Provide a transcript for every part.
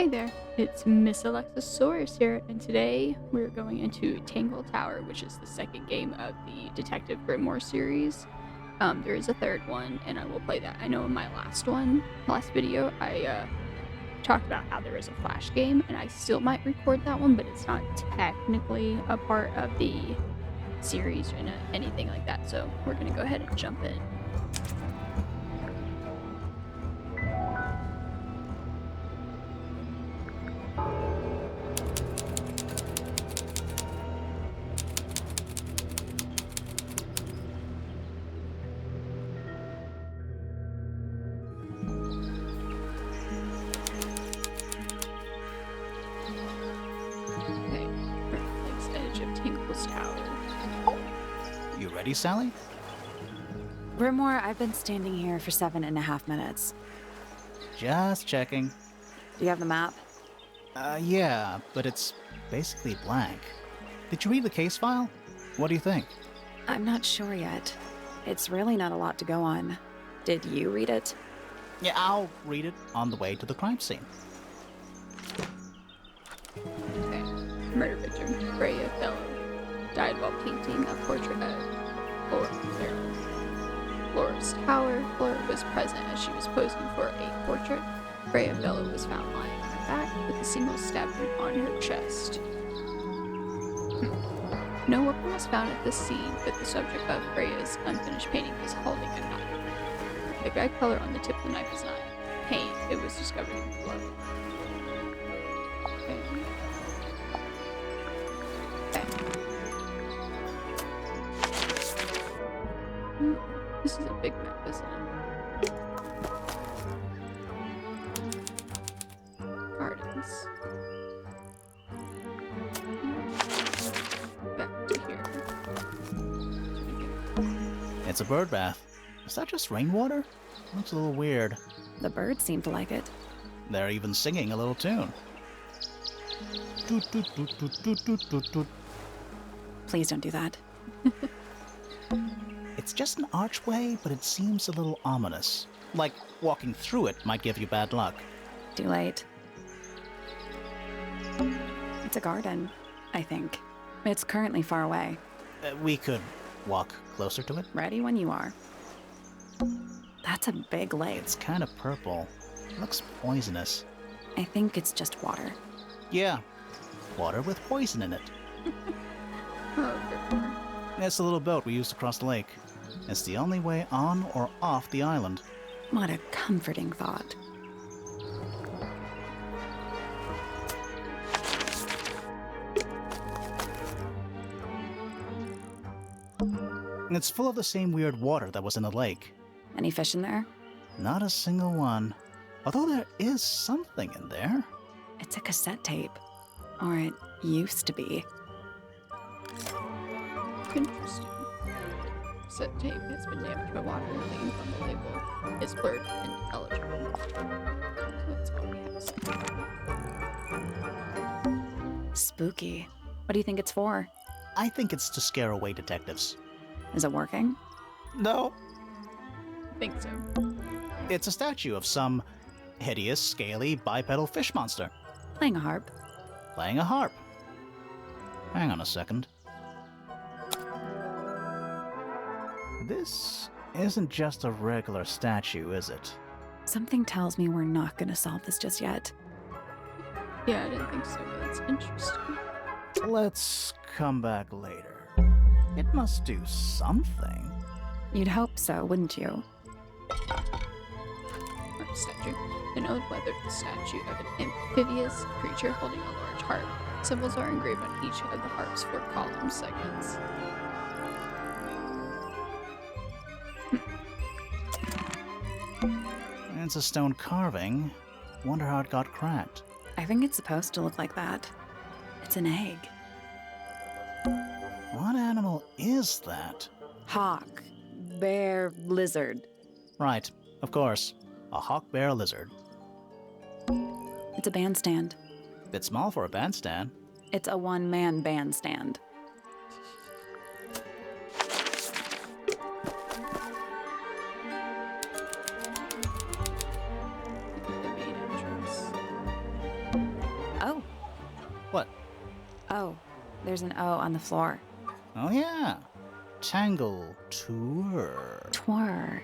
Hey there, it's missalexisaurus here, and today we're going into Tangletower, which is the second game of the Detective Grimoire series. There is a third one, and I will play that. I know in my last video, I talked about how there is a flash game, and I still might record that one, but it's not technically a part of the series or anything like that, so we're gonna go ahead and jump in. You ready, Sally? Grimoire, I've been standing here for 7.5 minutes. Just checking. Do you have the map? Yeah, but it's basically blank. Did you read the case file? What do you think? I'm not sure yet. It's really not a lot to go on. Did you read it? Yeah, I'll read it on the way to the crime scene. Okay. Murder victim, Freya Fellow, died while painting a portrait of Laura's tower. Laura was present as she was posing for a portrait. Freya Fellow was found lying on her back with a single stab wound on her chest. No weapon was found at the scene, but the subject of Freya's unfinished painting was holding a knife. The red color on the tip of the knife was not paint, it was discovered in blood. Okay. This is a big map, isn't it? Gardens. Back to here. It's a bird bath. Is that just rainwater? Looks a little weird. The birds seem to like it. They're even singing a little tune. Toot, toot, toot, toot, toot, toot, toot, toot. Please don't do that. It's just an archway, but it seems a little ominous. Like walking through it might give you bad luck. Too late. It's a garden, I think. It's currently far away. We could walk closer to it. Ready when you are. That's a big lake. It's kind of purple. Looks poisonous. I think it's just water. Yeah, water with poison in it. Oh, Grimoire. It's a little boat we used to cross the lake. It's the only way on or off the island. What a comforting thought. It's full of the same weird water that was in the lake. Any fish in there? Not a single one. Although there is something in there. It's a cassette tape. Or it used to be. Interesting. Cassette tape has been damaged by water. The ink on the label is blurred and illegible. So that's all we have. Spooky. What do you think it's for? I think it's to scare away detectives. Is it working? No. I think so. It's a statue of some hideous, scaly, bipedal fish monster. Playing a harp. Playing a harp. Hang on a second. This isn't just a regular statue, is it? Something tells me we're not going to solve this just yet. Yeah, I didn't think so, but that's interesting. Let's come back later. It must do something. You'd hope so, wouldn't you? Harp statue. An old weathered statue of an amphibious creature holding a large harp. Symbols are engraved on each of the harp's 4 column segments. It's a stone carving. Wonder how it got cracked. I think it's supposed to look like that. It's an egg. What animal is that? Hawk. Bear. Lizard. Right, of course. A hawk bear lizard. It's a bandstand. Bit small for a bandstand. It's a one-man bandstand. The main entrance. What? Oh, there's an O on the floor. Oh, yeah. Tangle tour. Tour.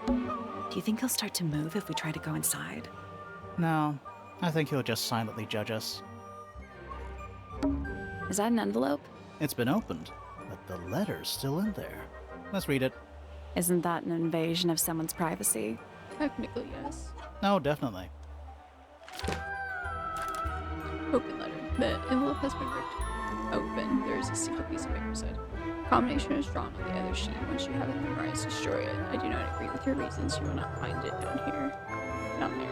Do you think he'll start to move if we try to go inside? No, I think he'll just silently judge us. Is that an envelope? It's been opened, but the letter's still in there. Let's read it. Isn't that an invasion of someone's privacy? Technically, yes. Oh, definitely. Open letter. The envelope has been ripped open. There is a single piece of paper inside. Combination is drawn on the other sheet. Once you have it memorized, destroy it. I do not agree with your reasons. You will not find it down here. Down there.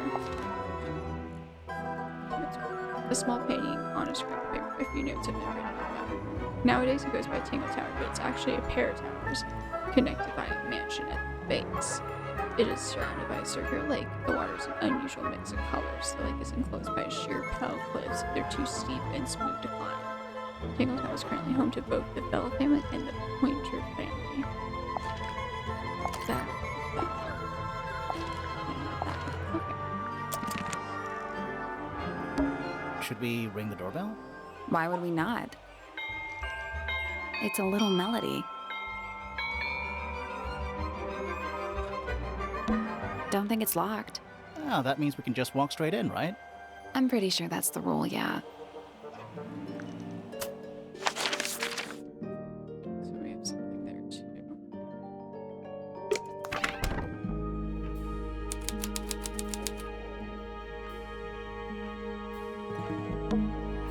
A small painting on a scrap of paper. A few notes have been written on that. Nowadays it goes by Tangletower, but it's actually a pair of towers connected by a mansion at the base. It is surrounded by a circular lake. The water is an unusual mix of colors. The lake is enclosed by sheer pale cliffs. They're too steep and smooth to climb. Tangletower is currently home to both the Bella family and the Pointer family. Okay. Should we ring the doorbell? Why would we not? It's a little melody. Don't think it's locked. Oh, that means we can just walk straight in, right? I'm pretty sure that's the rule, yeah. So we have something there too.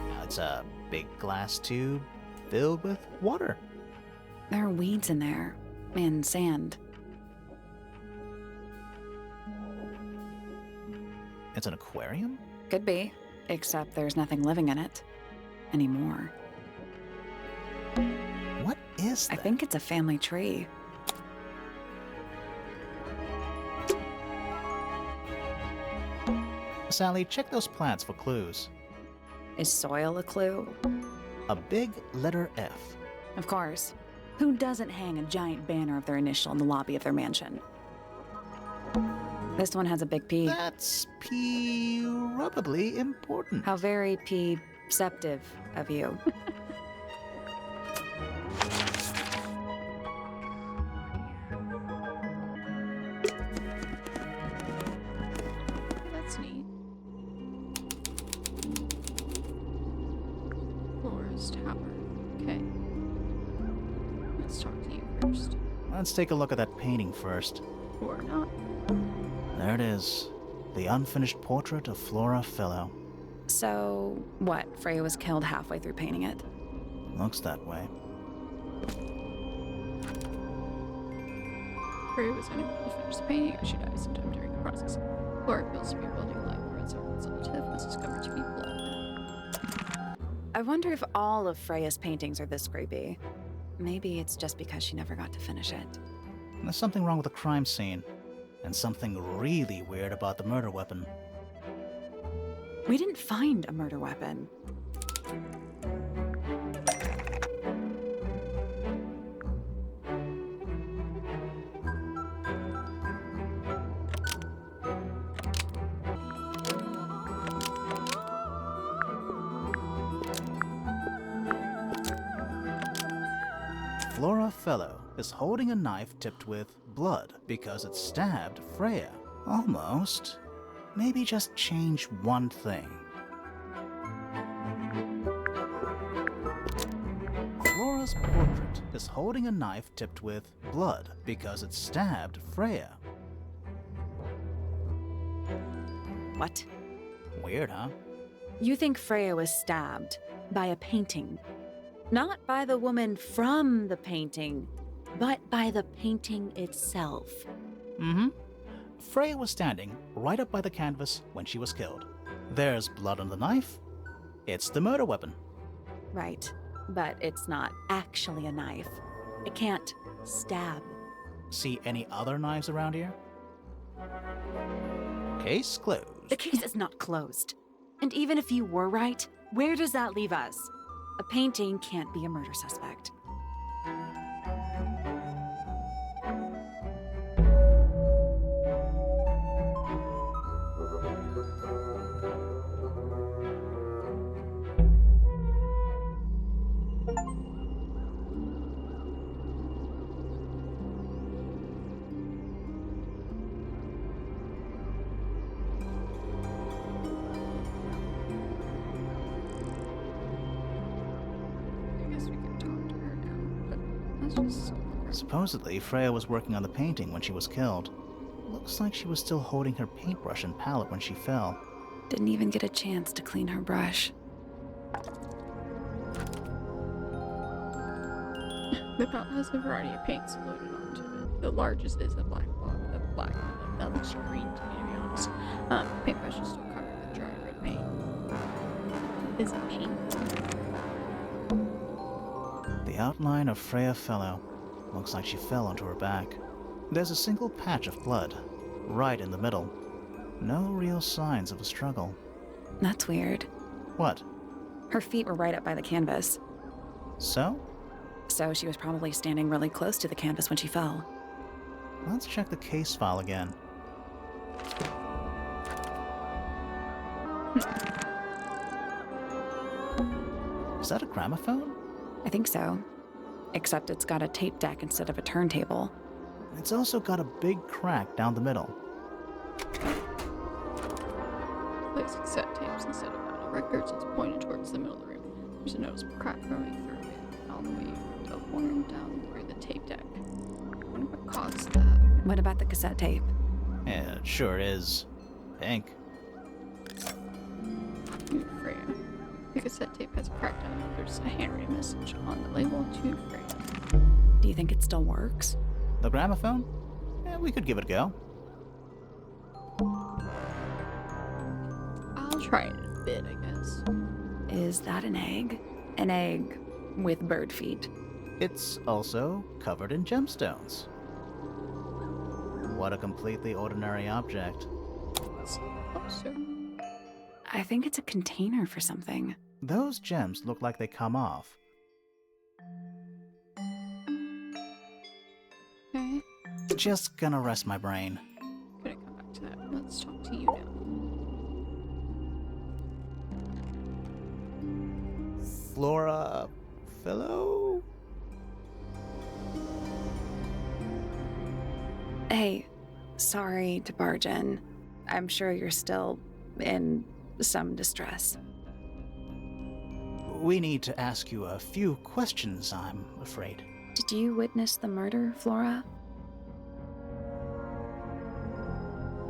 Now it's a big glass tube filled with water. There are weeds in there. And sand. It's an aquarium? Could be. Except there's nothing living in it. Anymore. What is I that? think it's a family tree. Sally, check those plants for clues. Is soil a clue? A big letter F. Of course. Who doesn't hang a giant banner of their initial in the lobby of their mansion? This one has a big P. That's probably important. How very P-ceptive of you. That's neat. Flora's Tower. Okay. Let's talk to you first. Let's take a look at that painting first. Or not. There it is. The unfinished portrait of Flora Fellow. So, what? Freya was killed halfway through painting it. Looks that way. Freya was unable to finish the painting as she died sometime during the process. Flora appeals to be building life where its relative was discovered to be blood. I wonder if all of Freya's paintings are this creepy. Maybe it's just because she never got to finish it. There's something wrong with the crime scene. And something really weird about the murder weapon. We didn't find a murder weapon. Flora Fellow is holding a knife tipped with blood because it stabbed Freya. Almost. Maybe just change one thing. Flora's portrait is holding a knife tipped with blood because it stabbed Freya. What? Weird, huh? You think Freya was stabbed by a painting? Not by the woman from the painting, but by the painting itself. Mm-hmm. Freya was standing right up by the canvas when she was killed. There's blood on the knife. It's the murder weapon. Right, but it's not actually a knife. It can't stab. See any other knives around here? Case closed. The case is not closed. And even if you were right, where does that leave us? A painting can't be a murder suspect. just... Supposedly, Freya was working on the painting when she was killed. Looks like she was still holding her paintbrush and palette when she fell. Didn't even get a chance to clean her brush. The palette has a variety of paints loaded onto it. The largest is a black block of black. That looks green to me, to be honest. Paintbrush is still covered with dry red paint. Is it paint? The outline of Freya Fellow. Looks like she fell onto her back. There's a single patch of blood, right in the middle. No real signs of a struggle. That's weird. What? Her feet were right up by the canvas. So? So she was probably standing really close to the canvas when she fell. Let's check the case file again. Is that a gramophone? I think so. Except it's got a tape deck instead of a turntable. It's also got a big crack down the middle. Place cassette tapes instead of vinyl records. It's pointed towards the middle of the room. There's a noticeable crack growing through it, all the way from the horn down through the tape deck. I wonder what caused that. What about the cassette tape? Yeah, it sure is. Pink. Freya. The cassette tape has a crack down and there's a handwritten message on the label to Freya. Do you think it still works? The gramophone? Yeah, we could give it a go. I'll try it in a bit, I guess. Is that an egg? An egg with bird feet. It's also covered in gemstones. What a completely ordinary object. It's closer. I think it's a container for something. Those gems look like they come off. Okay. Just gonna rest my brain. Gonna come back to that. Let's talk to you now. Flora... Fellow? Hey, sorry to barge in. I'm sure you're still in some distress. We need to ask you a few questions, I'm afraid. Did you witness the murder, Flora?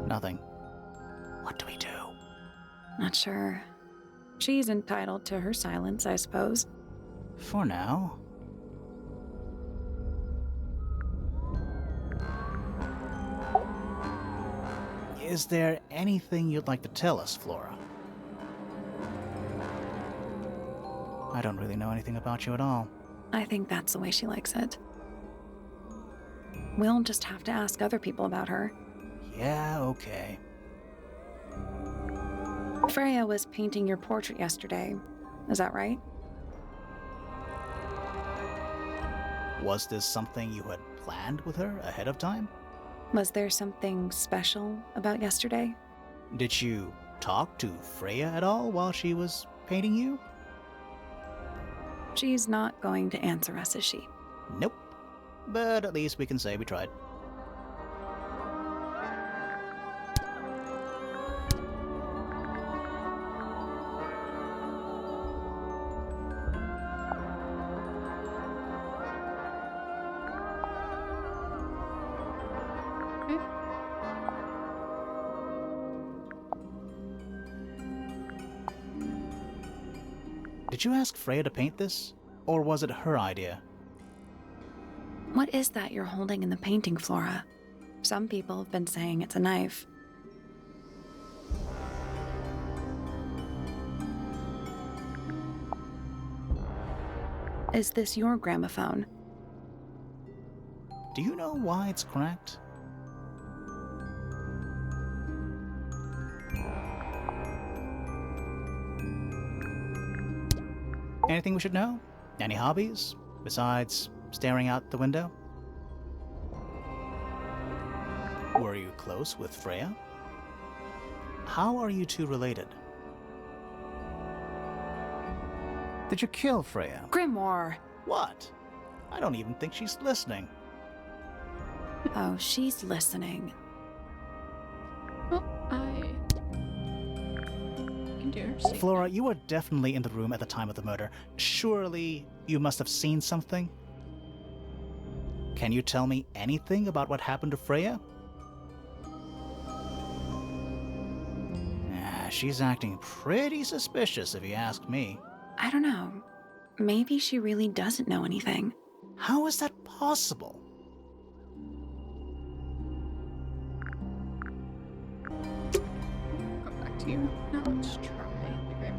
Nothing. What do we do? Not sure. She's entitled to her silence, I suppose. For now. Is there anything you'd like to tell us, Flora? I don't really know anything about you at all. I think that's the way she likes it. We'll just have to ask other people about her. Yeah, okay. Freya was painting your portrait yesterday. Is that right? Was this something you had planned with her ahead of time? Was there something special about yesterday? Did you talk to Freya at all while she was painting you? She's not going to answer us, is she? Nope. But at least we can say we tried. Did you ask Freya to paint this? Or was it her idea? What is that you're holding in the painting, Flora? Some people have been saying it's a knife. Is this your gramophone? Do you know why it's cracked? Anything we should know? Any hobbies? Besides staring out the window? Were you close with Freya? How are you two related? Did you kill Freya? Grimoire! What? I don't even think she's listening. Oh, she's listening. Well, I can do her safety. Flora, you were definitely in the room at the time of the murder. Surely you must have seen something? Can you tell me anything about what happened to Freya? She's acting pretty suspicious if you ask me. I don't know. Maybe she really doesn't know anything. How is that possible? Come back to you. Now let's try the Grimoire.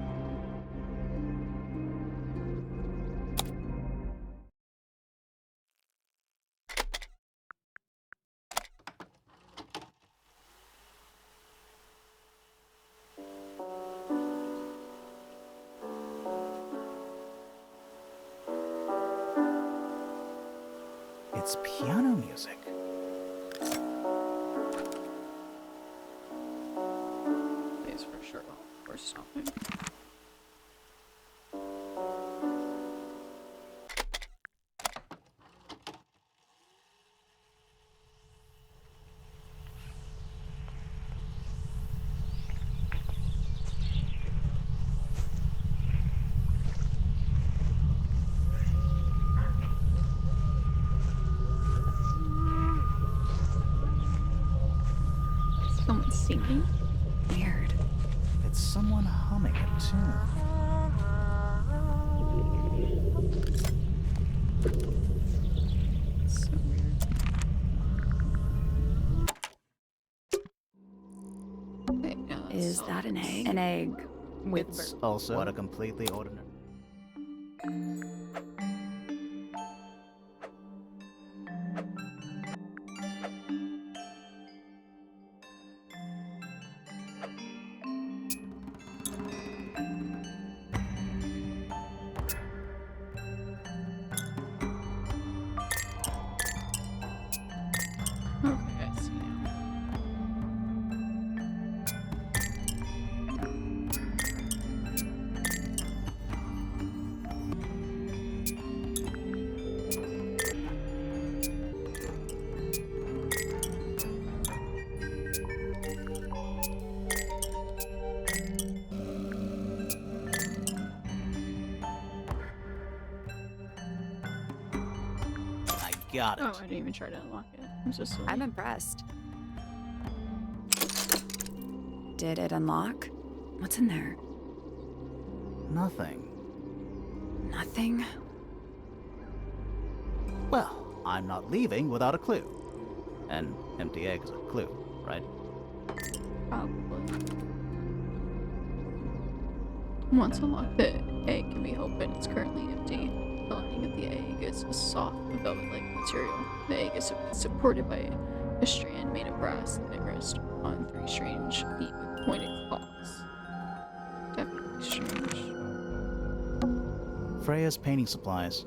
It's piano music. Please for sure. Or something. Someone singing? Weird. It's someone humming a tune. So weird. Okay, now that's Is that an egg? an An egg with It's also what a completely ordinary. Okay, I see now. I got it. Oh, I didn't even try to unlock it. I'm so silly. I'm impressed. Did it unlock? What's in there? Nothing. Nothing? Well, I'm not leaving without a clue. An empty egg is a clue, right? Probably. Once unlocked, the egg can be opened. It's currently empty. The lining of the egg is a soft, velvet-like material. The egg is supported by a strand made of brass that rests on 3 strange feet with pointed claws. Definitely strange. Freya's painting supplies.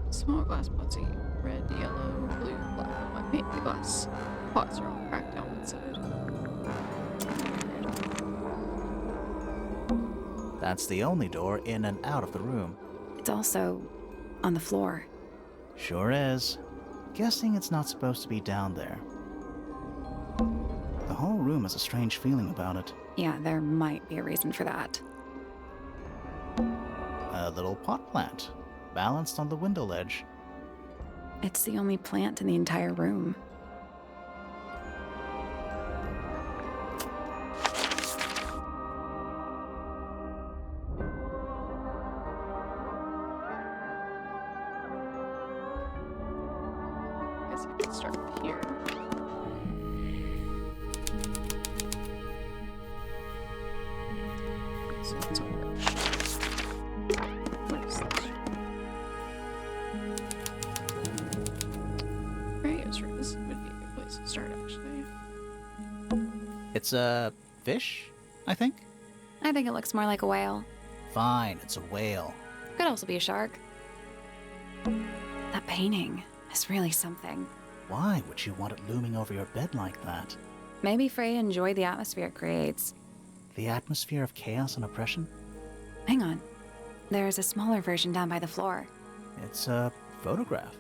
Small glass pots of red, yellow, blue, black, and white paint. The glass pots are all cracked down one side. That's the only door in and out of the room. It's also on the floor. Sure is. Guessing it's not supposed to be down there. The whole room has a strange feeling about it. Yeah, there might be a reason for that. A little pot plant, balanced on the window ledge. It's the only plant in the entire room. I guess I can start here. So it's a workshop. What is this? Freya's room. This would be a good place to start, actually. It's a fish, I think? I think it looks more like a whale. Fine, it's a whale. Could also be a shark. That painting is really something. Why would you want it looming over your bed like that? Maybe Freya enjoyed the atmosphere it creates. The atmosphere of chaos and oppression? Hang on. There's a smaller version down by the floor. It's a photograph.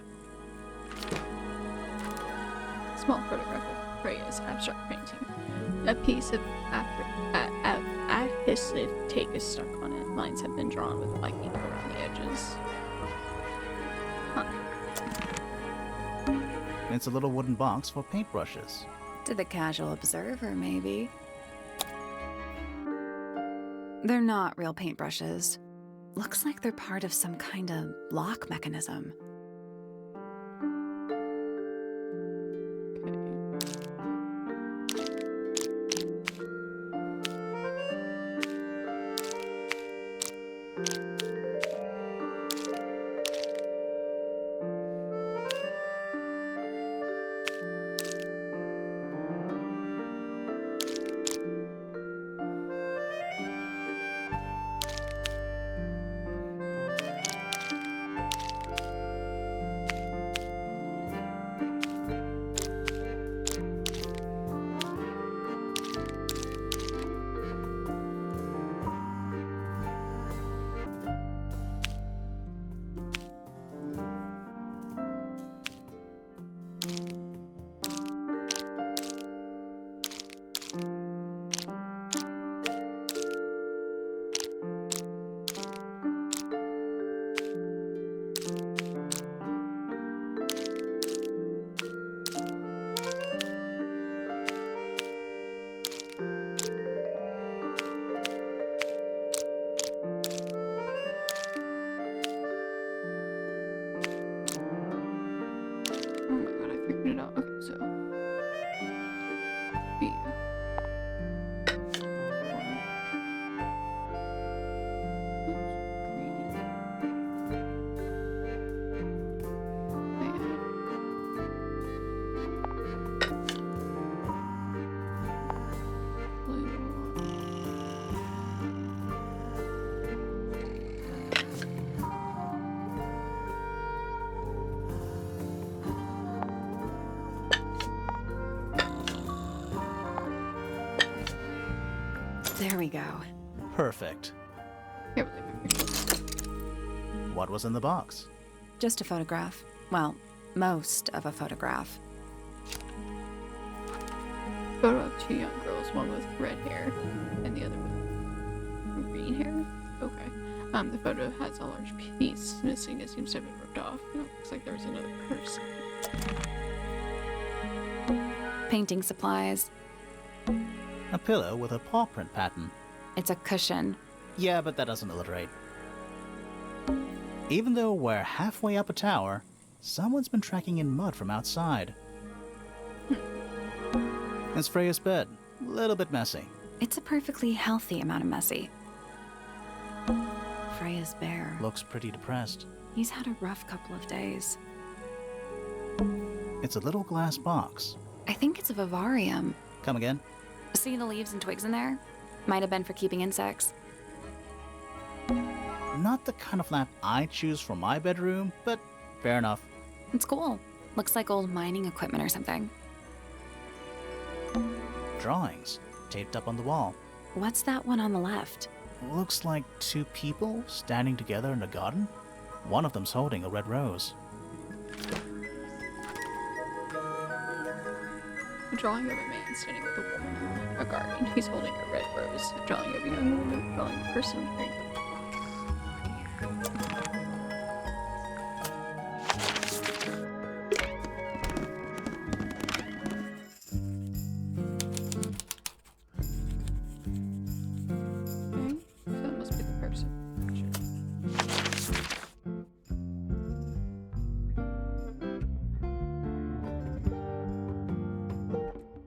Small photograph of Freya's abstract painting. A piece of adhesive tape is stuck on it. Lines have been drawn with light ink around the edges. Huh. It's a little wooden box for paintbrushes. To the casual observer, maybe. They're not real paintbrushes. Looks like they're part of some kind of lock mechanism. Figured it out. Okay, so B. There we go. Perfect. Can't believe I figured What was in the box? Just a photograph. Well, most of a photograph. photo of two young girls, one with red hair and the other with green hair. Okay. The photo has a large piece missing. It seems to have been ripped off. It looks like there was another person. Painting supplies. A pillow with a paw print pattern. It's a cushion. Yeah, but that doesn't alliterate. Even though we're halfway up a tower, someone's been tracking in mud from outside. It's Freya's bed. A little bit messy. It's a perfectly healthy amount of messy. Freya's bear. Looks pretty depressed. He's had a rough couple of days. It's a little glass box. I think it's a vivarium. Come again? See the leaves and twigs in there? Might have been for keeping insects. Not the kind of lamp I choose for my bedroom, but fair enough. It's cool. Looks like old mining equipment or something. Drawings, taped up on the wall. What's that one on the left? Looks like two people standing together in a garden. One of them's holding a red rose. A drawing of a man standing with a woman in a garden. He's holding a red rose. A drawing of a young woman, a drawing of a person wearing okay, so that must be the person.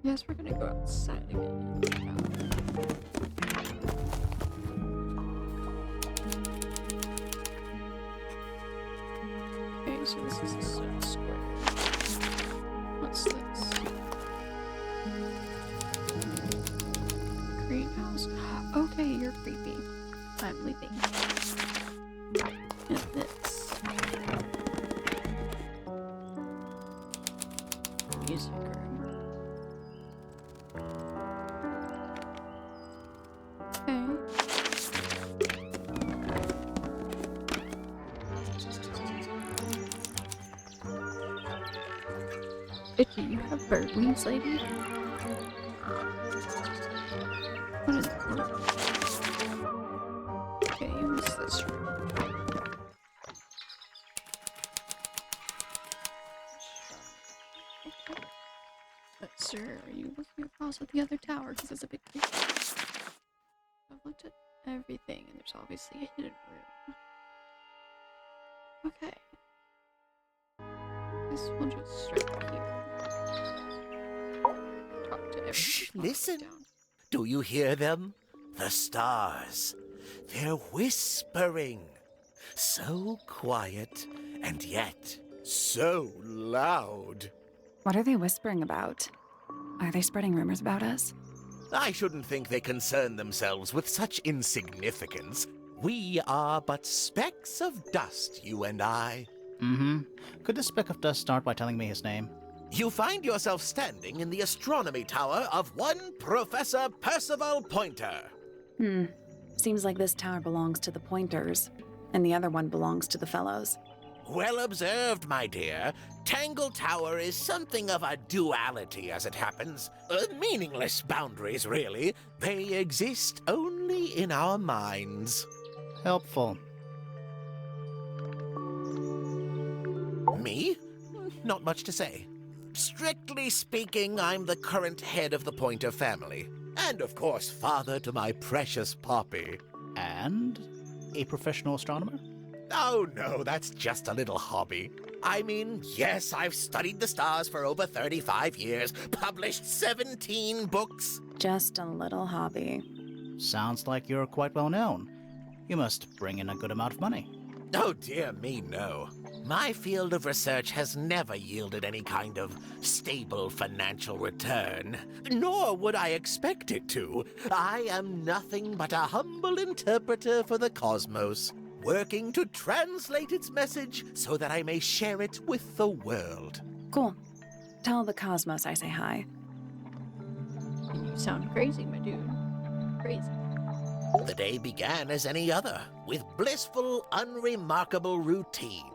Yes, we're gonna go outside again. Okay, so this is a square. What's this? Greenhouse. Okay, you're creepy. I'm leaving. And this. Music room. Okay. Do you have bird wings, lady? What is that? Okay, what's this room? Sir, are you looking across at the other tower? Because it's a big creature. I've looked at everything, and there's obviously a hidden room. Okay. Guess we'll just strike here. Talk to everyone. Shh, listen. Do you hear them? The stars. They're whispering. So quiet, and yet so loud. What are they whispering about? Are they spreading rumors about us? I shouldn't think they concern themselves with such insignificance. We are but specks of dust, you and I. Mm-hmm. Could this speck of dust start by telling me his name? You find yourself standing in the astronomy tower of one Professor Percival Pointer. Seems like this tower belongs to the Pointers, and the other one belongs to the Fellows. Well observed, my dear. Tangle Tower is something of a duality, as it happens. Meaningless boundaries, really. They exist only in our minds. Helpful. Me? Not much to say. Strictly speaking, I'm the current head of the Pointer family. And, of course, father to my precious Poppy. And a professional astronomer? Oh, no, that's just a little hobby. I mean, yes, I've studied the stars for over 35 years, published 17 books. Just a little hobby. Sounds like you're quite well known. You must bring in a good amount of money. Oh, dear me, no. My field of research has never yielded any kind of stable financial return, nor would I expect it to. I am nothing but a humble interpreter for the cosmos, working to translate its message so that I may share it with the world. Cool. Tell the Cosmos I say hi. You sound crazy, my dude. Crazy. The day began as any other, with blissful, unremarkable routine.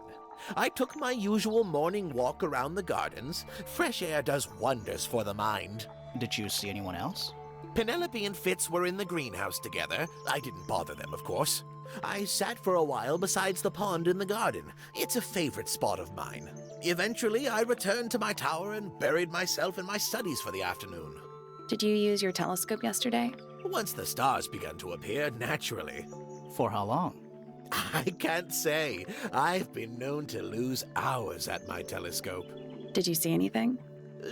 I took my usual morning walk around the gardens. Fresh air does wonders for the mind. Did you see anyone else? Penelope and Fitz were in the greenhouse together. I didn't bother them, of course. I sat for a while besides the pond in the garden. It's a favorite spot of mine. Eventually, I returned to my tower and buried myself in my studies for the afternoon. Did you use your telescope yesterday? Once the stars began to appear, naturally. For how long? I can't say. I've been known to lose hours at my telescope. Did you see anything?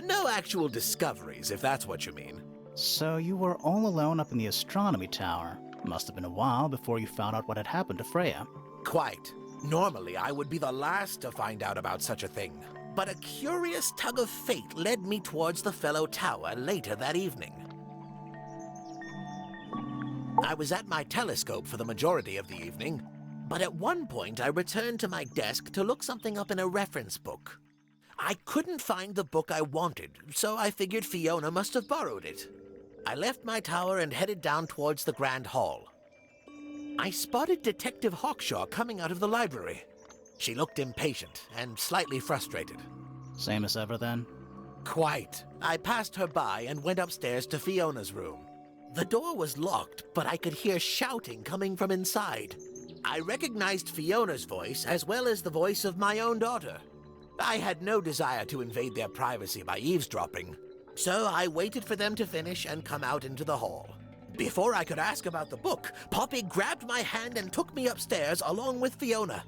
No actual discoveries, if that's what you mean. So you were all alone up in the astronomy tower. Must have been a while before you found out what had happened to Freya. Quite. Normally, I would be the last to find out about such a thing. But a curious tug of fate led me towards the fellow tower later that evening. I was at my telescope for the majority of the evening, but at one point I returned to my desk to look something up in a reference book. I couldn't find the book I wanted, so I figured Fiona must have borrowed it. I left my tower and headed down towards the Grand Hall. I spotted Detective Hawkshaw coming out of the library. She looked impatient and slightly frustrated. Same as ever then? Quite. I passed her by and went upstairs to Fiona's room. The door was locked, but I could hear shouting coming from inside. I recognized Fiona's voice as well as the voice of my own daughter. I had no desire to invade their privacy by eavesdropping, so I waited for them to finish and come out into the hall. Before I could ask about the book, Poppy grabbed my hand and took me upstairs along with Fiona.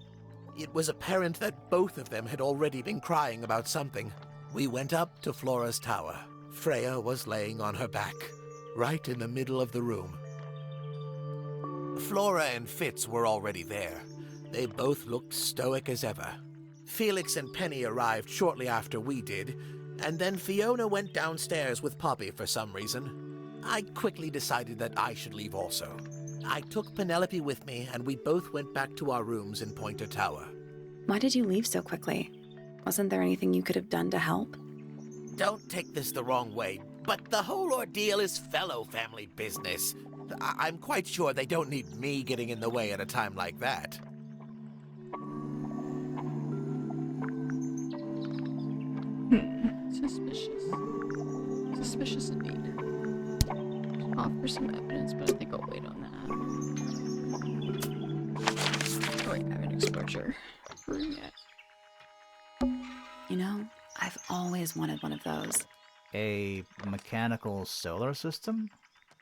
It was apparent that both of them had already been crying about something. We went up to Flora's tower. Freya was laying on her back, right in the middle of the room. Flora and Fitz were already there. They both looked stoic as ever. Felix and Penny arrived shortly after we did, and then Fiona went downstairs with Poppy for some reason. I quickly decided that I should leave also. I took Penelope with me, and we both went back to our rooms in Pointer Tower. Why did you leave so quickly? Wasn't there anything you could have done to help? Don't take this the wrong way, but the whole ordeal is fellow family business. I'm quite sure they don't need me getting in the way at a time like that. Suspicious. Suspicious indeed. Offer some evidence, but I think I'll wait on that. Oh wait, I haven't explored your room yet. You know, I've always wanted one of those. A mechanical solar system?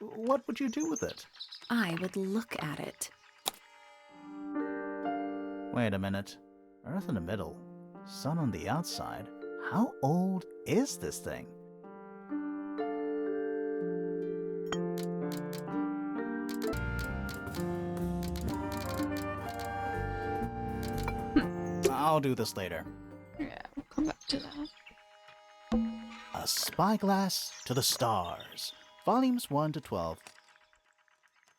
What would you do with it? I would look at it. Wait a minute. Earth in the middle, sun on the outside. How old is this thing? I'll do this later. Yeah, we'll come back to that. A Spyglass to the Stars, volumes 1 to 12.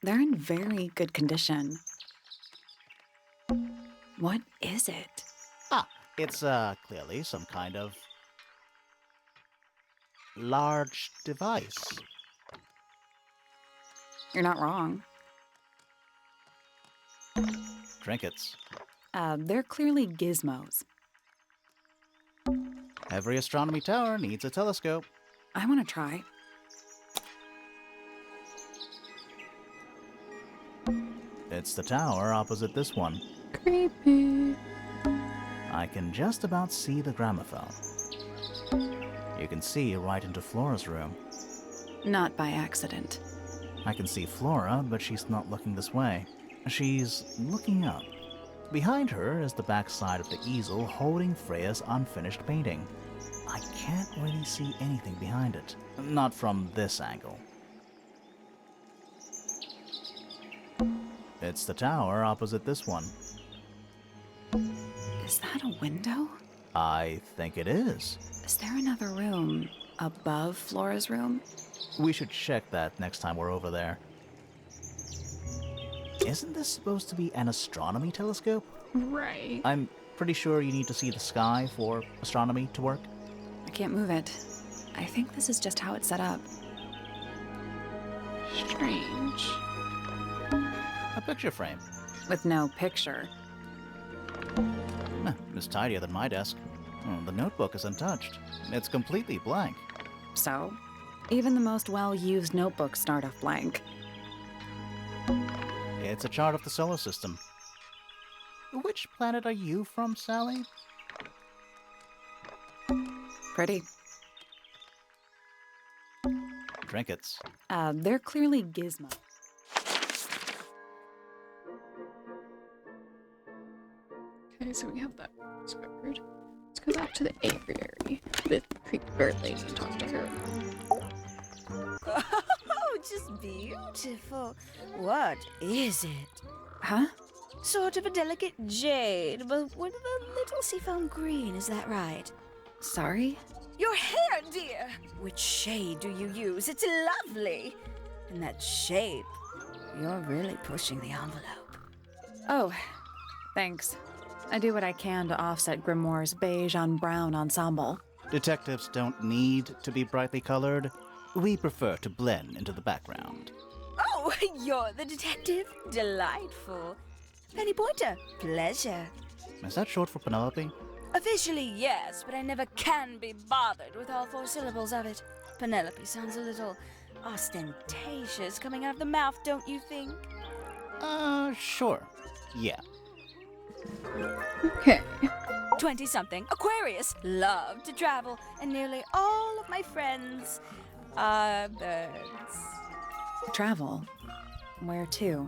They're in very good condition. What is it? It's clearly some kind of large device. You're not wrong. Trinkets. They're clearly gizmos. Every astronomy tower needs a telescope. I want to try. It's the tower opposite this one. Creepy. I can just about see the gramophone. You can see right into Flora's room. Not by accident. I can see Flora, but she's not looking this way. She's looking up. Behind her is the backside of the easel holding Freya's unfinished painting. I can't really see anything behind it. Not from this angle. It's the tower opposite this one. Is that a window? I think it is. Is there another room above Flora's room? We should check that next time we're over there. Isn't this supposed to be an astronomy telescope? Right. I'm pretty sure you need to see the sky for astronomy to work. I can't move it. I think this is just how it's set up. Strange. A picture frame. With no picture. It's tidier than my desk. The notebook is untouched. It's completely blank. So, even the most well-used notebooks start off blank. It's a chart of the solar system. Which planet are you from, Sally? Pretty. Trinkets. They're clearly gizmos. Okay, so we have that discovered. Let's go back to the aviary with creepy bird lady and talk to her. Oh, just beautiful. What is it? Huh? Sort of a delicate jade, but with a little seafoam green, is that right? Sorry? Your hair, dear! Which shade do you use? It's lovely. And that shape, you're really pushing the envelope. Oh, thanks. I do what I can to offset Grimoire's beige on brown ensemble. Detectives don't need to be brightly colored. We prefer to blend into the background. Oh, you're the detective? Delightful. Penny Pointer, pleasure. Is that short for Penelope? Officially, yes, but I never can be bothered with all 4 syllables of it. Penelope sounds a little ostentatious coming out of the mouth, don't you think? Sure. Yeah. Okay. 20-something, Aquarius, love to travel, and nearly all of my friends are birds. Travel? Where to?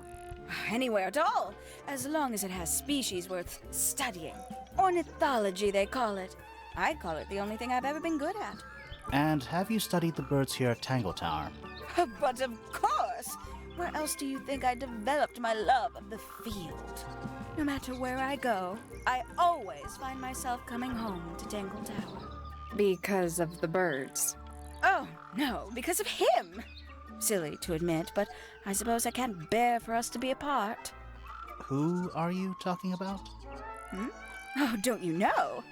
Anywhere at all, as long as it has species worth studying. Ornithology, they call it. I call it the only thing I've ever been good at. And have you studied the birds here at Tangletower? But of course! Where else do you think I developed my love of the field? No matter where I go, I always find myself coming home to Tangletower. Because of the birds. Oh, no, because of him! Silly to admit, but I suppose I can't bear for us to be apart. Who are you talking about? Oh, don't you know?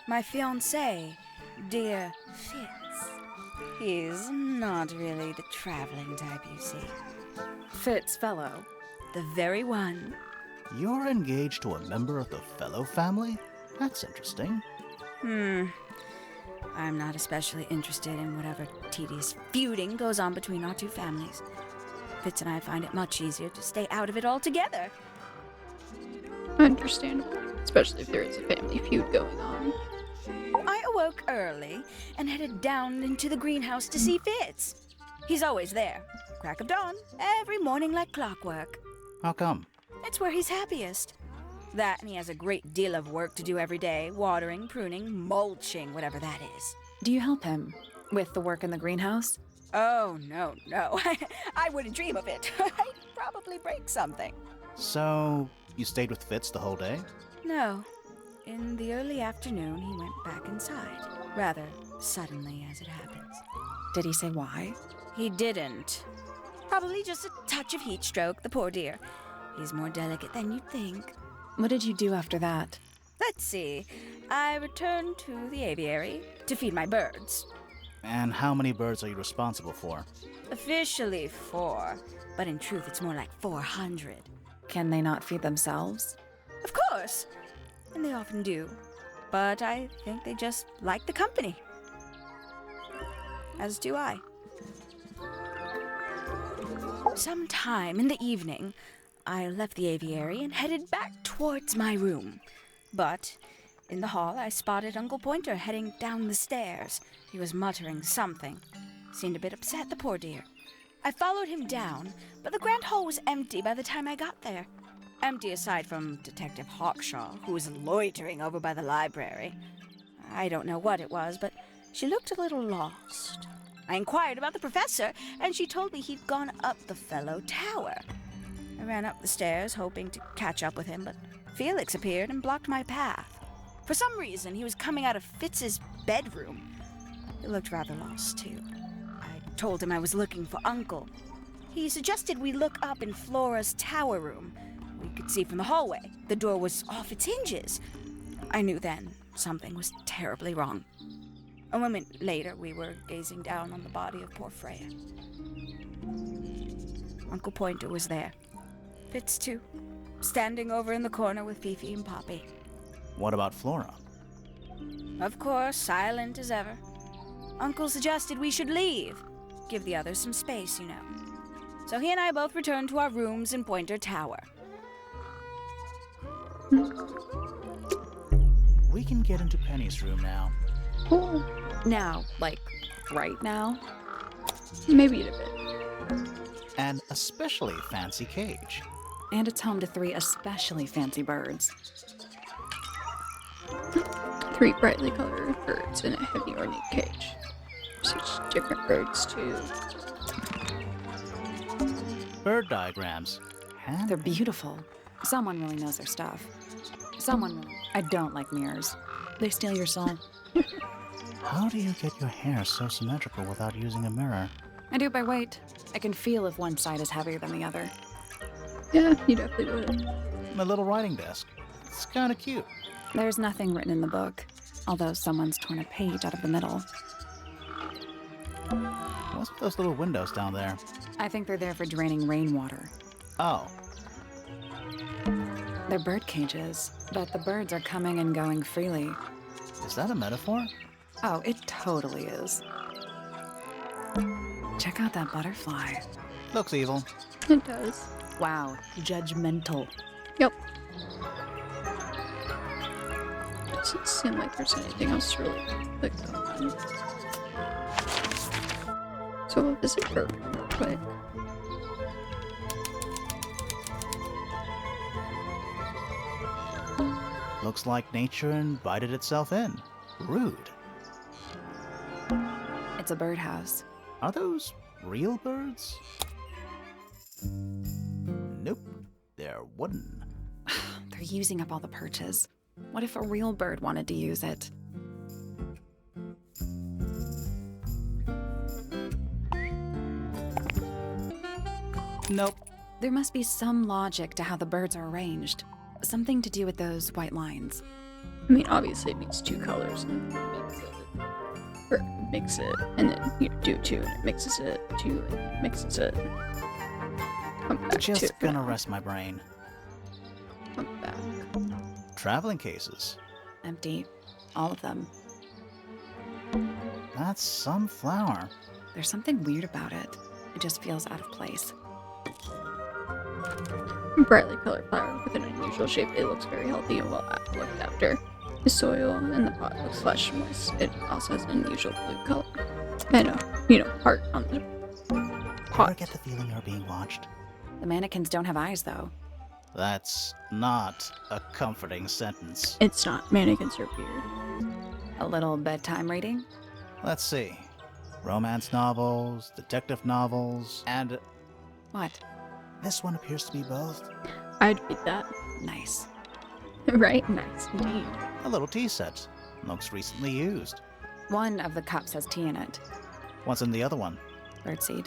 My fiancé, dear Fitz. He's not really the traveling type, you see. Fitz fellow. The very one. You're engaged to a member of the Fellow family? That's interesting. I'm not especially interested in whatever tedious feuding goes on between our 2 families. Fitz and I find it much easier to stay out of it altogether. Understandable. Especially if there is a family feud going on. I awoke early and headed down into the greenhouse to see Fitz. He's always there, crack of dawn, every morning like clockwork. How come? It's where he's happiest. That and he has a great deal of work to do every day, watering, pruning, mulching, whatever that is. Do you help him with the work in the greenhouse? Oh, no. I wouldn't dream of it. I'd probably break something. So, you stayed with Fitz the whole day? No. In the early afternoon, he went back inside. Rather suddenly, as it happens. Did he say why? He didn't. Probably just a touch of heat stroke, the poor dear. He's more delicate than you'd think. What did you do after that? Let's see. I returned to the aviary to feed my birds. And how many birds are you responsible for? Officially 4, but in truth it's more like 400. Can they not feed themselves? Of course! And they often do. But I think they just like the company. As do I. Sometime in the evening, I left the aviary and headed back towards my room. But in the hall, I spotted Uncle Pointer heading down the stairs. He was muttering something. Seemed a bit upset, the poor dear. I followed him down, but the grand hall was empty by the time I got there. Empty aside from Detective Hawkshaw, who was loitering over by the library. I don't know what it was, but she looked a little lost. I inquired about the professor, and she told me he'd gone up the fellow tower. I ran up the stairs, hoping to catch up with him, but Felix appeared and blocked my path. For some reason, he was coming out of Fitz's bedroom. He looked rather lost, too. I told him I was looking for Uncle. He suggested we look up in Flora's tower room. We could see from the hallway. The door was off its hinges. I knew then something was terribly wrong. A moment later, we were gazing down on the body of poor Freya. Uncle Pointer was there. Fitz, too, standing over in the corner with Fifi and Poppy. What about Flora? Of course, silent as ever. Uncle suggested we should leave. Give the others some space, you know. So he and I both returned to our rooms in Pointer Tower. We can get into Penny's room now. Now, like, right now? Maybe in a bit. An especially fancy cage. And it's home to 3 especially fancy birds. 3 brightly colored birds in a heavy ornate cage. 6 different birds, too. Bird diagrams. They're beautiful. Someone really knows their stuff. I don't like mirrors. They steal your soul. How do you get your hair so symmetrical without using a mirror? I do it by weight. I can feel if one side is heavier than the other. Yeah, you definitely would. My little writing desk. It's kind of cute. There's nothing written in the book, although someone's torn a page out of the middle. What's with those little windows down there? I think they're there for draining rainwater. Oh, They're bird cages, but the birds are coming and going freely. is that a metaphor? Oh, it totally is. Check out that butterfly. Looks evil. It does. Wow, judgmental. Yep. Doesn't seem like there's anything else really like going on. So we'll visit her real quick. Looks like nature invited itself in. Rude. It's a birdhouse. Are those real birds? Nope. They're wooden. They're using up all the perches. What if a real bird wanted to use it? Nope. There must be some logic to how the birds are arranged. Something to do with those white lines. I mean, obviously it means 2 colors and mix it, and then you do 2 and it mixes it, 2 and it mixes it. Come back Just to gonna rest my brain. Come back. Traveling cases. Empty. All of them. That's some flower. There's something weird about it. It just feels out of place. Brightly colored flower with an unusual shape. It looks very healthy and well looked after. The soil in the pot looks lush and moist. It also has an unusual blue color. And heart on the Ever pot. get the feeling you're being watched? The mannequins don't have eyes, though. That's not a comforting sentence. It's not. Mannequins are weird. A little bedtime reading? Let's see. Romance novels, detective novels, and What? this one appears to be both. I'd read that. Nice. Right? Nice indeed. A little tea set. Looks recently used. One of the cups has tea in it. What's in the other one? Birdseed.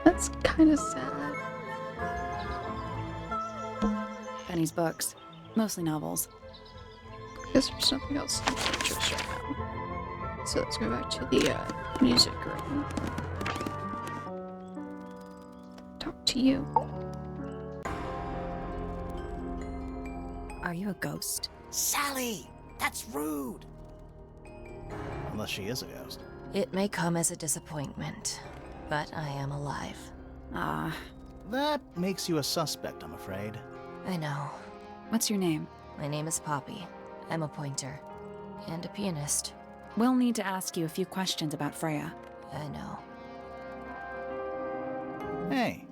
That's kind of sad. Penny's books. Mostly novels. Guess there's nothing else of interest right now. So let's go back to the music room. Talk to you. Are you a ghost? Sally! That's rude! Unless she is a ghost. It may come as a disappointment, but I am alive. Ah, That makes you a suspect, I'm afraid. I know. what's your name? My name is Poppy. I'm a pointer. And a pianist. We'll need to ask you a few questions about Freya. I know. Hey,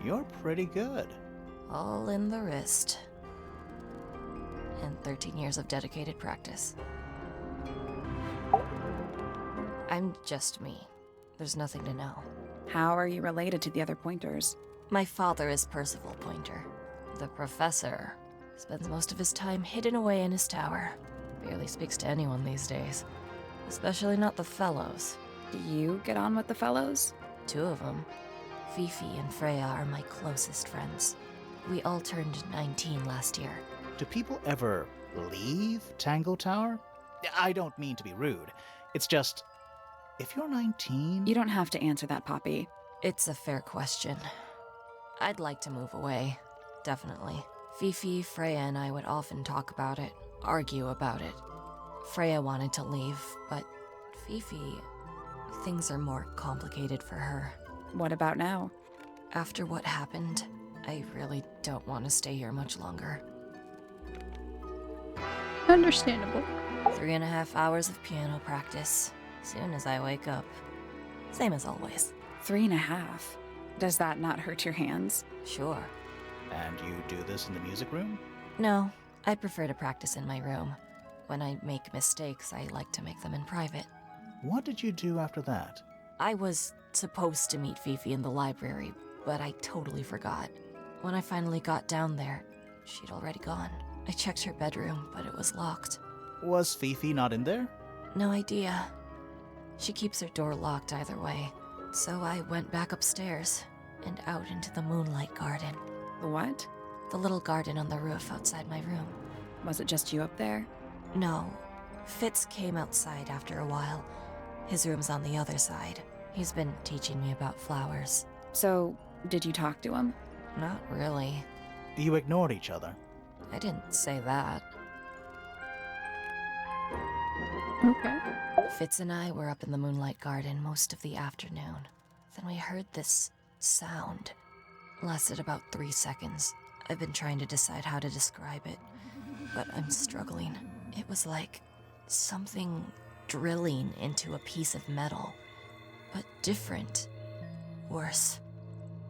you're pretty good. All in the wrist. And 13 years of dedicated practice. I'm just me. There's nothing to know. How are you related to the other pointers? My father is Percival Pointer. The professor spends most of his time hidden away in his tower. Barely speaks to anyone these days. Especially not the fellows. Do you get on with the fellows? 2 of them. Fifi and Freya are my closest friends. We all turned 19 last year. Do people ever leave Tangle Tower? I don't mean to be rude. It's just, if you're 19... You don't have to answer that, Poppy. It's a fair question. I'd like to move away. Definitely. Fifi, Freya, and I would often talk about it, argue about it. Freya wanted to leave, but Fifi... things are more complicated for her. What about now? After what happened, I really don't want to stay here much longer. Understandable. 3.5 hours of piano practice, soon as I wake up. Same as always. 3.5. Does that not hurt your hands? Sure. And you do this in the music room? No, I prefer to practice in my room. When I make mistakes, I like to make them in private. What did you do after that? I was supposed to meet Fifi in the library, but I totally forgot. When I finally got down there, she'd already gone. I checked her bedroom, but it was locked. Was Fifi not in there? No idea. She keeps her door locked either way. So I went back upstairs and out into the moonlight garden. The what? The little garden on the roof outside my room. Was it just you up there? No. Fitz came outside after a while. His room's on the other side. He's been teaching me about flowers. So, did you talk to him? Not really. You ignored each other. I didn't say that. Okay. Fitz and I were up in the moonlight garden most of the afternoon. Then we heard this sound. Lasted about 3 seconds. I've been trying to decide how to describe it, but I'm struggling. It was like something drilling into a piece of metal, but different. Worse.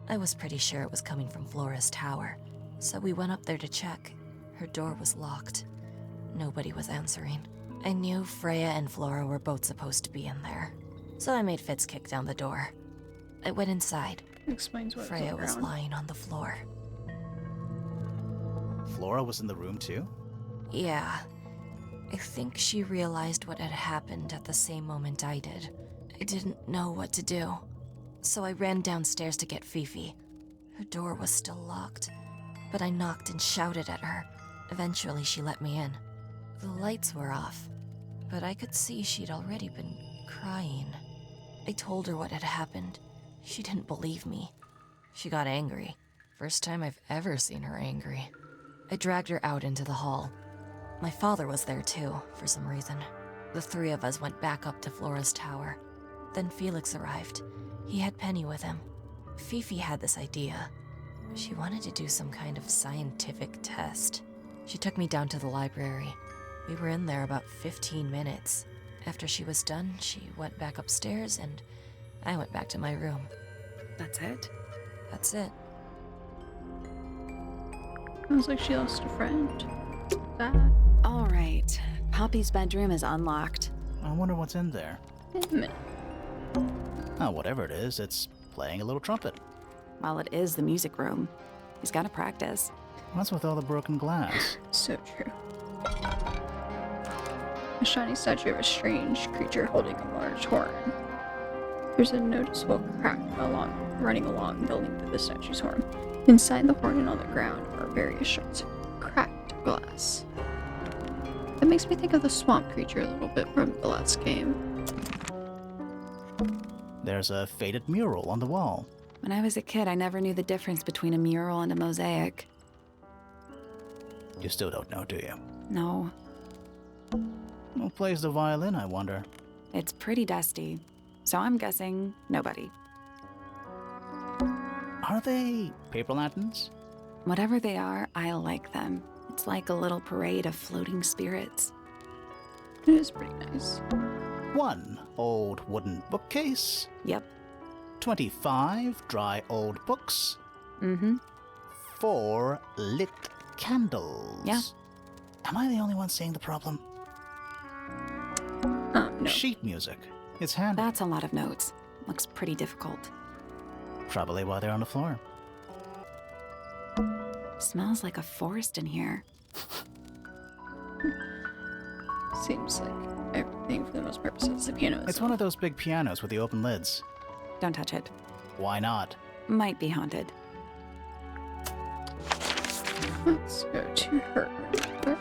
I was pretty sure it was coming from Flora's tower, so we went up there to check. Her door was locked. Nobody was answering. I knew Freya and Flora were both supposed to be in there, so I made Fitz kick down the door. I went inside. Explains what Freya was lying on the floor. Flora was in the room too? Yeah. I think she realized what had happened at the same moment I did. I didn't know what to do, so I ran downstairs to get Fifi. Her door was still locked, but I knocked and shouted at her. Eventually, she let me in. The lights were off, but I could see she'd already been crying. I told her what had happened. She didn't believe me. She got angry. First time I've ever seen her angry. I dragged her out into the hall. My father was there too, for some reason. The 3 of us went back up to Flora's tower. Then Felix arrived. He had Penny with him. Fifi had this idea. She wanted to do some kind of scientific test. She took me down to the library. We were in there about 15 minutes. After she was done, she went back upstairs and I went back to my room. That's it? That's it. Sounds like she lost a friend. Sad. All right. Poppy's bedroom is unlocked. I wonder what's in there. Wait a minute. Oh, whatever it is, it's playing a little trumpet. Well, it is the music room. He's got to practice. What's with all the broken glass? So true. A shiny statue of a strange creature holding a large horn. There's a noticeable crack running along the length of the statue's horn. Inside the horn and on the ground are various shards of cracked glass. That makes me think of the swamp creature a little bit from the last game. There's a faded mural on the wall. When I was a kid, I never knew the difference between a mural and a mosaic. You still don't know, do you? No, Who plays the violin, I wonder? it's pretty dusty. So I'm guessing nobody. Are they paper lanterns? Whatever they are, I like them. It's like a little parade of floating spirits. It is pretty nice. 1 old wooden bookcase. Yep. 25 dry old books. Mm-hmm. 4 lit candles. Yeah. Am I the only one seeing the problem? No. Sheet music. It's handy. That's a lot of notes. Looks pretty difficult. Probably why they're on the floor. Smells like a forest in here. Seems like everything for the most part besides the piano. It's one of those big pianos with the open lids. Don't touch it. Why not? Might be haunted. Let's go to her room real quick.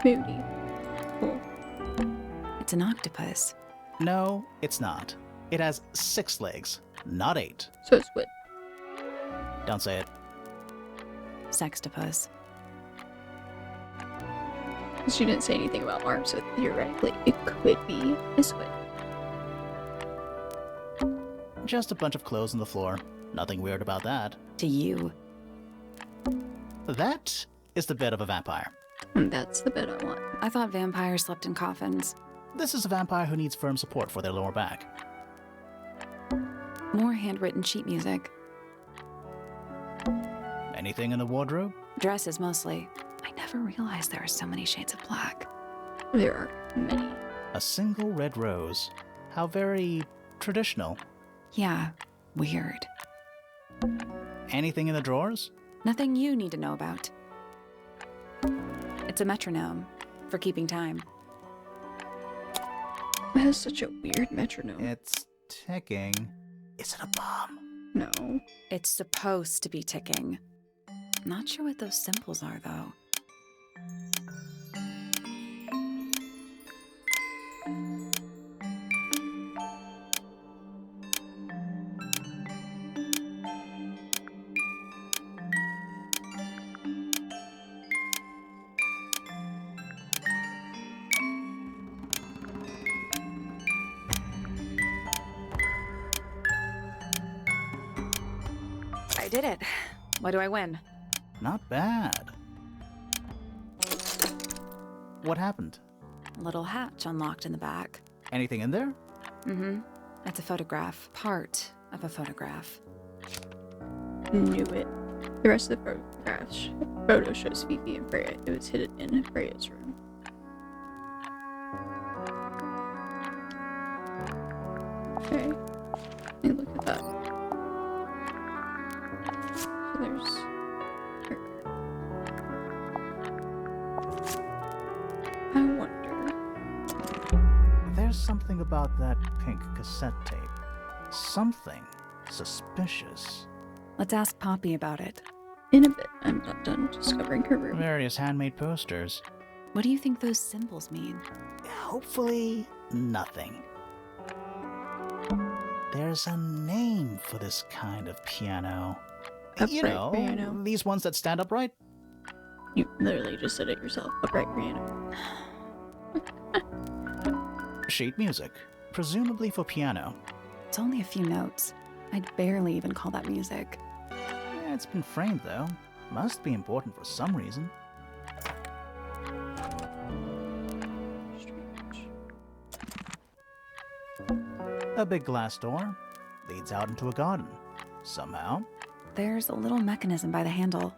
Moody. Cool. It's an octopus. No, it's not. It has 6 legs, not 8. So it's wood. Don't say it. Sextopus. She didn't say anything about arms, so theoretically it could be a squid. Just a bunch of clothes on the floor. Nothing weird about that. To you. That is the bed of a vampire. And that's the bit I want. I thought vampires slept in coffins. This is a vampire who needs firm support for their lower back. More handwritten sheet music. Anything in the wardrobe? Dresses mostly. I never realized there are so many shades of black. There are many. A single red rose. How very traditional. Yeah, weird. Anything in the drawers? Nothing you need to know about. It's a metronome for keeping time. It has such a weird metronome. It's ticking. Is it a bomb? No. It's supposed to be ticking. Not sure what those symbols are, though. I did it. What do I win? Not bad. What happened? A little hatch unlocked in the back. Anything in there? Mm-hmm. It's a photograph. Part of a photograph. Knew it. The rest of the photo shows Fifi and Freya. It was hidden in Freya's room. Okay. Let me look at that. So there's her. I wonder. There's something about that pink cassette tape. Something suspicious. Let's ask Poppy about it. In a bit, I'm not done discovering her room. Various handmade posters. What do you think those symbols mean? Hopefully, nothing. There's a name for this kind of piano. You Upright know, piano. these ones that stand upright. You literally just said it yourself. Upright piano. Sheet music, presumably for piano. It's only a few notes. I'd barely even call that music. it's been framed, though. Must be important for some reason. Strange. A big glass door leads out into a garden. Somehow, There's a little mechanism by the handle.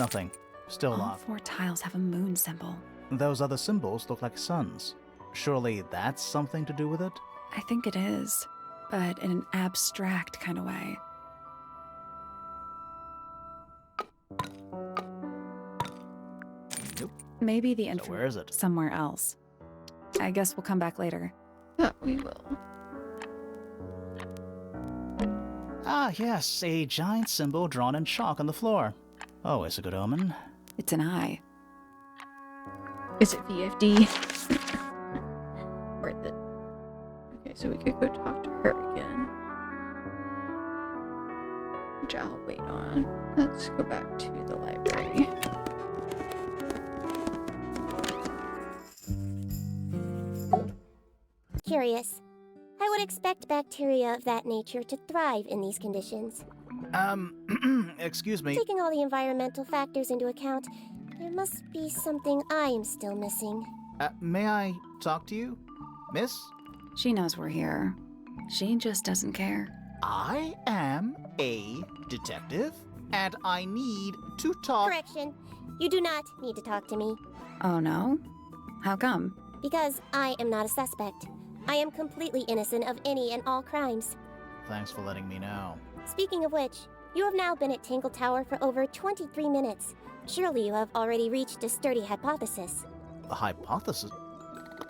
nothing. Still All locked. 4 tiles have a moon symbol. Those other symbols look like suns. Surely that's something to do with it? I think it is, but in an abstract kind of way. Nope. Maybe the So entrance where is it? somewhere else. I guess we'll come back later. We will. Ah, yes, a giant symbol drawn in chalk on the floor. Always a good omen. It's an eye. Is it VFD? Worth it. Okay, so we could go talk to her again. Which I'll wait on. Let's go back to the library. Curious. I would expect bacteria of that nature to thrive in these conditions. Excuse me. Taking all the environmental factors into account, there must be something I am still missing. May I talk to you? Miss? She knows we're here. She just doesn't care. I am a detective, and I need to talk. Correction. You do not need to talk to me, Oh no? How come? because I am not a suspect. I am completely innocent of any and all crimes. Thanks for letting me know. Speaking of which, you have now been at Tangle Tower for over 23 minutes. Surely you have already reached a sturdy hypothesis. A hypothesis?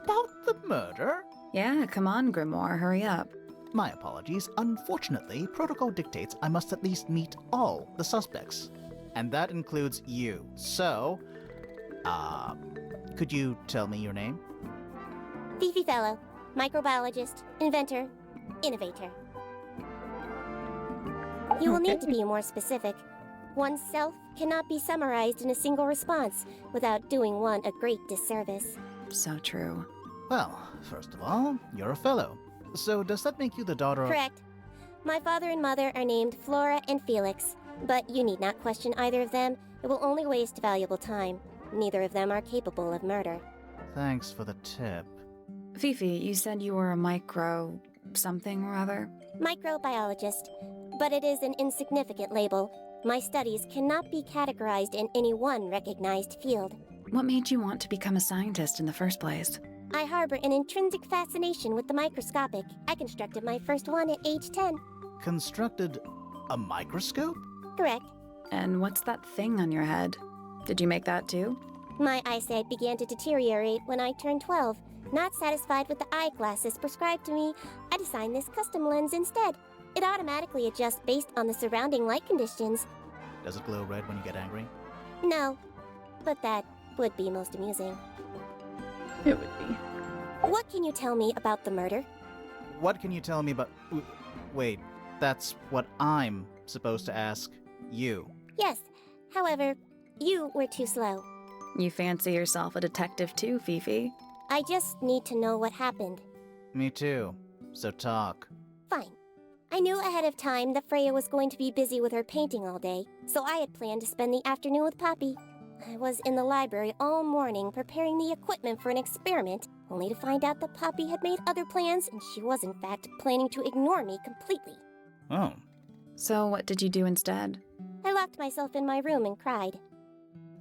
About the murder? Yeah, come on, Grimoire, hurry up. My apologies. Unfortunately, protocol dictates I must at least meet all the suspects. And that includes you. So, could you tell me your name? Fifi Fellow, microbiologist, inventor, innovator. You will need to be more specific. Oneself cannot be summarized in a single response without doing one a great disservice. So true. Well, first of all, you're a fellow. So does that make you the daughter of... Correct. My father and mother are named Flora and Felix, but you need not question either of them. It will only waste valuable time. Neither of them are capable of murder. Thanks for the tip. Fifi, you said you were a micro... something or other? Microbiologist, but it is an insignificant label. My studies cannot be categorized in any one recognized field. What made you want to become a scientist in the first place? I harbor an intrinsic fascination with the microscopic. I constructed my first one at age 10. Constructed a microscope? Correct. And what's that thing on your head? Did you make that too? My eyesight began to deteriorate when I turned 12. Not satisfied with the eyeglasses prescribed to me, I designed this custom lens instead. It automatically adjusts based on the surrounding light conditions. Does it glow red when you get angry? No, but that would be most amusing. It would be. What can you tell me about the murder? What can you tell me about... Wait, that's what I'm supposed to ask you. Yes, however, you were too slow. You fancy yourself a detective too, Fifi. I just need to know what happened. Me too. So talk. Fine. I knew ahead of time that Freya was going to be busy with her painting all day, so I had planned to spend the afternoon with Poppy. I was in the library all morning preparing the equipment for an experiment, only to find out that Poppy had made other plans and she was in fact planning to ignore me completely. Oh. So what did you do instead? I locked myself in my room and cried.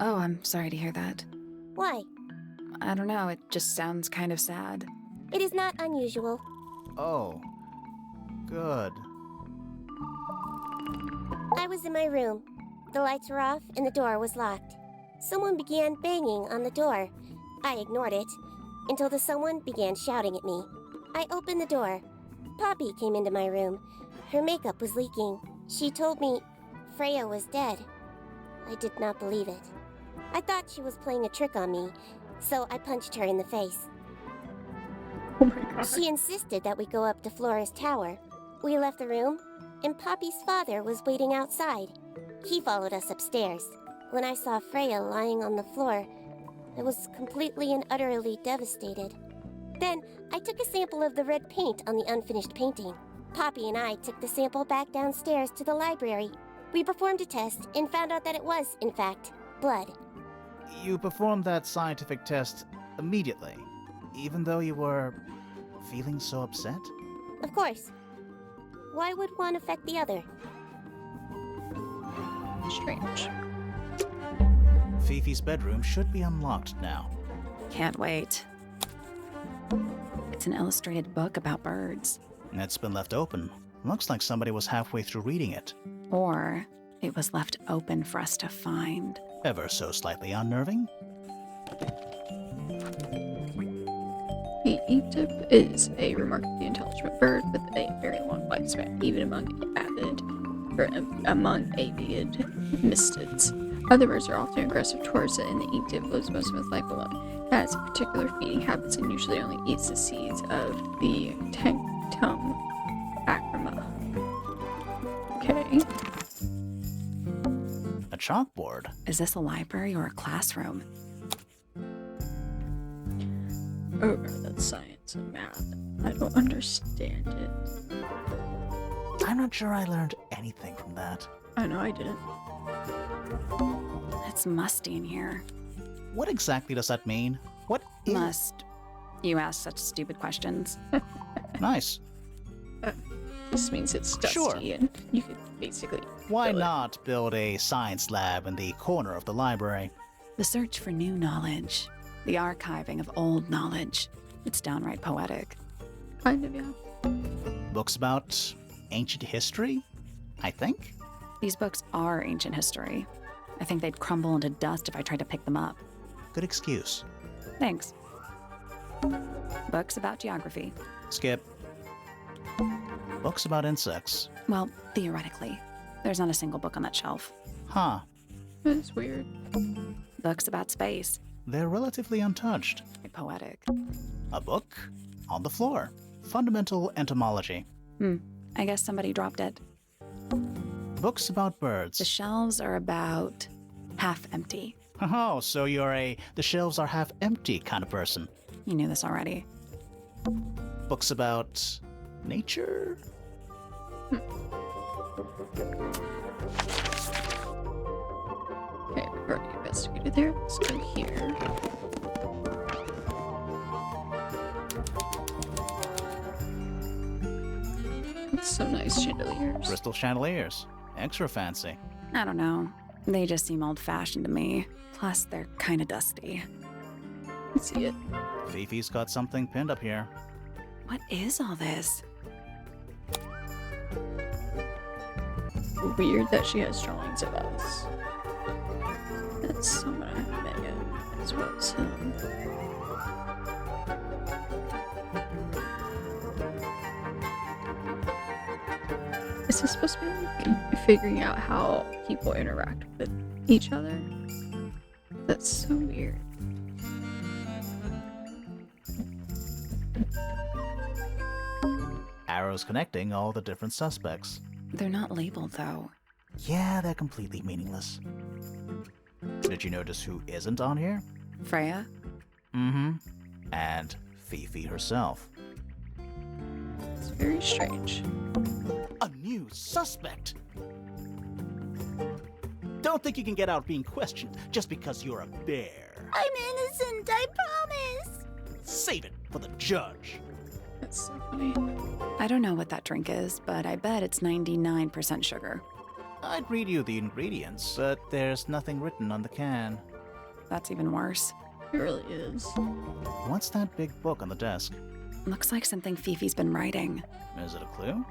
Oh, I'm sorry to hear that. Why? I don't know, it just sounds kind of sad. It is not unusual. Oh. Good. I was in my room. The lights were off and the door was locked. Someone began banging on the door. I ignored it until the someone began shouting at me. I opened the door. Poppy came into my room. Her makeup was leaking. She told me Freya was dead. I did not believe it. I thought she was playing a trick on me, so I punched her in the face. Oh my god. She insisted that we go up to Flora's tower. We left the room, and Poppy's father was waiting outside. He followed us upstairs. When I saw Freya lying on the floor, I was completely and utterly devastated. Then, I took a sample of the red paint on the unfinished painting. Poppy and I took the sample back downstairs to the library. We performed a test and found out that it was, in fact, blood. You performed that scientific test immediately, even though you were feeling so upset? Of course. Why would one affect the other? Strange. Fifi's bedroom should be unlocked now. Can't wait. It's an illustrated book about birds. It's been left open. Looks like somebody was halfway through reading it. Or it was left open for us to find. Ever so slightly unnerving? The inkdip is a remarkably intelligent bird with a very long lifespan, even among avian mystids. Other birds are often aggressive towards it, and the inkdip lives most of its life alone. It has particular feeding habits and usually only eats the seeds of the Tangle acroma. Okay. A chalkboard. Is this a library or a classroom? Oh god, that's science and math. I don't understand it. I'm not sure I learned anything from that. I know I didn't. It's musty in here. What exactly does that mean? What is... Must. You ask such stupid questions. Nice. This means it's dusty Sure. and you could basically Why fill it. not build a science lab in the corner of the library? The search for new knowledge. The archiving of old knowledge. It's downright poetic. Kind of, yeah. Books about ancient history, I think? These books are ancient history. I think they'd crumble into dust if I tried to pick them up. Good excuse. Thanks. Books about geography. Skip. Books about insects. Well, theoretically. There's not a single book on that shelf. Huh. That's weird. Books about space. They're relatively untouched. Poetic. A book on the floor. Fundamental entomology. I guess somebody dropped it. Books about The birds. shelves are about half empty. Oh, so you're a the shelves are half empty kind of person. You knew this already. Books about nature? Okay, we've already investigated there. Let's go here. It's so nice chandeliers. Crystal chandeliers. Extra fancy. I don't know. They just seem old-fashioned to me. Plus, they're kinda dusty. Let's see it. Fifi's got something pinned up here. What is all this? Weird that she has drawings of us. That's someone I haven't met yet, as well as him. Is this supposed to be like figuring out how people interact with each other? That's so weird. Arrows connecting all the different suspects. They're not labeled, though. Yeah, they're completely meaningless. Did you notice who isn't on here? Freya? Mm-hmm. And Fifi herself. It's very strange. A new suspect! Don't think you can get out being questioned just because you're a bear. I'm innocent, I promise. Save it for the judge. That's so funny. I don't know what that drink is, but I bet it's 99% sugar. I'd read you the ingredients, but there's nothing written on the can. That's even worse. It really is. What's that big book on the desk? Looks like something Fifi's been writing. Is it a clue?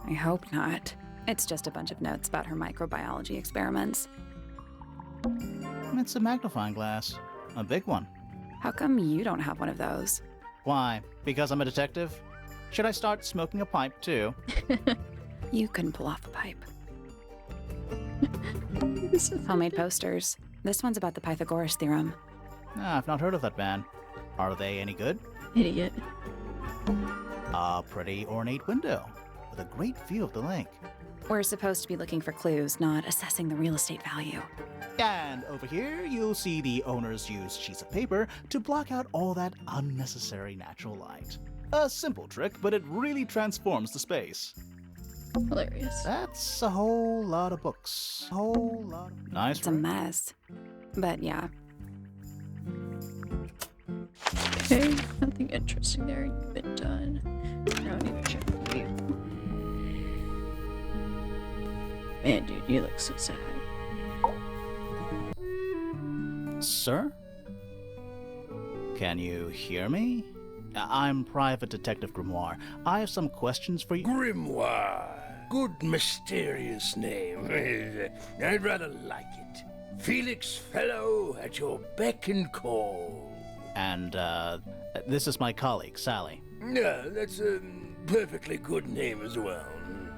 I hope not. It's just a bunch of notes about her microbiology experiments. It's a magnifying glass. A big one. How come you don't have one of those? Why? Because I'm a detective? Should I start smoking a pipe too? You couldn't pull off a pipe. This is Homemade posters. This one's about the Pythagoras theorem. I've not heard of that band. Are they any good? idiot. A pretty ornate window with a great view of the lake. We're supposed to be looking for clues, not assessing the real estate value. And over here, you'll see the owners use sheets of paper to block out all that unnecessary natural light. A simple trick, but it really transforms the space. Hilarious. That's a whole lot of books. Whole lot of... Nice, It's a right? mess. But yeah. Okay, nothing interesting there. You've been done. Now I need to check the view. Man, dude, you look so sad. Sir? Can you hear me? I'm Private Detective Grimoire. I have some questions for you. Grimoire. Good mysterious name. I'd rather like it. Felix Fellow at your beck and call. And, this is my colleague, Sally. Yeah, that's a perfectly good name as well.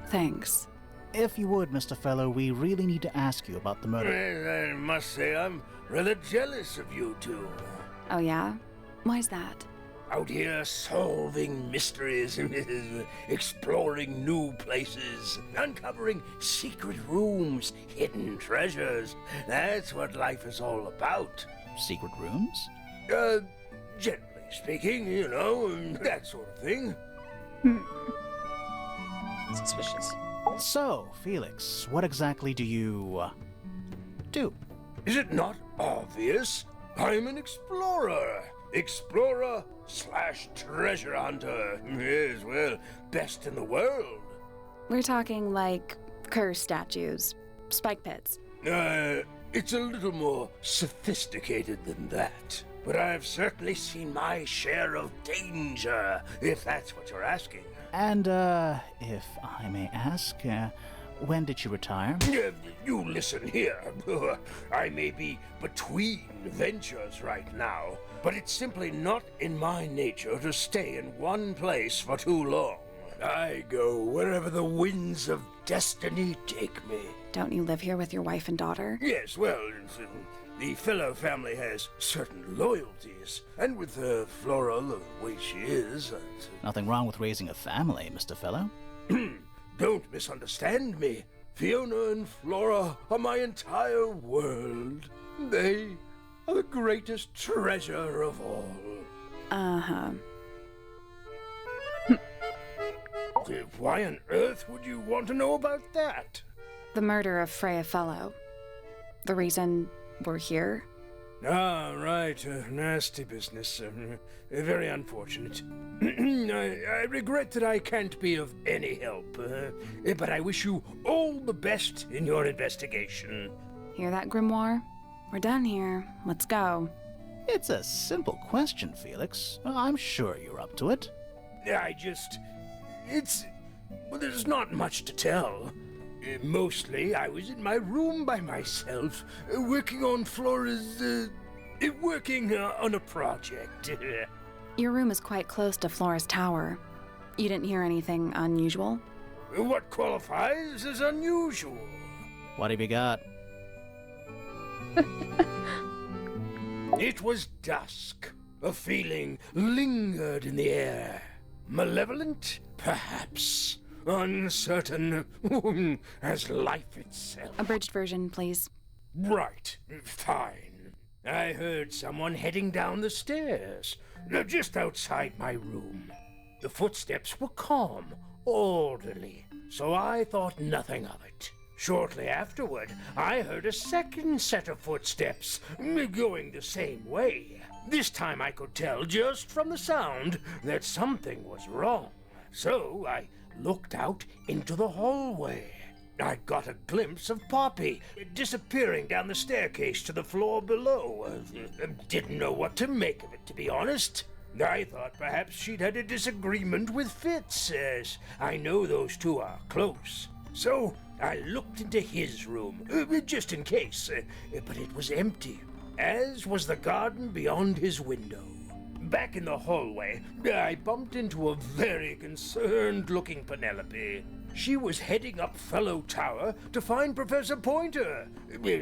Thanks. If you would, Mr. Fellow, we really need to ask you about the murder. Well, I must say I'm rather jealous of you two. Oh yeah? Why's that? Out here solving mysteries, exploring new places, uncovering secret rooms, hidden treasures. That's what life is all about. Secret rooms? Generally speaking, you know, that sort of thing. Suspicious. So, Felix, what exactly do you, do? Is it not obvious? I'm an explorer. Explorer / treasure hunter. Yes, well, best in the world. We're talking like curse statues, spike pits. It's a little more sophisticated than that. But I've certainly seen my share of danger, if that's what you're asking. And, if I may ask, when did you retire? You listen here. I may be between ventures right now, but it's simply not in my nature to stay in one place for too long. I go wherever the winds of destiny take me. Don't you live here with your wife and daughter? Yes, well, the Fellow family has certain loyalties, and with Flora the way she is... Nothing wrong with raising a family, Mr. Fellow. Don't misunderstand me. Fiona and Flora are my entire world. They are the greatest treasure of all. Uh-huh. Why on earth would you want to know about that? The murder of Freya Fellow. The reason we're here? Ah, right. Nasty business. Very unfortunate. I regret that I can't be of any help, but I wish you all the best in your investigation. Hear that, Grimoire? We're done here. Let's go. It's a simple question, Felix. I'm sure you're up to it. Well, there's not much to tell. Mostly, I was in my room by myself, working on Flora's, working on a project. Your room is quite close to Flora's tower. You didn't hear anything unusual? What qualifies as unusual? What have you got? It was dusk. A feeling lingered in the air. Malevolent, perhaps. Uncertain as life itself. Abridged version, please. Right, fine. I heard someone heading down the stairs, just outside my room. The footsteps were calm, orderly, so I thought nothing of it. Shortly afterward, I heard a second set of footsteps, going the same way. This time I could tell just from the sound that something was wrong. So I looked out into the hallway. I got a glimpse of Poppy disappearing down the staircase to the floor below. Didn't know what to make of it, to be honest. I thought perhaps she'd had a disagreement with Fitz, as I know those two are close. So I looked into his room, just in case, but it was empty, as was the garden beyond his window. Back in the hallway, I bumped into a very concerned-looking Penelope. She was heading up Fellow Tower to find Professor Pointer,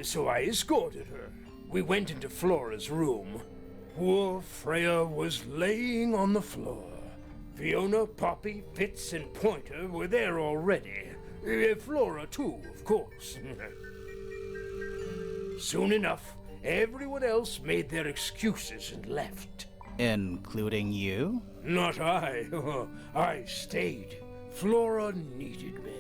so I escorted her. We went into Flora's room. Poor Freya was laying on the floor. Fiona, Poppy, Fitz, and Pointer were there already. Flora, too, of course. Soon enough, everyone else made their excuses and left. Including you? Not I. I stayed. Flora needed me.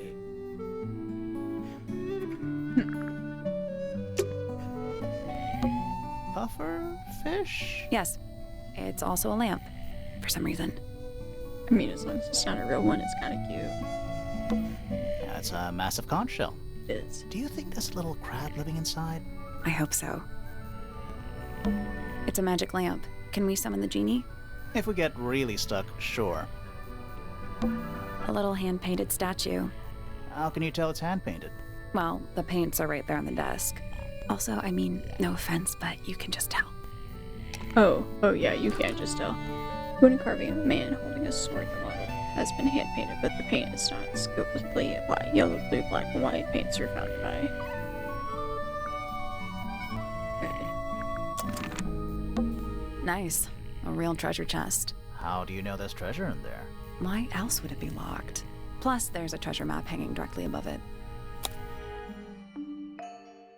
Puffer fish? Yes, it's also a lamp, for some reason. I mean, as long as it's not a real one, it's kind of cute. Yeah, it's a massive conch shell. It is. Do you think there's a little crab living inside? I hope so. It's a magic lamp. Can we summon the genie? If we get really stuck, sure. A little hand-painted statue. How can you tell it's hand-painted? Well, the paints are right there on the desk. Also, I mean, no offense, but you can just tell. Oh yeah, you can't just tell. Wooden carving of a man holding a sword. The model has been hand-painted, but the paint is not skillfully applied. Yellow, blue, black, and white paints are found by. Nice. A real treasure chest. How do you know there's treasure in there? Why else would it be locked? Plus, there's a treasure map hanging directly above it.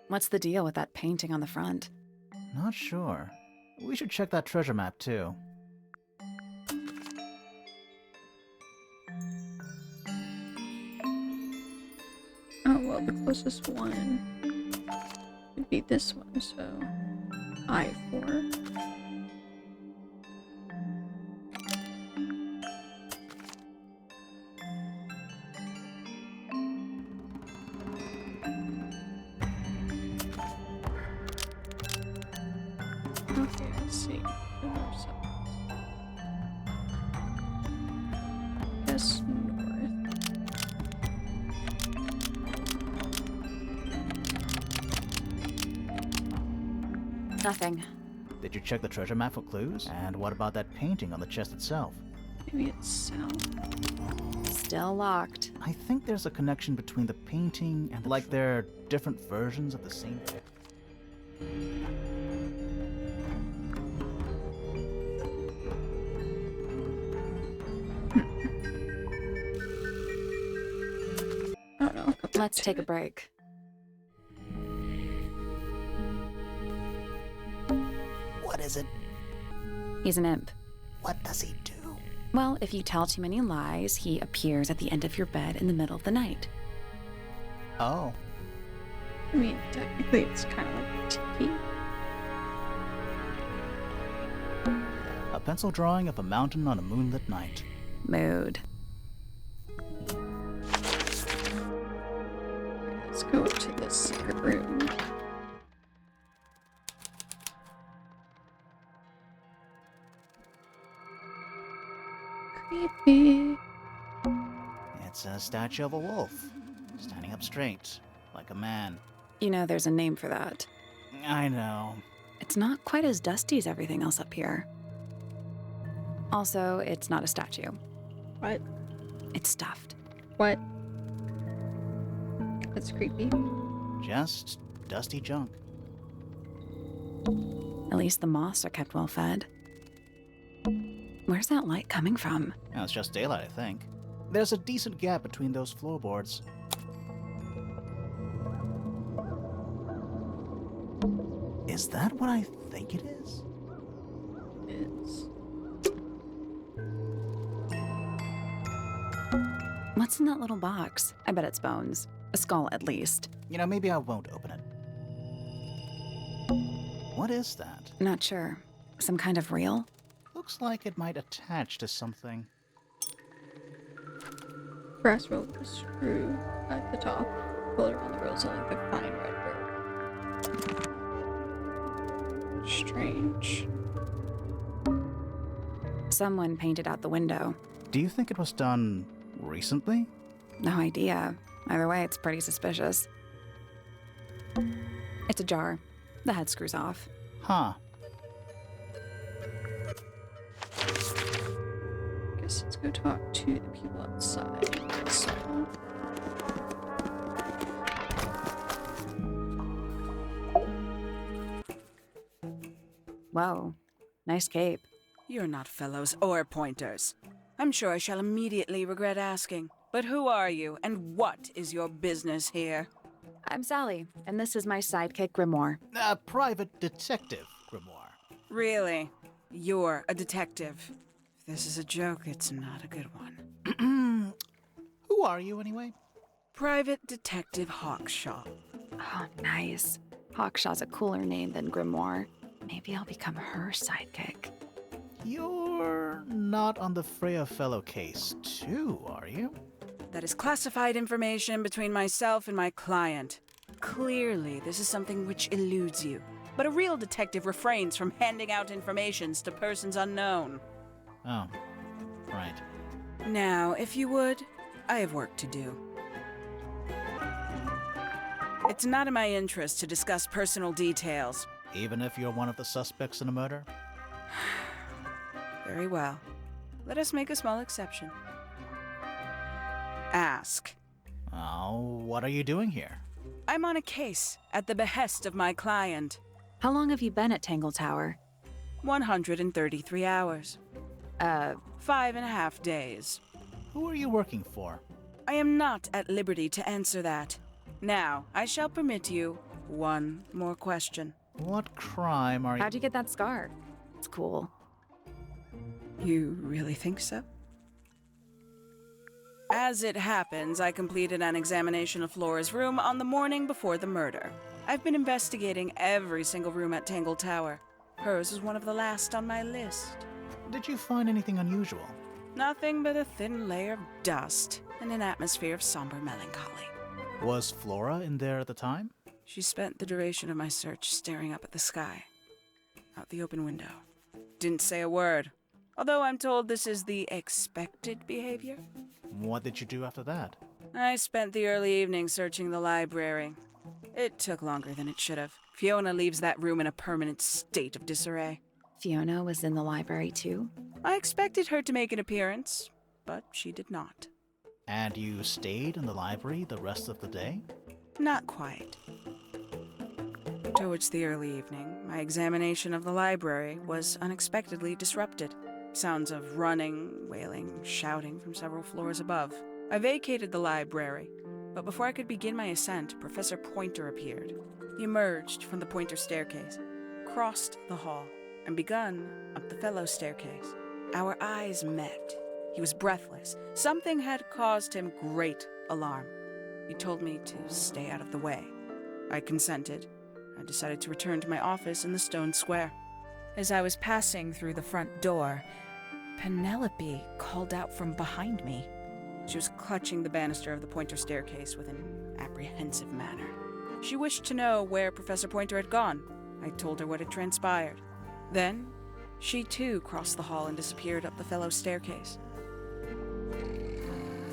What's the deal with that painting on the front? Not sure. We should check that treasure map, too. Oh, well, the closest one would be this one, so I-4. Okay, let's see. Guess north. Nothing. Did you check the treasure map for clues? And what about that painting on the chest itself? Maybe it's south. Still locked. I think there's a connection between the painting and like they're different versions of the same thing. I don't know. Let's take a break. What is it? He's an imp. What does he do? Well, if you tell too many lies, he appears at the end of your bed in the middle of the night. Oh. I mean, technically it's kind of like Tiki. A pencil drawing of a mountain on a moonlit night. Mood. Let's go up to this secret room. Creepy. It's a statue of a wolf, standing up straight, like a man. You know, there's a name for that. I know. It's not quite as dusty as everything else up here. Also, it's not a statue. What? It's stuffed. What? That's creepy. Just dusty junk. At least the moths are kept well fed. Where's that light coming from? Well, it's just daylight, I think. There's a decent gap between those floorboards. Is that what I think it is? It's What's in that little box? I bet it's bones. A skull, at least. You know, maybe I won't open it. What is that? Not sure. Some kind of reel? Looks like it might attach to something. brass roll with a screw at the top. Pull it around the rails like a fine red rope. Strange. Someone painted out the window. Do you think it was done recently? No idea. Either way, it's pretty suspicious. It's a the head screws off. Huh. Guess let's go talk to the people outside. So. Whoa. Nice cape. You're not fellows or pointers. I'm sure I shall immediately regret asking. But who are you, and what is your business here? I'm Sally, and this is my sidekick, Grimoire. Private Detective Grimoire. Really? You're a detective. If this is a joke, it's not a good one. Who are you, anyway? Private Detective Hawkshaw. Oh, nice. Hawkshaw's a cooler name than Grimoire. Maybe I'll become her sidekick. You're not on the Freya Fellow case, too, are you? That is classified information between myself and my client. Clearly, this is something which eludes you. But a real detective refrains from handing out informations to persons unknown. Oh, right. Now, if you would, I have work to do. It's not in my interest to discuss personal details. Even if you're one of the suspects in a murder? Very well. Let us make a small exception. Ask. Oh, what are you doing here? I'm on a case at the behest of my client. How long have you been at Tangle Tower? 133 hours. 5.5 days. Who are you working for? I am not at liberty to answer that. Now, I shall permit you one more question. What crime are you... How'd you get that scar? It's cool. You really think so? As it happens, I completed an examination of Flora's room on the morning before the murder. I've been investigating every single room at Tangle Tower. Hers was one of the last on my list. Did you find anything unusual? Nothing but a thin layer of dust and an atmosphere of somber melancholy. Was Flora in there at the time? She spent the duration of my search staring up at the sky, out the open window. Didn't say a word, although I'm told this is the expected behavior. What did you do after that? I spent the early evening searching the library. It took longer than it should have. Fiona leaves that room in a permanent state of disarray. Fiona was in the library too? I expected her to make an appearance, but she did not. And you stayed in the library the rest of the day? Not quite. Towards the early evening, my examination of the library was unexpectedly disrupted. Sounds of running, wailing, shouting from several floors above. I vacated the library, but before I could begin my ascent, Professor Pointer appeared. He emerged from the Pointer staircase, crossed the hall, and begun up the fellow staircase. Our eyes met. He was breathless. Something had caused him great alarm. He told me to stay out of the way. I consented. I decided to return to my office in the stone square. As I was passing through the front door, Penelope called out from behind me. She was clutching the banister of the Pointer staircase with an apprehensive manner. She wished to know where Professor Pointer had gone. I told her what had transpired. Then, she too crossed the hall and disappeared up the fellow staircase.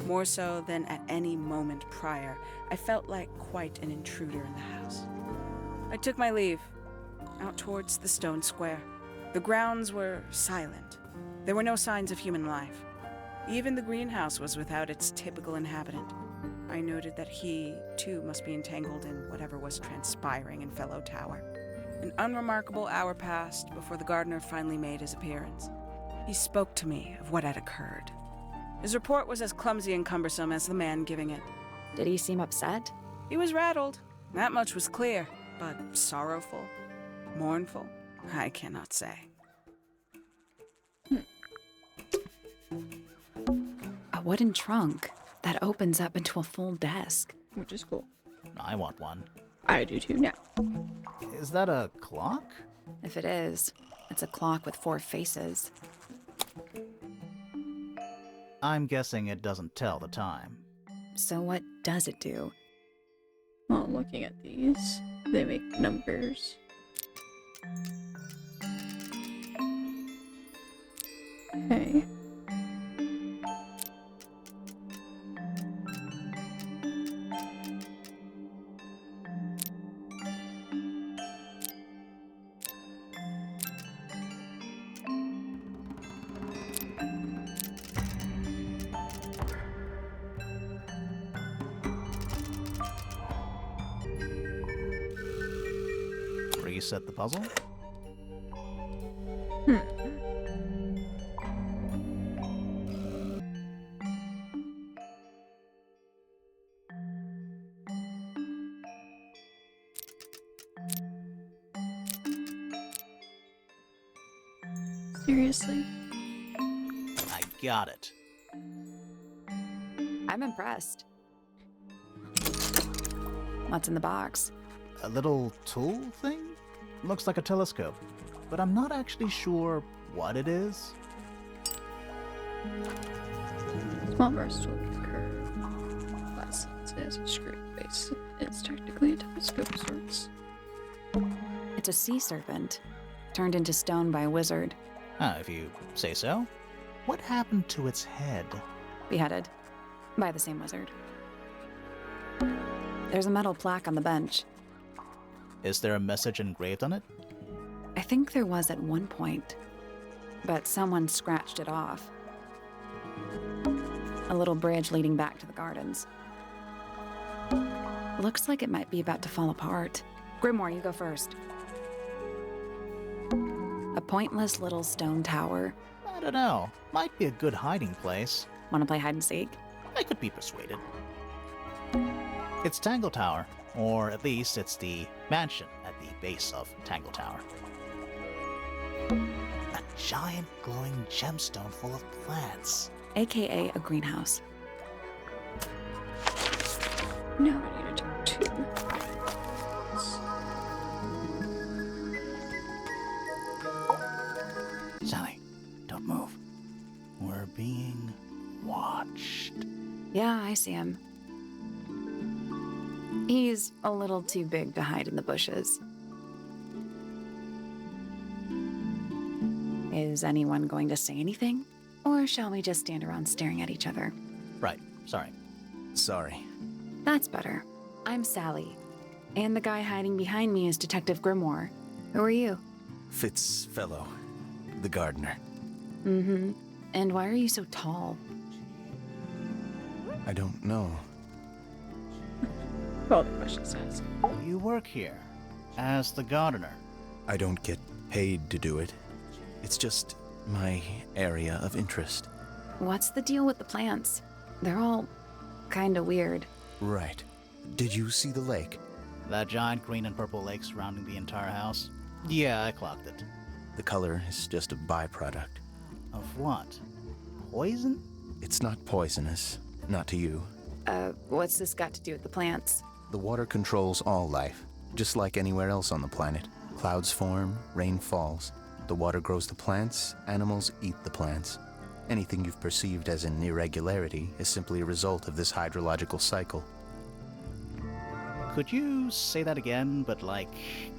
More so than at any moment prior, I felt like quite an intruder in the house. I took my leave, out towards the stone square. The grounds were silent. There were no signs of human life. Even the greenhouse was without its typical inhabitant. I noted that he, too, must be entangled in whatever was transpiring in Fellow Tower. An unremarkable hour passed before the gardener finally made his appearance. He spoke to me of what had occurred. His report was as clumsy and cumbersome as the man giving it. Did he seem upset? He was rattled. That much was clear. But sorrowful? Mournful? I cannot say. A wooden trunk that opens up into a full desk. Which is cool. I want one. I do too now. Is that a clock? If it is, it's a clock with 4 faces. I'm guessing it doesn't tell the time. So what does it do? Well, looking at these, they make numbers. Okay. Reset the puzzle. Seriously? I got it. I'm impressed. What's in the box? A little tool thing? Looks like a telescope, but I'm not actually sure what it is. Small versatile curve. Glass as a screw base. It's technically a telescope of sorts. It's a sea serpent, turned into stone by a wizard. If you say so. What happened to its head? Beheaded by the same wizard. There's a metal plaque on the bench. Is there a message engraved on it? I think there was at one point, but someone scratched it off. A little bridge leading back to the gardens. Looks like it might be about to fall apart. Grimoire, you go first. A pointless little stone tower. I don't know. Might be a good hiding place. Want to play hide and seek? I could be persuaded. It's Tangletower, or at least it's the mansion at the base of Tangletower. A giant glowing gemstone full of plants. AKA a greenhouse. Now I need to talk to. Sally, don't move. We're being watched. Yeah, I see him. He's a little too big to hide in the bushes. Is anyone going to say anything? Or shall we just stand around staring at each other? Right, sorry. Sorry. That's better. I'm Sally. And the guy hiding behind me is Detective Grimoire. Who are you? Fitzfellow, the gardener. Mm-hmm. And why are you so tall? I don't know. All the questions to ask. You work here as the gardener. I don't get paid to do it. It's just my area of interest. What's the deal with the plants? They're all kinda weird. Right. Did you see the lake? That giant green and purple lake surrounding the entire house? Yeah, I clocked it. The color is just a byproduct. Of what? Poison? It's not poisonous. Not to you. What's this got to do with the plants? The water controls all life, just like anywhere else on the planet. Clouds form, rain falls. The water grows the plants, animals eat the plants. Anything you've perceived as an irregularity is simply a result of this hydrological cycle. Could you say that again, but like,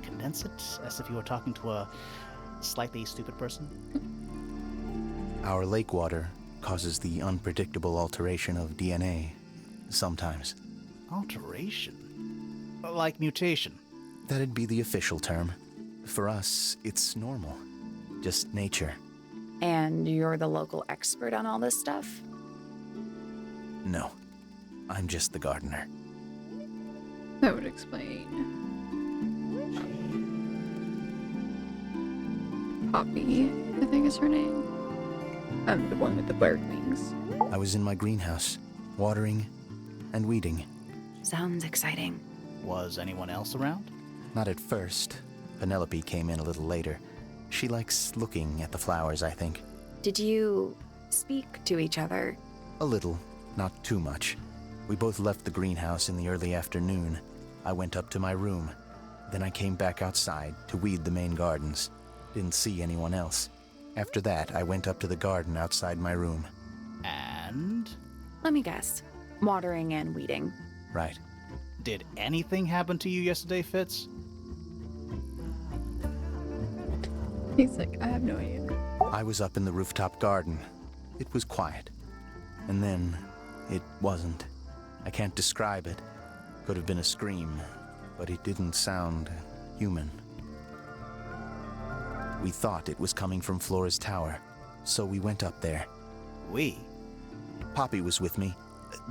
condense it as if you were talking to a slightly stupid person? Our lake water causes the unpredictable alteration of DNA, sometimes. Alteration? Like mutation? That'd be the official term. For us, it's normal. Just nature. And you're the local expert on all this stuff? No. I'm just the gardener. That would explain. Poppy, I think is her name. The one with the bird wings. I was in my greenhouse, watering and weeding. Sounds exciting. Was anyone else around? Not at first. Penelope came in a little later. She likes looking at the flowers, I think. Did you speak to each other? A little, not too much. We both left the greenhouse in the early afternoon. I went up to my room. Then I came back outside to weed the main gardens. Didn't see anyone else. After that, I went up to the garden outside my room. And? Let me guess. Watering and weeding. Right. Did anything happen to you yesterday, Fitz? He's like, I have no idea. I was up in the rooftop garden. It was quiet. And then, it wasn't. I can't describe it. Could have been a scream, but it didn't sound human. We thought it was coming from Flora's tower, so we went up there. We? Poppy was with me.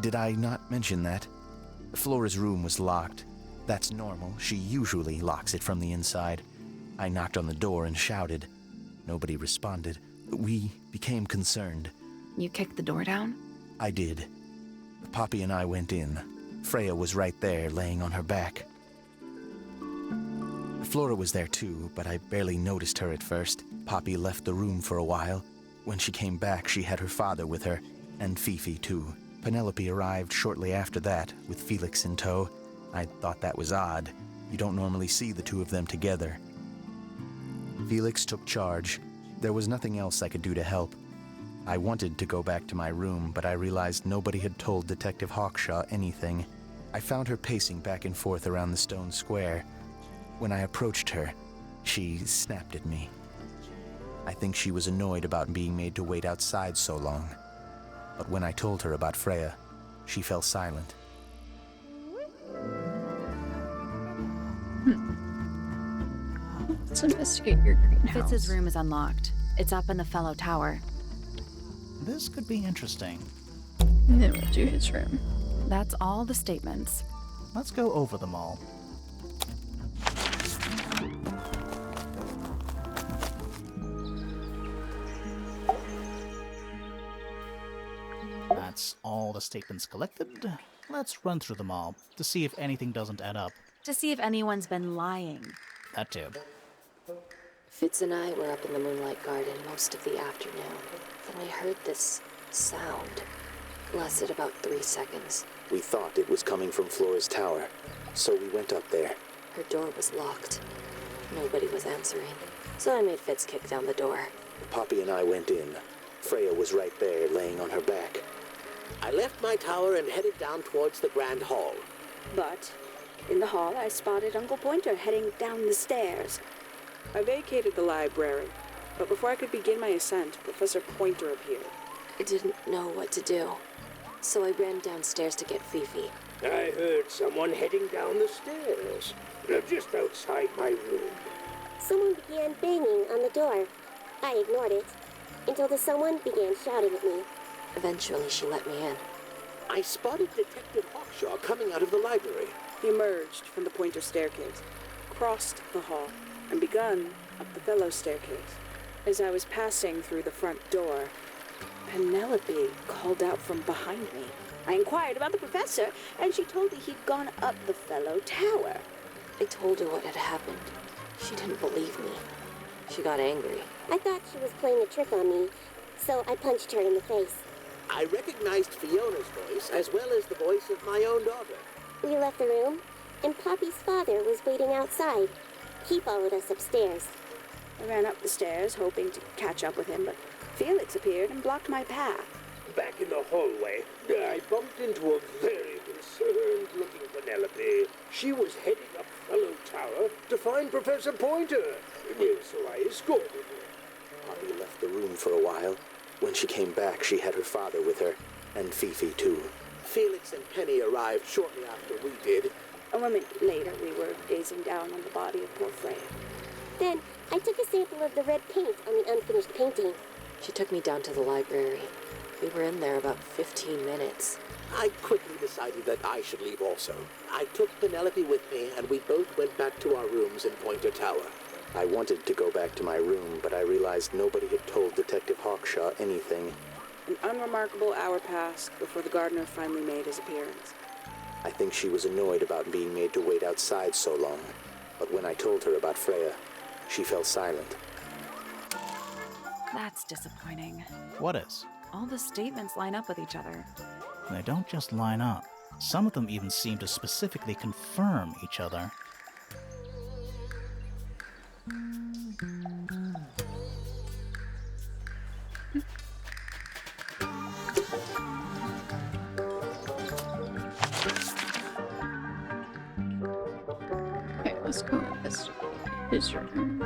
Did I not mention that? Flora's room was locked. That's normal. She usually locks it from the inside. I knocked on the door and shouted. Nobody responded. We became concerned. You kicked the door down? I did. Poppy and I went in. Freya was right there, laying on her back. Flora was there too, but I barely noticed her at first. Poppy left the room for a while. When she came back, she had her father with her, and Fifi too. Penelope arrived shortly after that, with Felix in tow. I thought that was odd. You don't normally see the two of them together. Felix took charge. There was nothing else I could do to help. I wanted to go back to my room, but I realized nobody had told Detective Hawkshaw anything. I found her pacing back and forth around the stone square. When I approached her, she snapped at me. I think she was annoyed about being made to wait outside so long. But when I told her about Freya, she fell silent. Let's investigate your greenhouse. Fitz's room is unlocked. It's up in the fellow tower. This could be interesting. And then we'll do his room. That's all the statements. Let's go over them all. That's all the statements collected. Let's run through them all to see if anything doesn't add up. To see if anyone's been lying. That too. Fitz and I were up in the Moonlight Garden most of the afternoon. Then we heard this sound. Lasted about 3 seconds. We thought it was coming from Flora's tower, so we went up there. Her door was locked. Nobody was answering. So I made Fitz kick down the door. Poppy and I went in. Freya was right there, laying on her back. I left my tower and headed down towards the Grand Hall. But in the hall, I spotted Uncle Pointer heading down the stairs. I vacated the library, but before I could begin my ascent, Professor Pointer appeared. I didn't know what to do. So I ran downstairs to get Fifi. I heard someone heading down the stairs, just outside my room. Someone began banging on the door. I ignored it until the someone began shouting at me. Eventually, she let me in. I spotted Detective Hawkshaw coming out of the library. He emerged from the Pointer staircase, crossed the hall, and begun up the fellow staircase. As I was passing through the front door, Penelope called out from behind me. I inquired about the professor, and she told me he'd gone up the fellow tower. I told her what had happened. She didn't believe me. She got angry. I thought she was playing a trick on me, so I punched her in the face. I recognized Fiona's voice as well as the voice of my own daughter. We left the room, and Poppy's father was waiting outside. He followed us upstairs. I ran up the stairs, hoping to catch up with him, but Felix appeared and blocked my path. Back in the hallway, I bumped into a very concerned-looking Penelope. She was heading up Fellow Tower to find Professor Pointer, so I escorted her. Poppy left the room for a while. When she came back, she had her father with her, and Fifi too. Felix and Penny arrived shortly after we did. A moment later, we were gazing down on the body of poor Freya. Then I took a sample of the red paint on the unfinished painting. She took me down to the library. We were in there about 15 minutes. I quickly decided that I should leave also. I took Penelope with me, and we both went back to our rooms in Pointer Tower. I wanted to go back to my room, but I realized nobody had told Detective Hawkshaw anything. An unremarkable hour passed before the gardener finally made his appearance. I think she was annoyed about being made to wait outside so long. But when I told her about Freya, she fell silent. That's disappointing. What is? All the statements line up with each other. They don't just line up. Some of them even seem to specifically confirm each other. Okay, let's go investigate his room.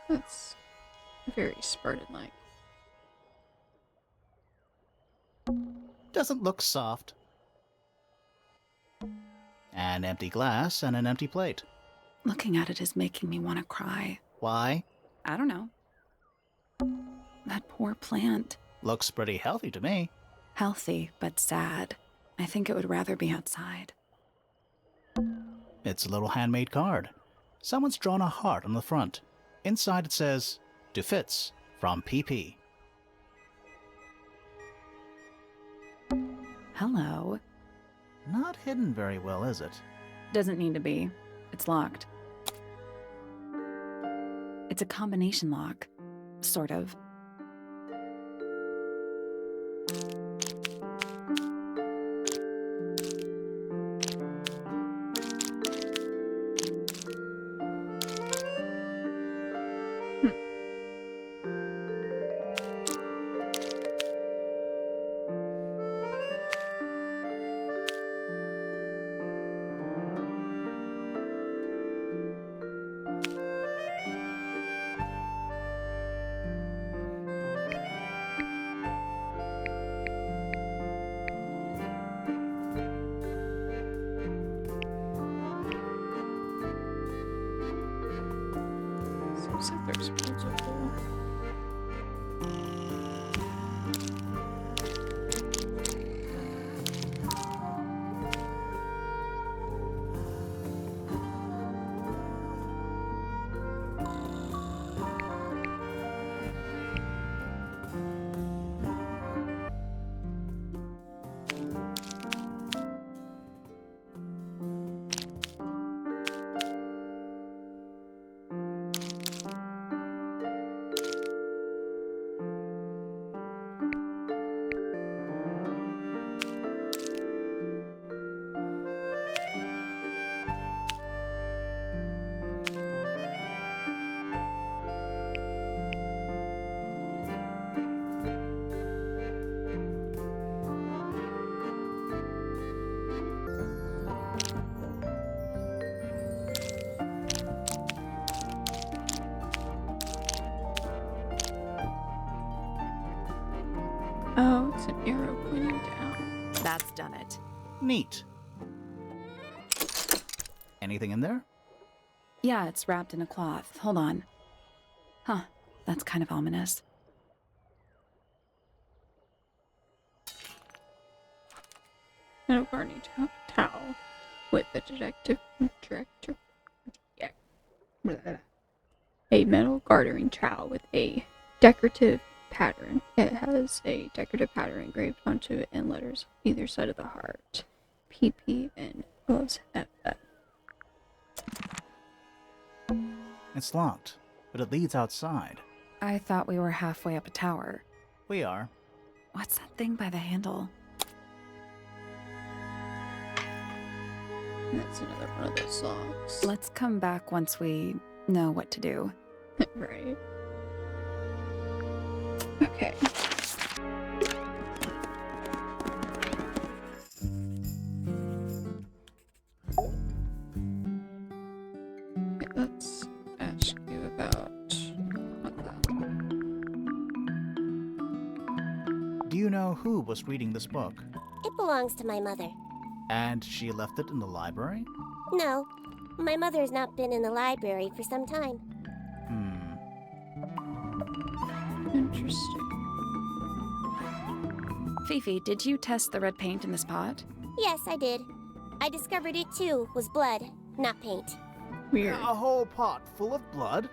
That's very Spartan-like. Doesn't look soft. An empty glass and an empty plate. Looking at it is making me want to cry. Why? I don't know. That poor plant. Looks pretty healthy to me. Healthy, but sad. I think it would rather be outside. It's a little handmade card. Someone's drawn a heart on the front. Inside it says, "To Fitz, from PP." Hello. Not hidden very well, is it? Doesn't need to be. It's locked. It's a combination lock. Sort of. Seems like there's multiple. Oh, it's an arrow pointing down. That's done it. Neat. Anything in there? Yeah, it's wrapped in a cloth. Hold on. Huh, that's kind of ominous. And a gardening towel with a detective director. Yeah. A metal gartering trowel with a decorative pattern. It has a decorative pattern engraved onto it in letters either side of the heart. PP and gloves FF. It's locked, but it leads outside. I thought we were halfway up a tower. We are. What's that thing by the handle? That's another one of those locks. Let's come back once we know what to do. Right. Okay. Let's ask you about that. Do you know who was reading this book? It belongs to my mother. And she left it in the library? No, my mother has not been in the library for some time. Interesting. Fifi, did you test the red paint in this pot? Yes, I did. I discovered it too was blood, not paint. Weird. A whole pot full of blood?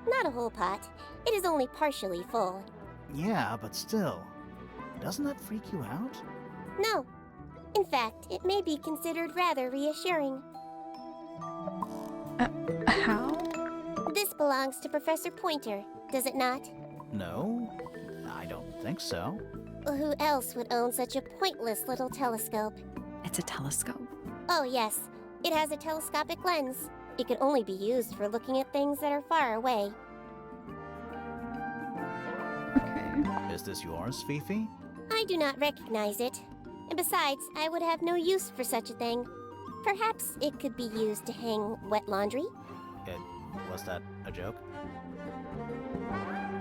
Not a whole pot. It is only partially full. Yeah, but still. Doesn't that freak you out? No. In fact, it may be considered rather reassuring. How? This belongs to Professor Pointer, does it not? No, I don't think so. Who else would own such a pointless little telescope? It's a telescope. Oh, yes. It has a telescopic lens. It can only be used for looking at things that are far away. Okay. Is this yours, Fifi? I do not recognize it. And besides, I would have no use for such a thing. Perhaps it could be used to hang wet laundry? Was that a joke?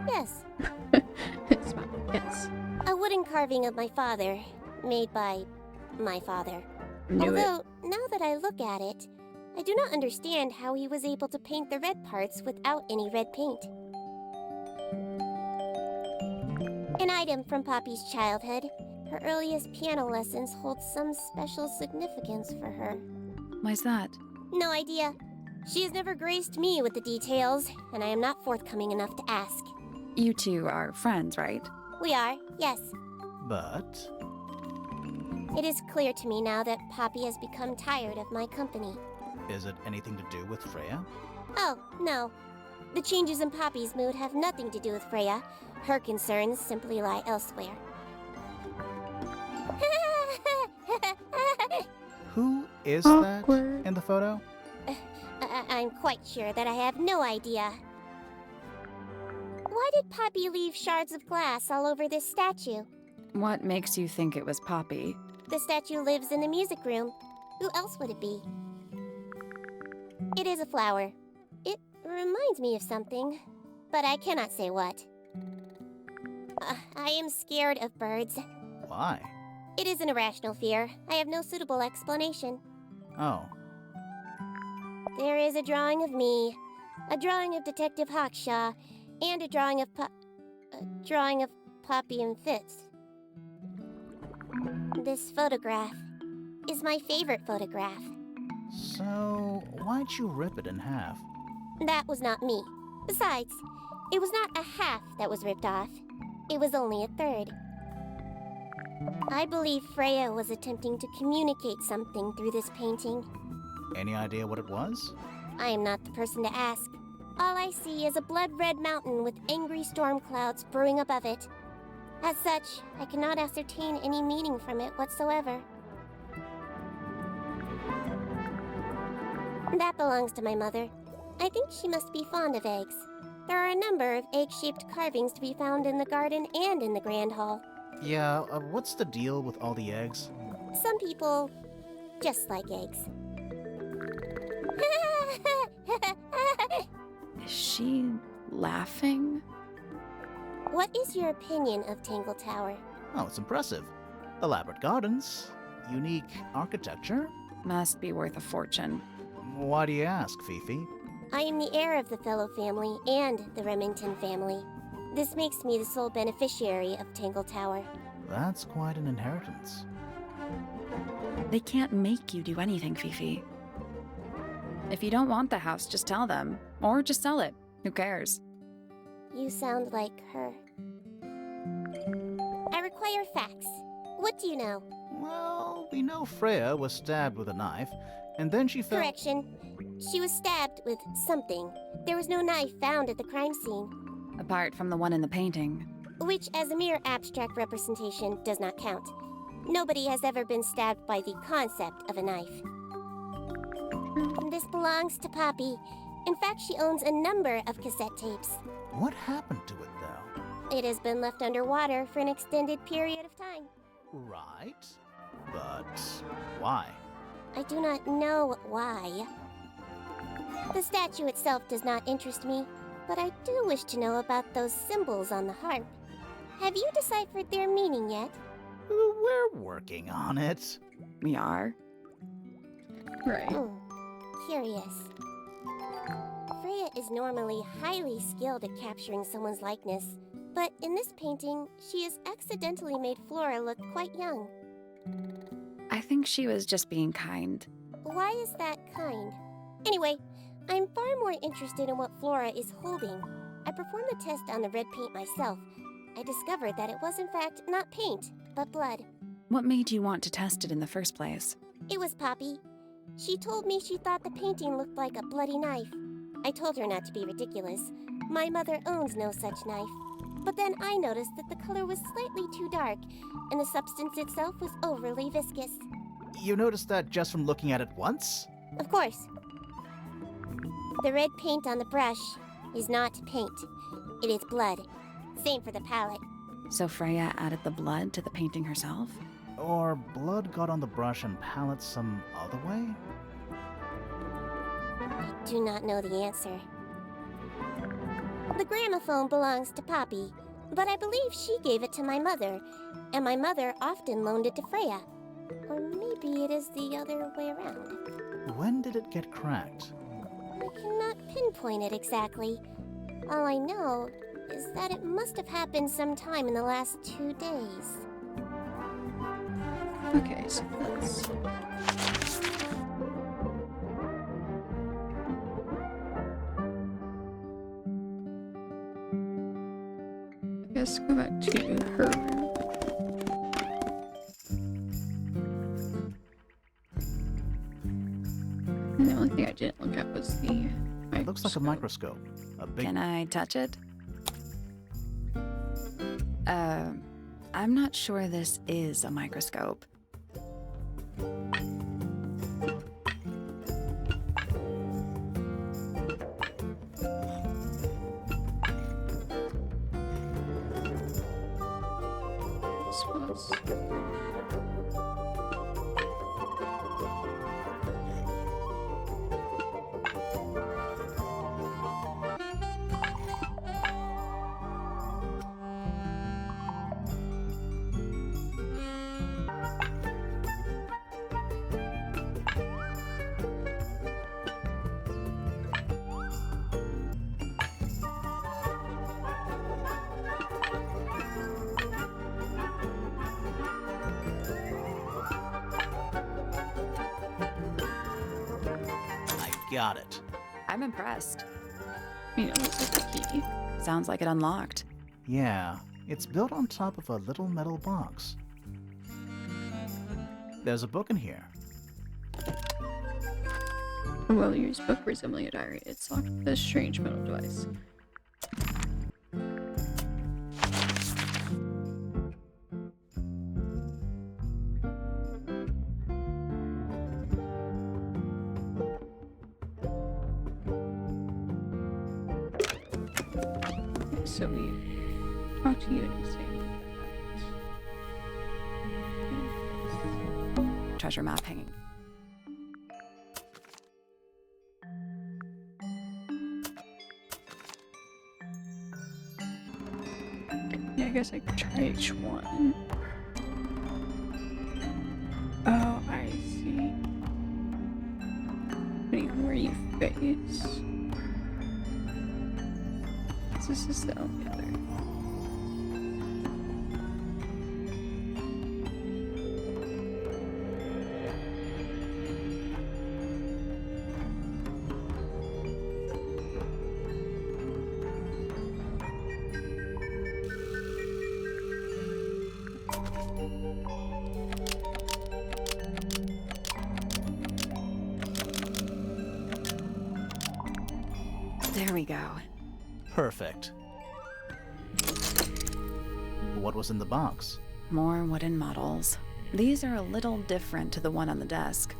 Yes. Yes. A wooden carving of my father, made by my father. Knew it. Although, now that I look at it, I do not understand how he was able to paint the red parts without any red paint. An item from Poppy's childhood. Her earliest piano lessons hold some special significance for her. Why's that? No idea. She has never graced me with the details, and I am not forthcoming enough to ask. You two are friends, right? We are, yes. But It is clear to me now that Poppy has become tired of my company. Is it anything to do with Freya? Oh, no. The changes in Poppy's mood have nothing to do with Freya. Her concerns simply lie elsewhere. Who is that Awkward. in the photo? I'm quite sure that I have no idea. Why did Poppy leave shards of glass all over this statue? What makes you think it was Poppy? The statue lives in the music room. Who else would it be? It is a flower. It reminds me of something, but I cannot say what. I am scared of birds. Why? It is an irrational fear. I have no suitable explanation. Oh, There is a drawing of me, a drawing of Detective Hawkshaw, and a drawing of Poppy and Fitz. This photograph is my favorite photograph. so why'd you rip it in half? That was not me. Besides, it was not a half that was ripped off. It was only a third. I believe Freya was attempting to communicate something through this painting. Any idea what it was? I am not the person to ask. All I see is a blood-red mountain with angry storm clouds brewing above it. As such, I cannot ascertain any meaning from it whatsoever. That belongs to my mother. I think she must be fond of eggs. There are a number of egg-shaped carvings to be found in the garden and in the Grand Hall. Yeah, what's the deal with all the eggs? Some people just like eggs. Is she laughing? What is your opinion of Tangle Tower? Oh, it's impressive. Elaborate gardens, unique architecture. Must be worth a fortune. Why do you ask, Fifi? I am the heir of the Fellow family and the Remington family. This makes me the sole beneficiary of Tangle Tower. That's quite an inheritance. They can't make you do anything, Fifi. If you don't want the house, just tell them. Or just sell it. Who cares? You sound like her. I require facts. What do you know? Well, we know Freya was stabbed with a knife, and then she fell. Correction. She was stabbed with something. There was no knife found at the crime scene. Apart from the one in the painting. Which, as a mere abstract representation, does not count. Nobody has ever been stabbed by the concept of a knife. This belongs to Poppy. In fact, she owns a number of cassette tapes. What happened to it, though? It has been left underwater for an extended period of time. Right. But why? I do not know why. The statue itself does not interest me, but I do wish to know about those symbols on the harp. Have you deciphered their meaning yet? We're working on it. We are? Right. Curious. Freya is normally highly skilled at capturing someone's likeness, but in this painting, she has accidentally made Flora look quite young. I think she was just being kind. Why is that kind? Anyway, I'm far more interested in what Flora is holding. I performed the test on the red paint myself. I discovered that it was in fact not paint, but blood. What made you want to test it in the first place? It was Poppy. She told me she thought the painting looked like a bloody knife. I told her not to be ridiculous. My mother owns no such knife. But then I noticed that the color was slightly too dark, and the substance itself was overly viscous. You noticed that just from looking at it once? Of course. The red paint on the brush is not paint. It is blood. Same for the palette. So Freya added the blood to the painting herself? Or blood got on the brush and palette some other way? I do not know the answer. The gramophone belongs to Poppy, but I believe she gave it to my mother, and my mother often loaned it to Freya. Or maybe it is the other way around. When did it get cracked? I cannot pinpoint it exactly. All I know is that it must have happened sometime in the last 2 days. Okay, so let's... I guess go back to her room. only thing I didn't look at was the It looks like a microscope. A big. Can I touch it? I'm not sure this is a microscope. spots. Got it. I'm impressed. You know, it's like a key. Sounds like it unlocked. Yeah, it's built on top of a little metal box. There's a book in here. A well-used book resembling a diary. It's locked with a strange metal device. So we talk to you and say Treasure map hanging. yeah, I guess I could try each one. Oh, I see. Depending on where you face. This is the only other. There we go. Perfect. What was in the box? More wooden models. These are a little different to the one on the desk.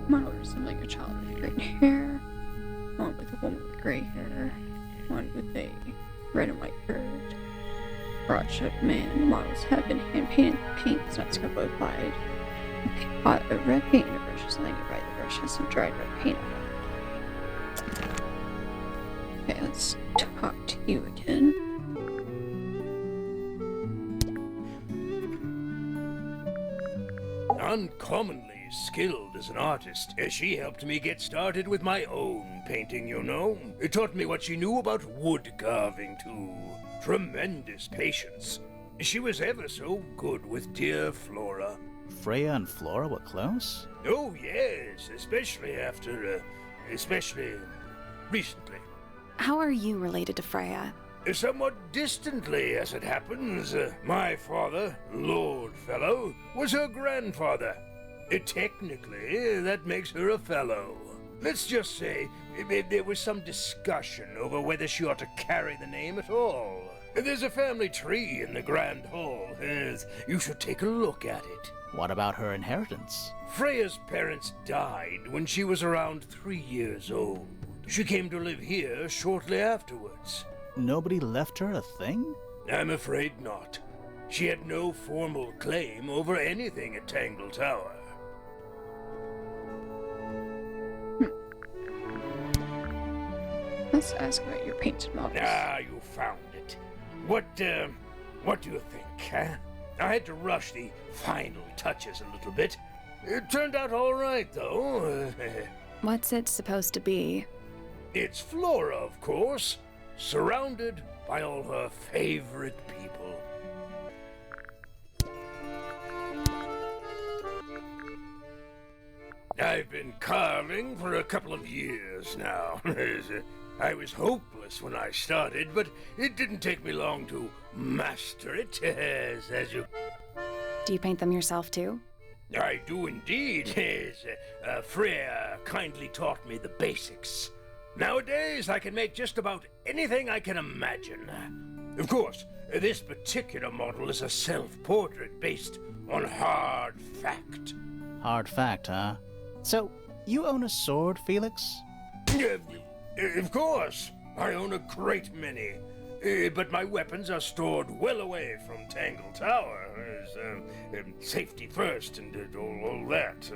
Model resembling a child with green hair, one with a woman with gray hair, one with a red and white bird. Broad-shaped man. Models have been hand-painted. Paint is not skillfully applied. A red paint brush is laying it right. The brush has some dried red paint on it. Okay, let's talk to you again. Uncommonly skilled as an artist. She helped me get started with my own painting, you know. It taught me what she knew about wood carving, too. Tremendous patience. She was ever so good with dear Flora. Freya and Flora were close? Oh, yes, especially recently. How are you related to Freya? Somewhat distantly, as it happens. My father, Lord Fellow, was her grandfather. Technically, that makes her a fellow. Let's just say there was some discussion over whether she ought to carry the name at all. There's a family tree in the Grand Hall. You should take a look at it. What about her inheritance? Freya's parents died when she was around 3 years old. She came to live here shortly afterwards. Nobody left her a thing? I'm afraid not. She had no formal claim over anything at Tangle Tower. Let's ask about your painted models. Ah, you found it. What do you think, huh? I had to rush the final touches a little bit. It turned out all right, though. What's it supposed to be? It's Flora, of course, surrounded by all her favorite people. I've been carving for a couple of years now. I was hopeless when I started, but it didn't take me long to master it, as you... Do you paint them yourself too? I do indeed. Freya kindly taught me the basics. Nowadays, I can make just about anything I can imagine. Of course, this particular model is a self-portrait based on hard fact. Hard fact, huh? So, you own a sword, Felix? Of course, I own a great many. But my weapons are stored well away from Tangle Tower. Safety first and all that.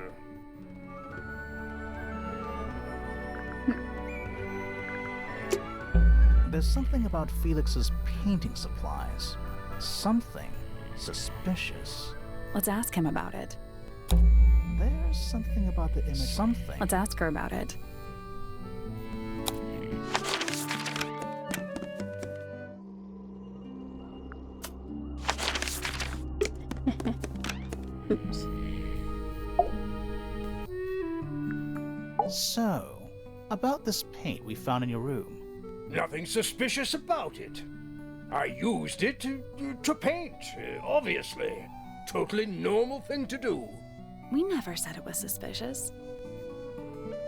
There's something about Felix's painting supplies. Something suspicious. Let's ask him about it. There's something about the image. Something. Let's ask her about it. Oops. So, about this paint we found in your room. Nothing suspicious about it. I used it to paint, obviously. Totally normal thing to do. We never said it was suspicious.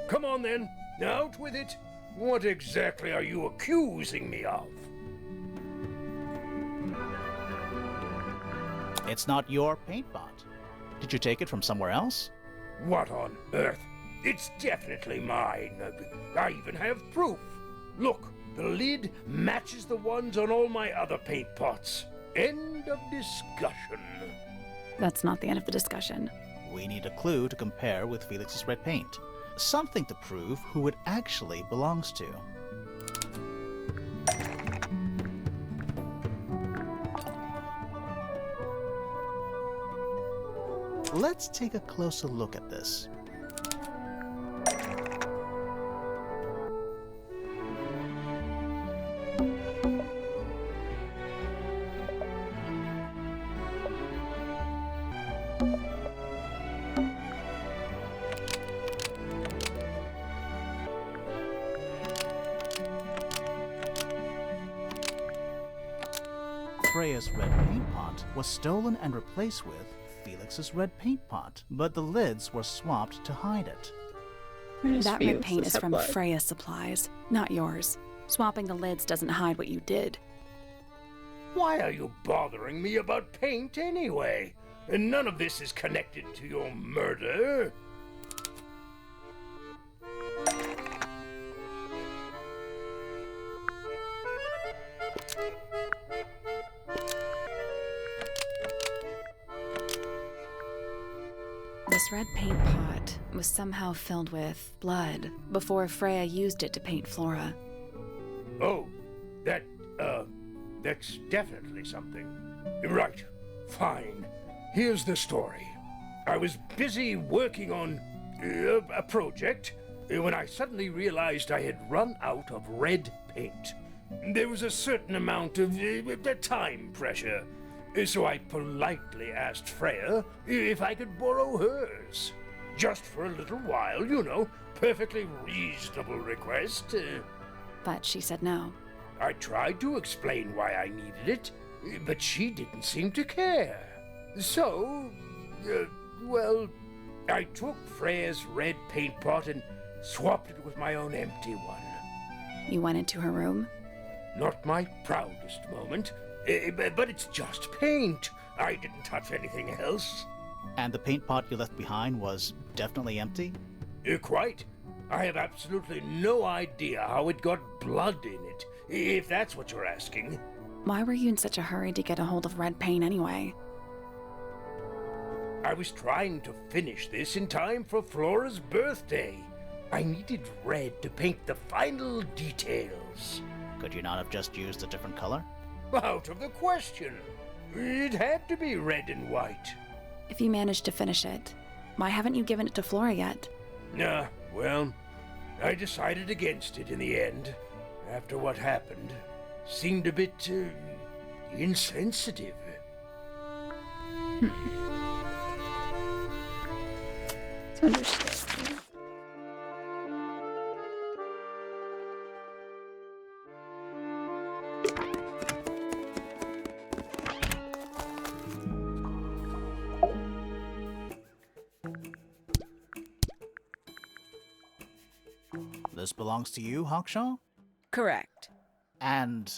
Come on then, out with it. What exactly are you accusing me of? It's not your paint pot. Did you take it from somewhere else? What on earth? It's definitely mine. I even have proof. Look, the lid matches the ones on all my other paint pots. End of discussion. That's not the end of the discussion. We need a clue to compare with Felix's red paint. Something to prove who it actually belongs to. Let's take a closer look at this. Freya's red paint pot was stolen and replaced with Felix's red paint pot, but the lids were swapped to hide it. That red paint is from Freya's supplies, not yours. Swapping the lids doesn't hide what you did. Why are you bothering me about paint anyway? And none of this is connected to your murder. This red paint pot was somehow filled with blood before Freya used it to paint Flora. Oh, that's definitely something. Right, fine. Here's the story. I was busy working on a project when I suddenly realized I had run out of red paint. There was a certain amount of time pressure, so I politely asked Freya if I could borrow hers. Just for a little while, you know, perfectly reasonable request. But she said no. I tried to explain why I needed it, but she didn't seem to care. So, well, I took Freya's red paint pot and swapped it with my own empty one. You went into her room? Not my proudest moment, but it's just paint. I didn't touch anything else. And the paint pot you left behind was definitely empty? Quite. I have absolutely no idea how it got blood in it, if that's what you're asking. Why were you in such a hurry to get a hold of red paint anyway? I was trying to finish this in time for Flora's birthday. I needed red to paint the final details. Could you not have just used a different color? Out of the question. It had to be red and white. If you managed to finish it, why haven't you given it to Flora yet? Well, I decided against it in the end. After what happened, seemed a bit insensitive. It's understandable. this belongs to you, Hawkshaw? Correct. And,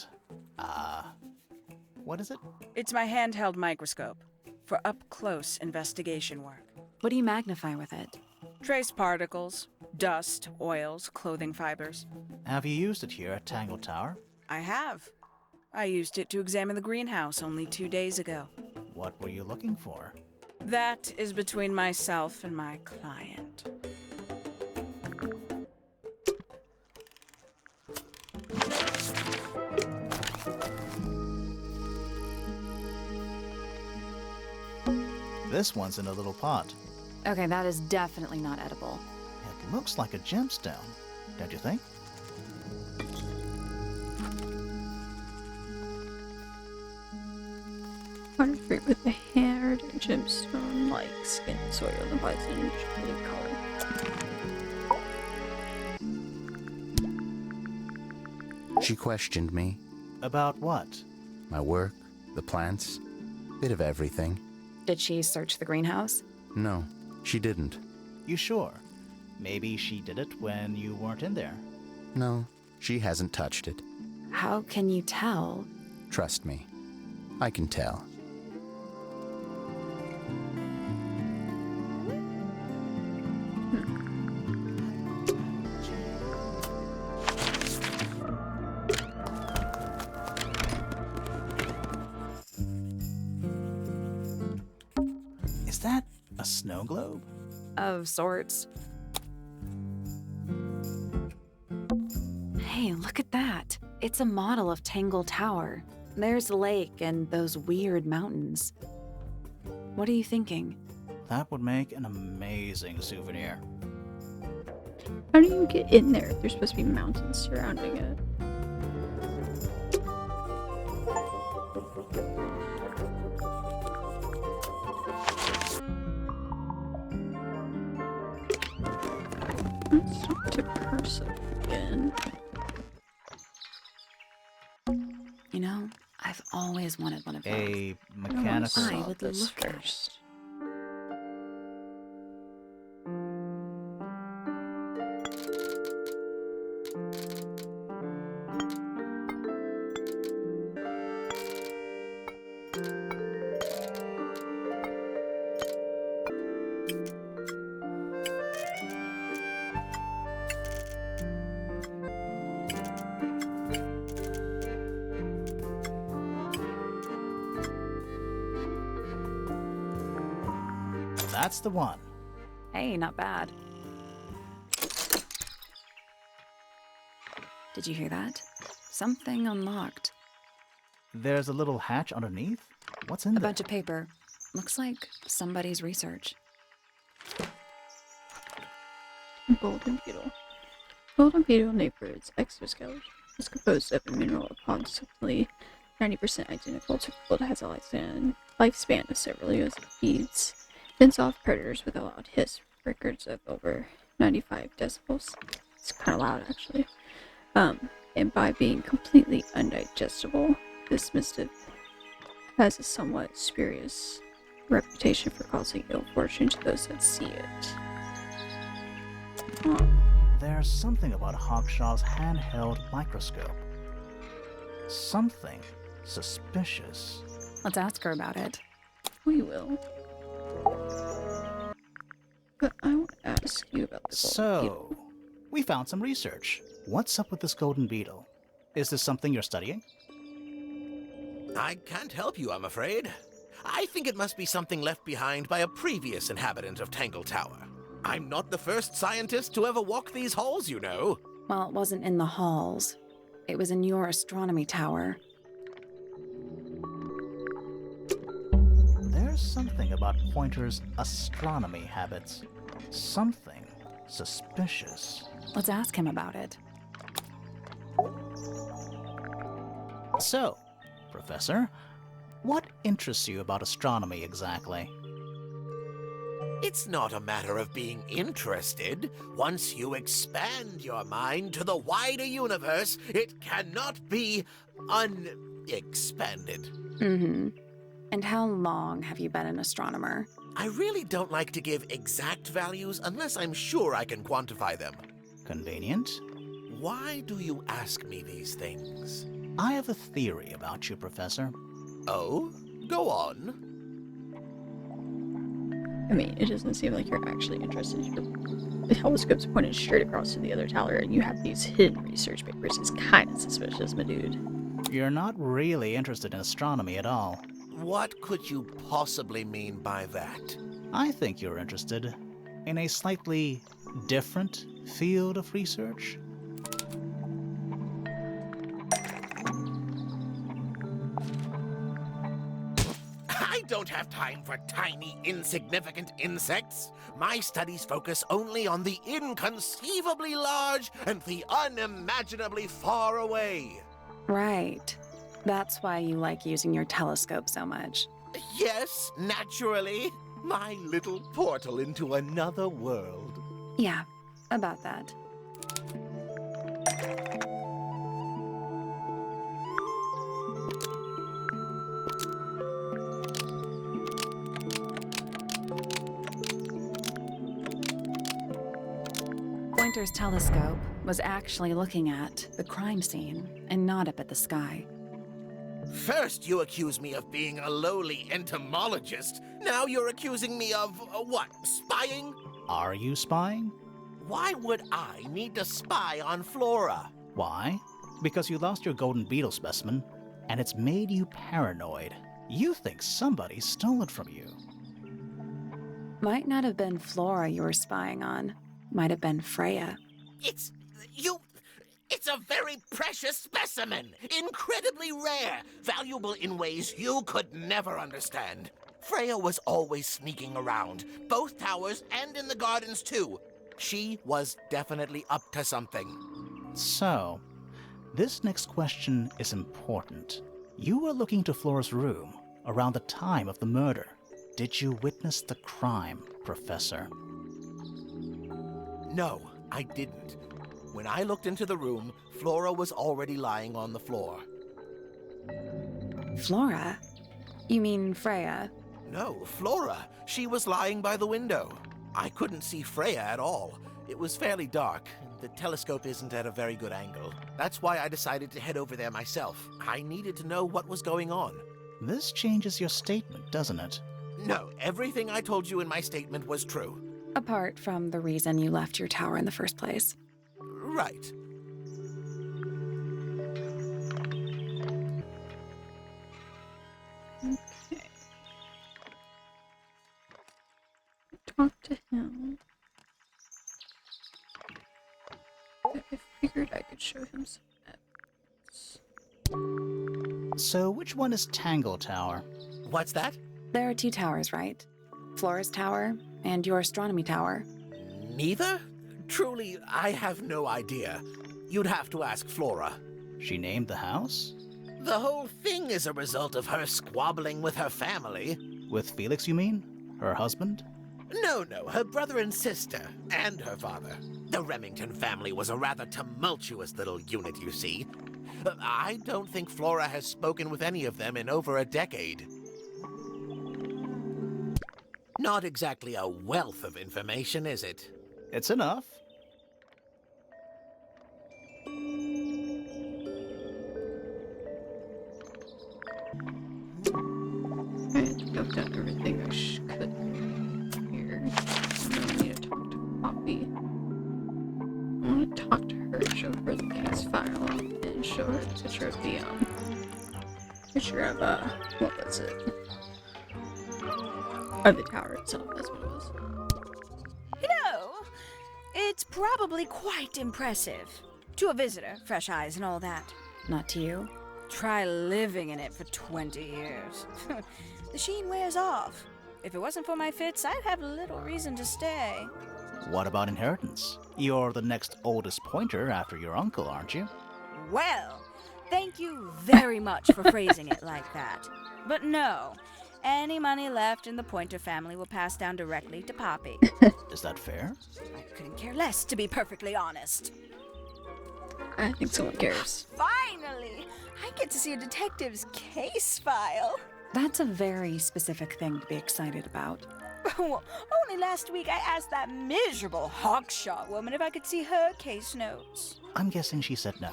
what is it? It's my handheld microscope for up-close investigation work. What do you magnify with it? Trace particles, dust, oils, clothing fibers. Have you used it here at Tangle Tower? I have. I used it to examine the greenhouse only 2 days ago. What were you looking for? That is between myself and my client. This one's in a little pot. Okay, that is definitely not edible. It looks like a gemstone, don't you think? Water fruit with a haired gemstone like skin, soil, and poison blue color. She questioned me. About what? My work, the plants, bit of everything. Did she search the greenhouse? No, she didn't. You sure? Maybe she did it when you weren't in there. No, she hasn't touched it. How can you tell? Trust me, I can tell. Is that a snow globe? Of sorts. Hey, look at that. It's a model of Tangle Tower. There's the lake and those weird mountains. What are you thinking? That would make an amazing souvenir. How do you get in there if there's supposed to be mountains surrounding it? Let's talk to Percival again. You know, I've always wanted one of those. A mechanical... I would this look at it. first. That's the one. Hey, not bad. Did you hear that? Something unlocked. There's a little hatch underneath? What's in A there? bunch of paper. Looks like somebody's research. Golden beetle. Golden beetle neighbor's exoskeleton is composed of a mineral approximately 90% identical to gold, has a lifespan of several years of beads, fends off predators with a loud hiss, records of over 95 decibels. It's kind of loud, actually. And by being completely undigestible, this missive has a somewhat spurious reputation for causing ill fortune to those that see it. Huh. There's something about Hawkshaw's handheld microscope. Something suspicious. Let's ask her about it. We will. But I want to ask you about the golden beetle. So, we found some research. What's up with this golden beetle? Is this something you're studying? I can't help you, I'm afraid. I think it must be something left behind by a previous inhabitant of Tangle Tower. I'm not the first scientist to ever walk these halls, you know. Well, it wasn't in the halls. It was in your astronomy tower. There's something about Pointer's astronomy habits. Something suspicious. Let's ask him about it. So, Professor, what interests you about astronomy exactly? It's not a matter of being interested. Once you expand your mind to the wider universe, it cannot be unexpanded. Mm-hmm. And how long have you been an astronomer? I really don't like to give exact values unless I'm sure I can quantify them. Convenient. Why do you ask me these things? I have a theory about you, Professor. Oh? Go on. I mean, it doesn't seem like you're actually interested. The telescope's pointed straight across to the other tower, and you have these hidden research papers. It's kind of suspicious, my dude. You're not really interested in astronomy at all. What could you possibly mean by that? I think you're interested in a slightly different field of research. I don't have time for tiny, insignificant insects. My studies focus only on the inconceivably large and the unimaginably far away. Right. That's why you like using your telescope so much. Yes, naturally. My little portal into another world. Yeah, about that. Pointer's telescope was actually looking at the crime scene and not up at the sky. First, you accuse me of being a lowly entomologist. Now you're accusing me of, what, spying? Are you spying? Why would I need to spy on Flora? Why? Because you lost your golden beetle specimen, and it's made you paranoid. You think somebody stole it from you. Might not have been Flora you were spying on. Might have been Freya. It's a very precious specimen. Incredibly rare. Valuable in ways you could never understand. Freya was always sneaking around, both towers and in the gardens too. She was definitely up to something. So, this next question is important. You were looking to Flora's room around the time of the murder. Did you witness the crime, Professor? No, I didn't. When I looked into the room, Flora was already lying on the floor. Flora? You mean Freya? No, Flora. She was lying by the window. I couldn't see Freya at all. It was fairly dark. The telescope isn't at a very good angle. That's why I decided to head over there myself. I needed to know what was going on. This changes your statement, doesn't it? No, everything I told you in my statement was true. Apart from the reason you left your tower in the first place. Right. Okay. Talk to him. I figured I could show him some evidence. So which one is Tangle Tower? What's that? There are two towers, right? Flora's tower and your astronomy tower. Neither? Truly, I have no idea. You'd have to ask Flora. She named the house? The whole thing is a result of her squabbling with her family. With Felix, you mean? Her husband? No, her brother and sister, and her father. The Remington family was a rather tumultuous little unit, you see. I don't think Flora has spoken with any of them in over a decade. Not exactly a wealth of information, is it? It's enough. I think I've done everything I could here. I really need to talk to Poppy. I want to talk to her, show her the case file, and show her the picture of the, what was it? Of the tower itself, that's what it was. You know, it's probably quite impressive. To a visitor, fresh eyes and all that. Not to you. Try living in it for 20 years. The sheen wears off. If it wasn't for my fits, I'd have little reason to stay. What about inheritance? You're the next oldest pointer after your uncle, aren't you? Well, thank you very much for phrasing it like that. But no, any money left in the Pointer family will pass down directly to Poppy. Is that fair? I couldn't care less, to be perfectly honest. I think someone cares. Finally! I get to see a detective's case file. That's a very specific thing to be excited about. Well, only last week I asked that miserable hawkshot woman if I could see her case notes. I'm guessing she said no.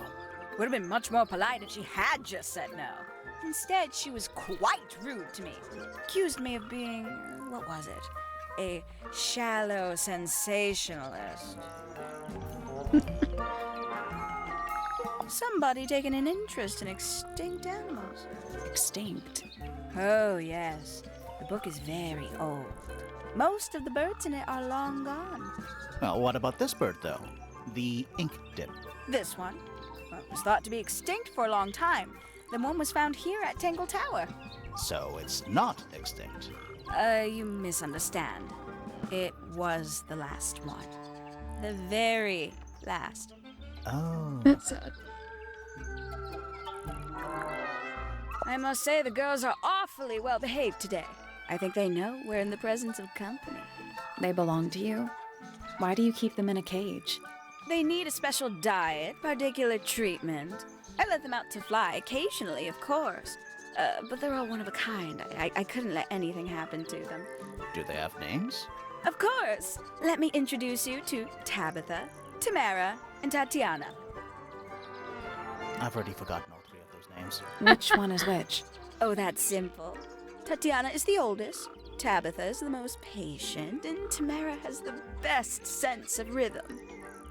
Would have been much more polite if she had just said no. Instead, she was quite rude to me. Accused me of being, what was it? A shallow sensationalist. Somebody taking an interest in extinct animals. Extinct. Oh, yes. The book is very old. Most of the birds in it are long gone. Well, what about this bird, though? The ink dip. This one, well, it was thought to be extinct for a long time. Then one was found here at Tangle Tower. So it's not extinct. You misunderstand. It was the last one. The very last. Oh. That's sad. I must say the girls are awfully well behaved today. I think they know we're in the presence of company. They belong to you? Why do you keep them in a cage? They need a special diet, particular treatment. I let them out to fly occasionally, of course. But they're all one of a kind. I couldn't let anything happen to them. Do they have names? Of course. Let me introduce you to Tabitha, Tamara, and Tatiana. I've already forgotten all three of those names. Which one is which? Oh, that's simple. Tatiana is the oldest, Tabitha is the most patient, and Tamara has the best sense of rhythm.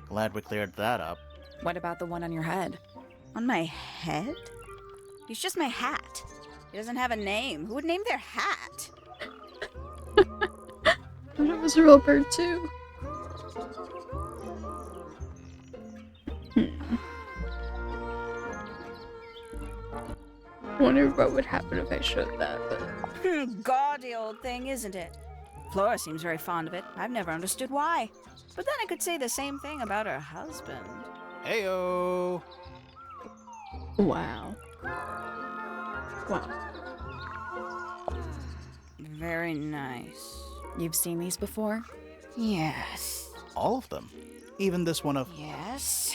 Glad we cleared that up. What about the one on your head? On my head? He's just my hat. He doesn't have a name. Who would name their hat? I thought it was a real bird too. Wonder what would happen if I showed that, but Gaudy old thing, isn't it? Flora seems very fond of it. I've never understood why. But then I could say the same thing about her husband. Heyo! wow. Wow. Very nice. You've seen these before? Yes. All of them. Even this one of... Yes.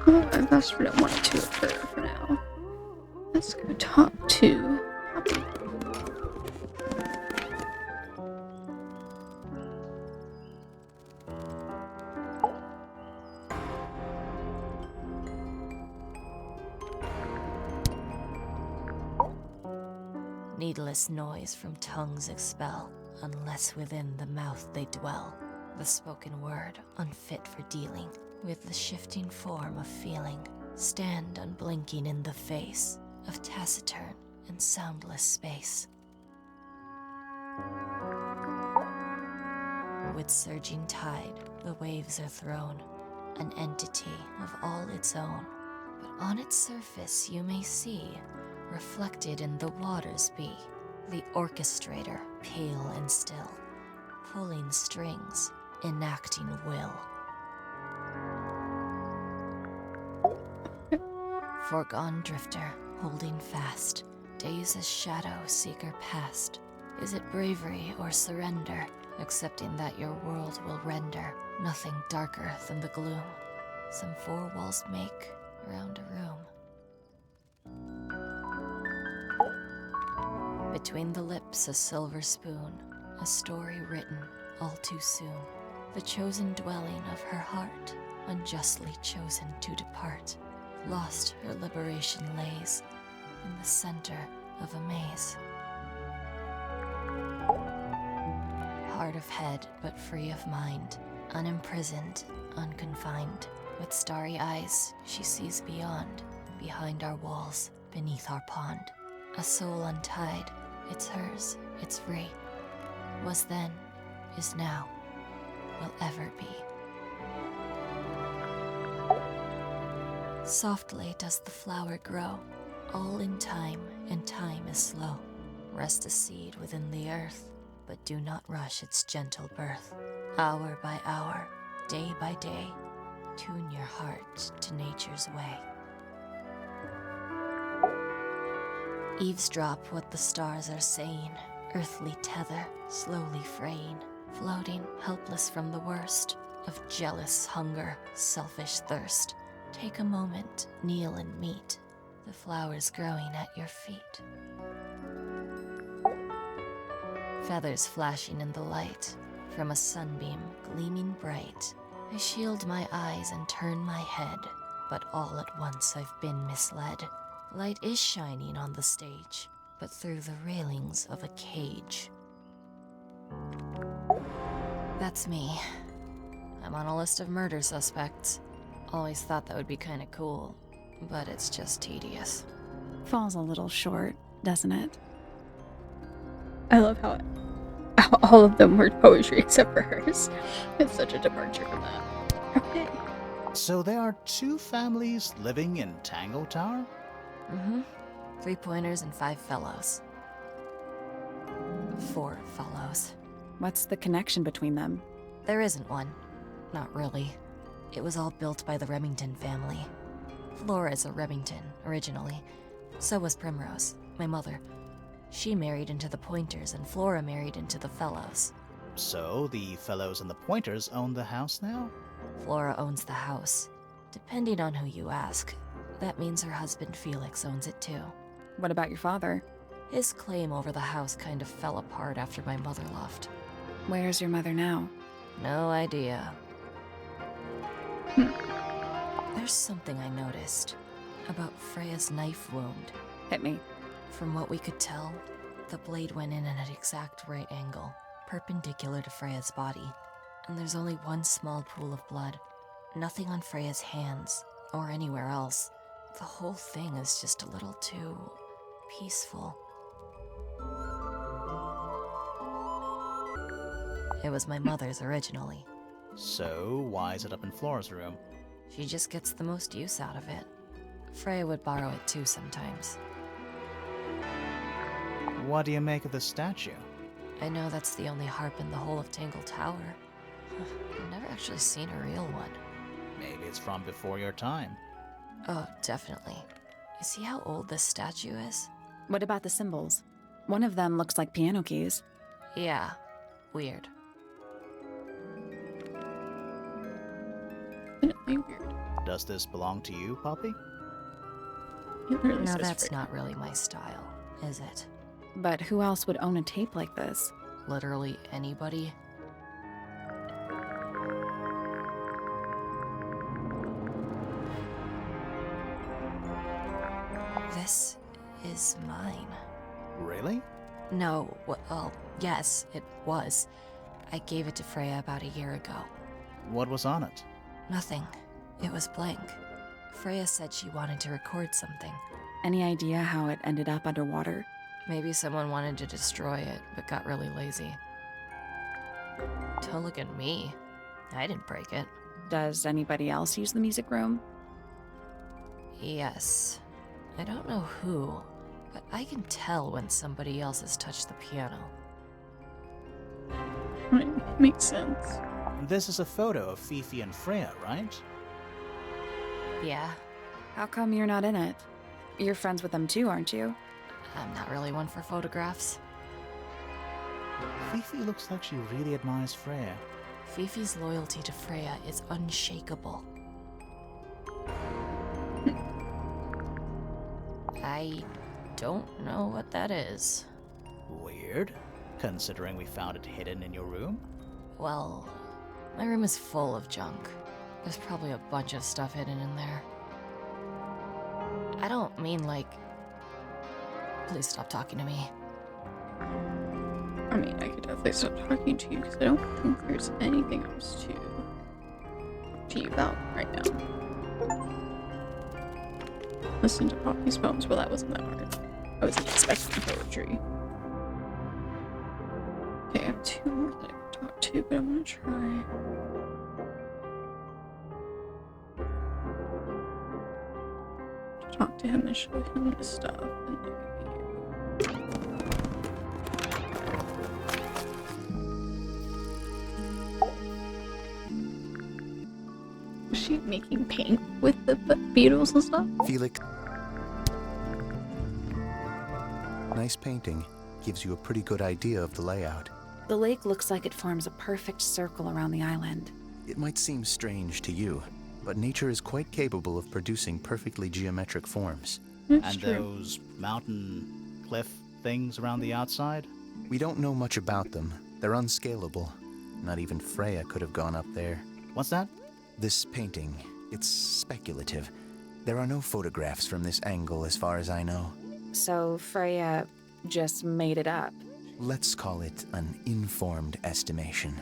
Oh, I guess we don't want to occur for now. Let's go talk to Poppy. Needless noise from tongues expel, unless within the mouth they dwell. The spoken word, unfit for dealing with the shifting form of feeling, stand unblinking in the face of taciturn and soundless space. With surging tide, the waves are thrown, an entity of all its own. But on its surface you may see, reflected in the waters be, the orchestrator, pale and still, pulling strings, enacting will. Foregone drifter, holding fast, days as shadow seeker past. Is it bravery or surrender, accepting that your world will render nothing darker than the gloom some four walls make around a room? Between the lips a silver spoon, a story written all too soon. The chosen dwelling of her heart, unjustly chosen to depart. Lost her liberation lays in the center of a maze. Hard of head, but free of mind, unimprisoned, unconfined. With starry eyes, she sees beyond, behind our walls, beneath our pond. A soul untied, it's hers, it's free. Was then, is now, will ever be. Softly does the flower grow, all in time, and time is slow. Rest a seed within the earth, but do not rush its gentle birth. Hour by hour, day by day, tune your heart to nature's way. Eavesdrop what the stars are saying, earthly tether, slowly fraying, floating helpless from the worst of jealous hunger, selfish thirst. Take a moment, kneel and meet the flowers growing at your feet. feathers flashing in the light from a sunbeam gleaming bright. I shield my eyes and turn my head, but all at once I've been misled. Light is shining on the stage, but through the railings of a cage. That's me. I'm on a list of murder suspects. Always thought that would be kinda cool, but it's just tedious. Falls a little short, doesn't it? I love how all of them were poetry except for hers. It's such a departure from that. Okay. So there are 2 families living in Tangle Tower? Mm-hmm. 3 pointers and 5 fellows. 4 fellows. What's the connection between them? There isn't one. Not really. It was all built by the Remington family. Flora is a Remington, originally. So was Primrose, my mother. She married into the Pointers, and Flora married into the Fellows. So the Fellows and the Pointers own the house now? Flora owns the house. Depending on who you ask, that means her husband Felix owns it too. What about your father? His claim over the house kind of fell apart after my mother left. Where's your mother now? No idea. There's something I noticed about Freya's knife wound. Hit me. From what we could tell, the blade went in at an exact right angle, perpendicular to Freya's body. And there's only one small pool of blood. Nothing on Freya's hands, or anywhere else. The whole thing is just a little too peaceful. It was my mother's originally. So why is it up in Flora's room? She just gets the most use out of it. Freya would borrow it too sometimes. What do you make of the statue? I know that's the only harp in the whole of Tangle Tower. I've never actually seen a real one. Maybe it's from before your time. Oh, definitely. You see how old this statue is? What about the symbols? One of them looks like piano keys. Yeah, weird. Definitely weird. Does this belong to you, Poppy? It really No, says that's Freya. not really my style, is it? But who else would own a tape like this? Literally anybody? This is mine. Really? No, well, yes, it was. I gave it to Freya about a year ago. What was on it? Nothing. It was blank. Freya said she wanted to record something. Any idea how it ended up underwater? Maybe someone wanted to destroy it, but got really lazy. Don't look at me. I didn't break it. Does anybody else use the music room? Yes. I don't know who, but I can tell when somebody else has touched the piano. Right, makes sense. This is a photo of Fifi and Freya, right? Yeah, How come you're not in it? You're friends with them too, aren't you? I'm not really one for photographs. Fifi looks like she really admires Freya. Fifi's loyalty to Freya is unshakable. I don't know what that is. Weird, considering we found it hidden in your room. Well, my room is full of junk. There's probably a bunch of stuff hidden in there. I don't mean like... Please stop talking to me. I mean, I could definitely stop talking to you because I don't think there's anything else to talk to you about right now. Listen to Poppy's poems. Well, that wasn't that hard. I wasn't expecting poetry. Okay, I have 2 more that I can talk to, but I'm gonna try. To talk to him and show him the stuff, and then was she making paint with the beetles and stuff? Felix. Nice painting. Gives you a pretty good idea of the layout. The lake looks like it forms a perfect circle around the island. It might seem strange to you, but nature is quite capable of producing perfectly geometric forms. That's And true. those mountain cliff things around the outside? We don't know much about them. They're unscalable. Not even Freya could have gone up there. What's that? This painting, it's speculative. There are no photographs from this angle as far as I know. So Freya just made it up. Let's call it an informed estimation.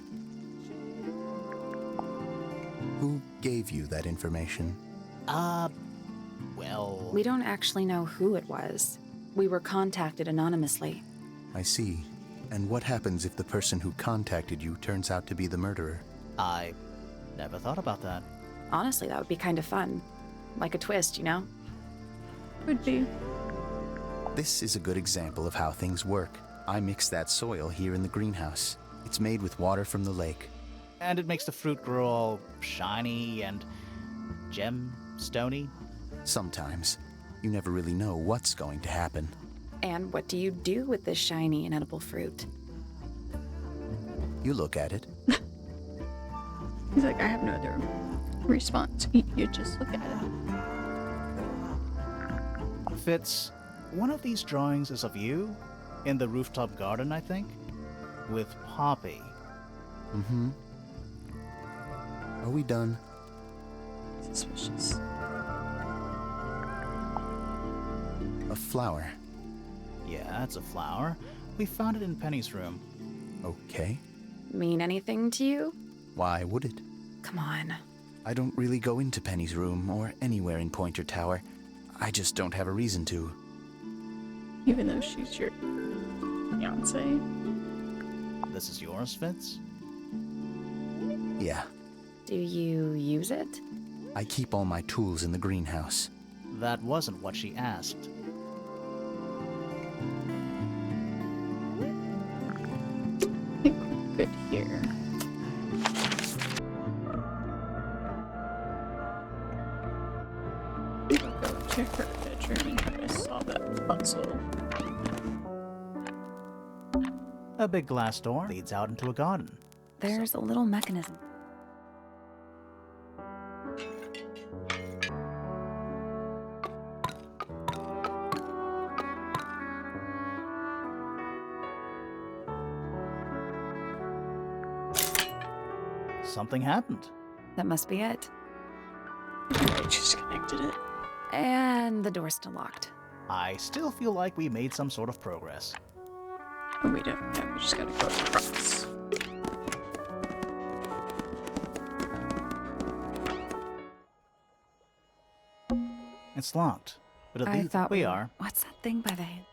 Who gave you that information? Well... We don't actually know who it was. We were contacted anonymously. I see. And what happens if the person who contacted you turns out to be the murderer? I never thought about that. Honestly, that would be kind of fun. Like a twist, you know? Would be. This is a good example of how things work. I mix that soil here in the greenhouse. It's made with water from the lake. And it makes the fruit grow all shiny and gemstony. Sometimes. You never really know what's going to happen. And what do you do with this shiny and edible fruit? You look at it. He's like, I have no other response. You just look at it. Fitz, one of these drawings is of you in the rooftop garden, I think, with Poppy. Mm-hmm. Are we done? Suspicious. A flower. Yeah, it's a flower. We found it in Penny's room. Okay. Mean anything to you? Why would it? Come on. I don't really go into Penny's room or anywhere in Pointer Tower. I just don't have a reason to. Even though she's your fiance. This is yours, Fitz? Yeah. Do you use it? I keep all my tools in the greenhouse. That wasn't what she asked. I think we're good here. I'll go to her bedroom and try to solve that puzzle. A big glass door leads out into a garden. There's a little mechanism. Something happened. That must be it. I just connected it. And the door's still locked. I still feel like we made some sort of progress. Oh, we don't. Yeah, we just gotta go across. It's locked, but at I least thought we are. What's that thing by the hand?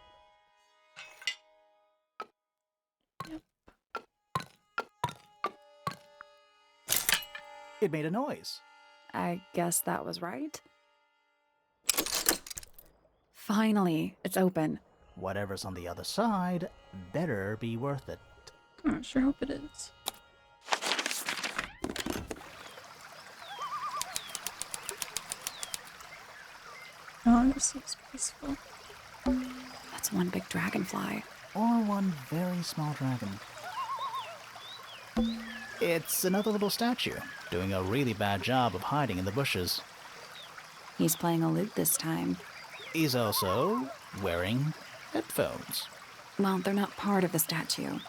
It made a noise. I guess that was right. Finally, it's open. Whatever's on the other side better be worth it. I sure hope it is. Oh, this looks peaceful. That's one big dragonfly. Or one very small dragon. It's another little statue, doing a really bad job of hiding in the bushes. He's playing a lute this time. He's also wearing headphones. Well, they're not part of the statue.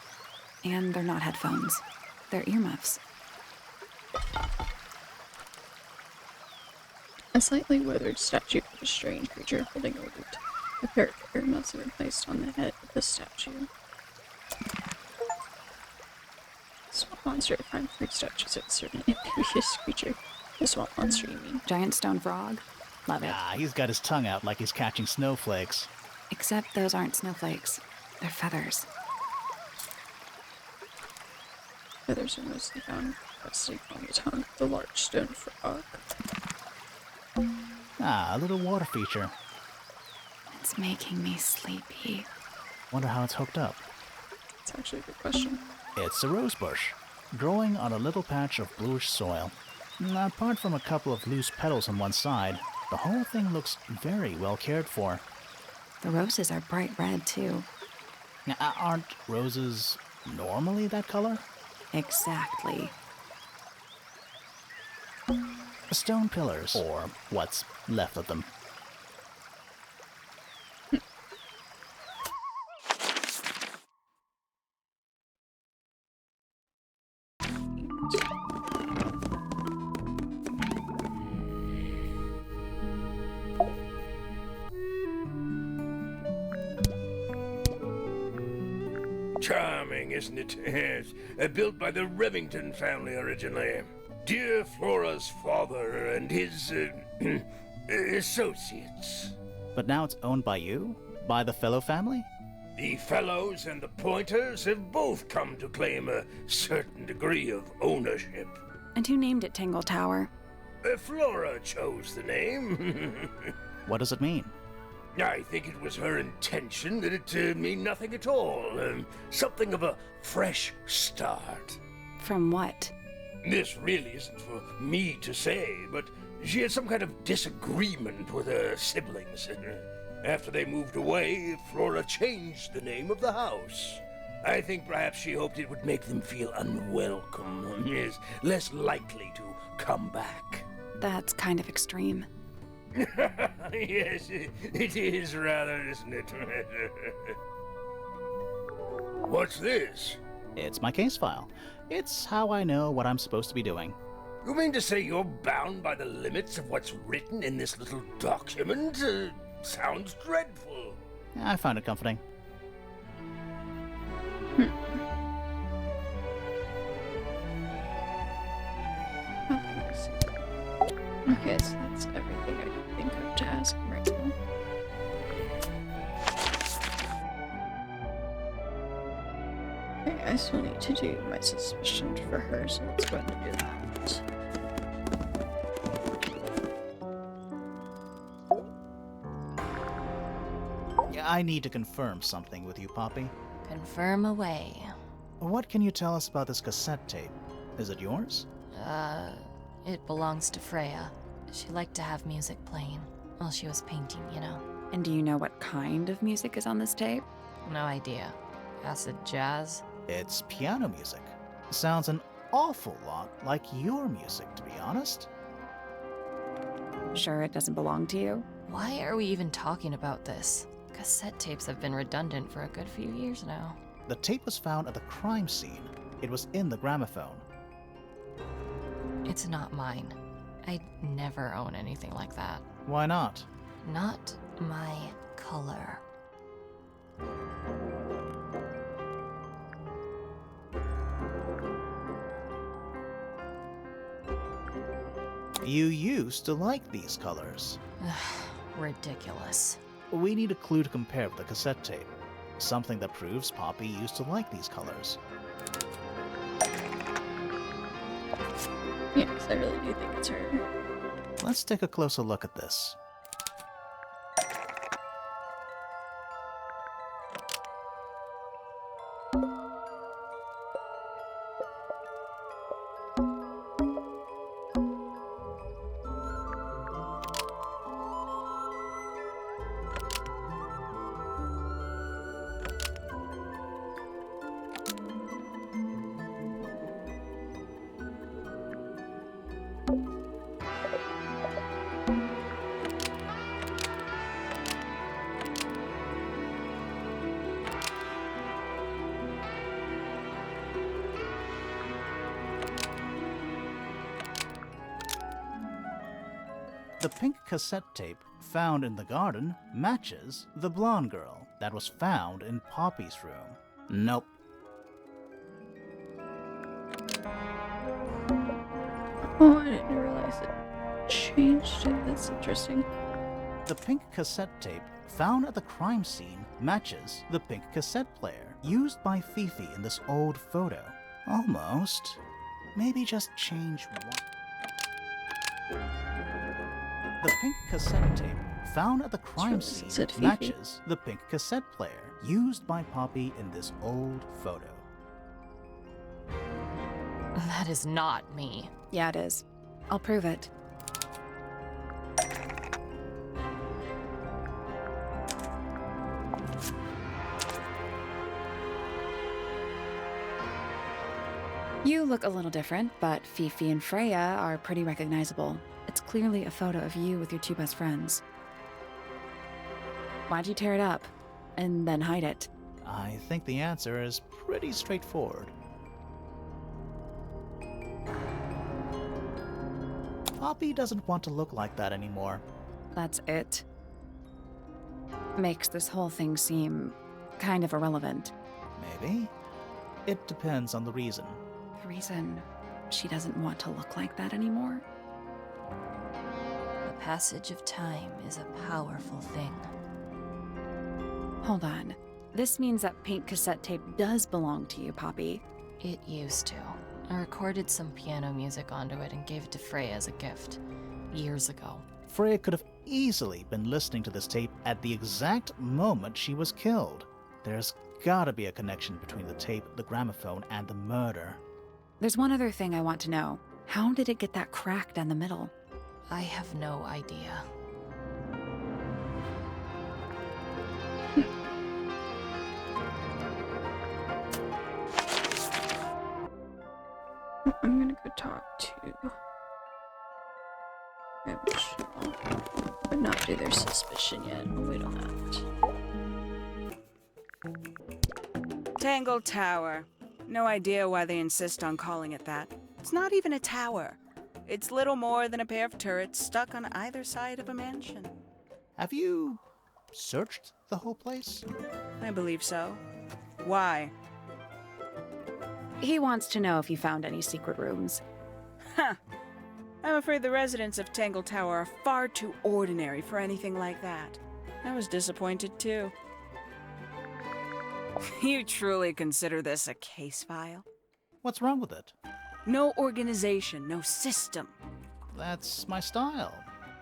And they're not headphones. They're earmuffs. A slightly weathered statue of a strange creature holding a lute. A pair of earmuffs have been placed on the head of the statue. Swamp monster finds three statues of a certain amphibious creature. The swamp monster, you mean? Giant stone frog. Love it. Ah, he's got his tongue out like he's catching snowflakes. Except those aren't snowflakes. They're feathers. Feathers are mostly found resting on the tongue of the large stone frog. Ah, a little water feature. It's making me sleepy. Wonder how it's hooked up. That's actually a good question. It's a rose bush, growing on a little patch of bluish soil. Apart from a couple of loose petals on one side, the whole thing looks very well cared for. The roses are bright red, too. Now, aren't roses normally that color? Exactly. Stone pillars, or what's left of them. Charming, isn't it? Yes. Built by the Remington family originally. Dear Flora's father and his associates. But now it's owned by you? By the Fellow family? The Fellows and the Pointers have both come to claim a certain degree of ownership. And who named it Tangle Tower? Flora chose the name. What does it mean? I think it was her intention that it mean nothing at all. Something of a fresh start. From what? This really isn't for me to say, but she had some kind of disagreement with her siblings. After they moved away, Flora changed the name of the house. I think perhaps she hoped it would make them feel unwelcome, yes, less likely to come back. That's kind of extreme. Yes, it is rather, isn't it? What's this? It's my case file. It's how I know what I'm supposed to be doing. You mean to say you're bound by the limits of what's written in this little document? Sounds dreadful. I find it comforting. Okay, so that's everything I can think of to ask him right now. Okay, I still need to do my suspicion for her, so let's go ahead and do that. Yeah, I need to confirm something with you, Poppy. Confirm away. What can you tell us about this cassette tape? Is it yours? It belongs to Freya. She liked to have music playing while she was painting, you know. And do you know what kind of music is on this tape? No idea. Acid jazz? It's piano music. Sounds an awful lot like your music, to be honest. Sure it doesn't belong to you? Why are we even talking about this? Cassette tapes have been redundant for a good few years now. The tape was found at the crime scene. It was in the gramophone. It's not mine. I'd never own anything like that. Why not? Not my color. You used to like these colors. Ridiculous. We need a clue to compare with the cassette tape. Something that proves Poppy used to like these colors. Yeah, because I really do think it's her. Let's take a closer look at this. The pink cassette tape found in the garden matches the blonde girl that was found in Poppy's room. Nope. Oh, I didn't realize it changed it. That's interesting. The pink cassette tape found at the crime scene matches the pink cassette player used by Fifi in this old photo. Almost. Maybe just change one. The pink cassette tape found at the crime scene matches the pink cassette player used by Poppy in this old photo. That is not me. Yeah, it is. I'll prove it. You look a little different, but Fifi and Freya are pretty recognizable. It's clearly a photo of you with your two best friends. Why'd you tear it up and then hide it? I think the answer is pretty straightforward. Poppy doesn't want to look like that anymore. That's it. Makes this whole thing seem kind of irrelevant. Maybe. It depends on the reason. The reason she doesn't want to look like that anymore? The passage of time is a powerful thing. Hold on. This means that pink cassette tape does belong to you, Poppy. It used to. I recorded some piano music onto it and gave it to Freya as a gift. Years ago. Freya could have easily been listening to this tape at the exact moment she was killed. There's gotta be a connection between the tape, the gramophone, and the murder. There's one other thing I want to know. How did it get that crack down the middle? I have no idea. I'm gonna go talk to Michelle, but not do their suspicion yet. We'll wait on that. Tangle Tower. No idea why they insist on calling it that. It's not even a tower. It's little more than a pair of turrets stuck on either side of a mansion. Have you searched the whole place? I believe so. Why? He wants to know if you found any secret rooms. Huh. I'm afraid the residents of Tangle Tower are far too ordinary for anything like that. I was disappointed too. You truly consider this a case file? What's wrong with it? No organization, no system. That's my style.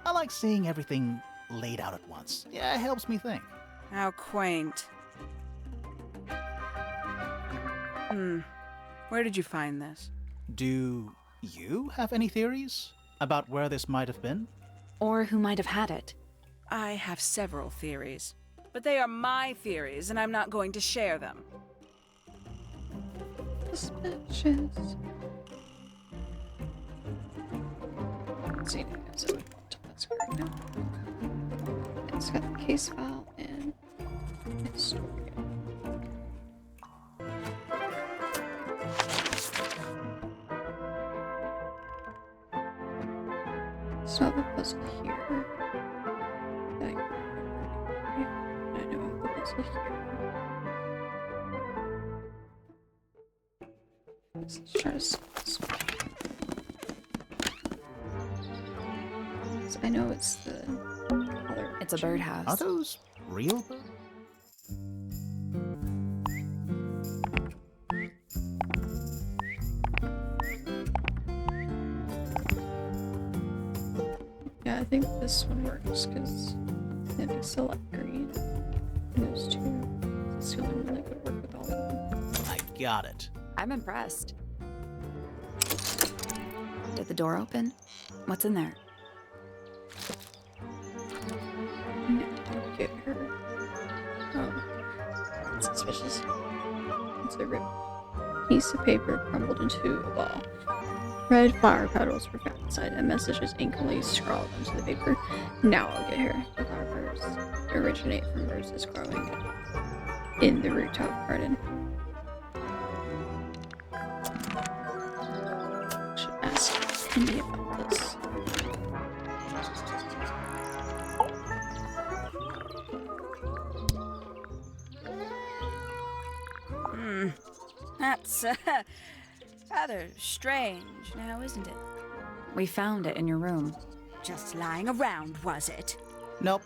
I like seeing everything laid out at once. Yeah, it helps me think. How quaint. Where did you find this? Do you have any theories about where this might have been? Or who might have had it? I have several theories, but they are my theories, and I'm not going to share them. Suspicious. Let's see, so that's great now. It's got the case file and it's stored. It's not the puzzle here. That I remember. I know the puzzle here. Let's try to solve this one. So I know it's the other. It's a birdhouse. Are those real birds? Yeah, I think this one works because if you select green, those two, it's the only one that could work with all of them. I got it. I'm impressed. Did the door open? What's in there? No, don't get her. It's suspicious. It's a ripped piece of paper crumbled into a ball. Red flower petals were found inside, and messages inkily scrawled onto the paper. Now I'll get her. The flowers originate from roses growing in the rooftop garden. Should ask Cindy about this. That's rather strange now, isn't it? We found it in your room. Just lying around, was it? Nope.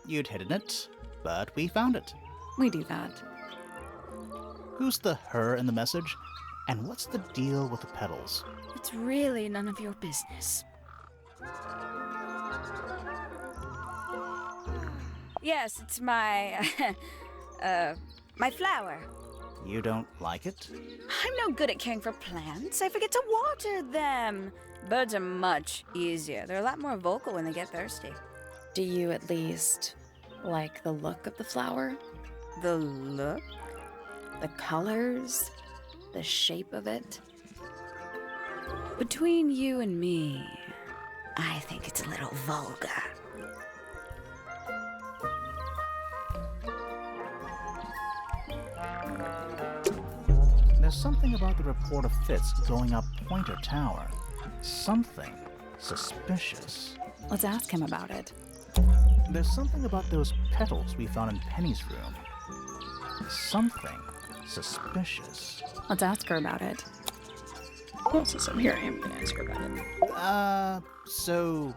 You'd hidden it, but we found it. We do that. Who's the her in the message? And what's the deal with the petals? It's really none of your business. Yes, it's my, my flower. You don't like it? I'm no good at caring for plants. I forget to water them. Birds are much easier. They're a lot more vocal when they get thirsty. Do you at least like the look of the flower? The look? The colors? The shape of it? Between you and me, I think it's a little vulgar. There's something about the report of Fitz going up Pointer Tower. Something suspicious. Let's ask him about it. There's something about those petals we found in Penny's room. Something Suspicious. Let's ask her about it. Well, since I'm here, I am gonna ask her about it. So,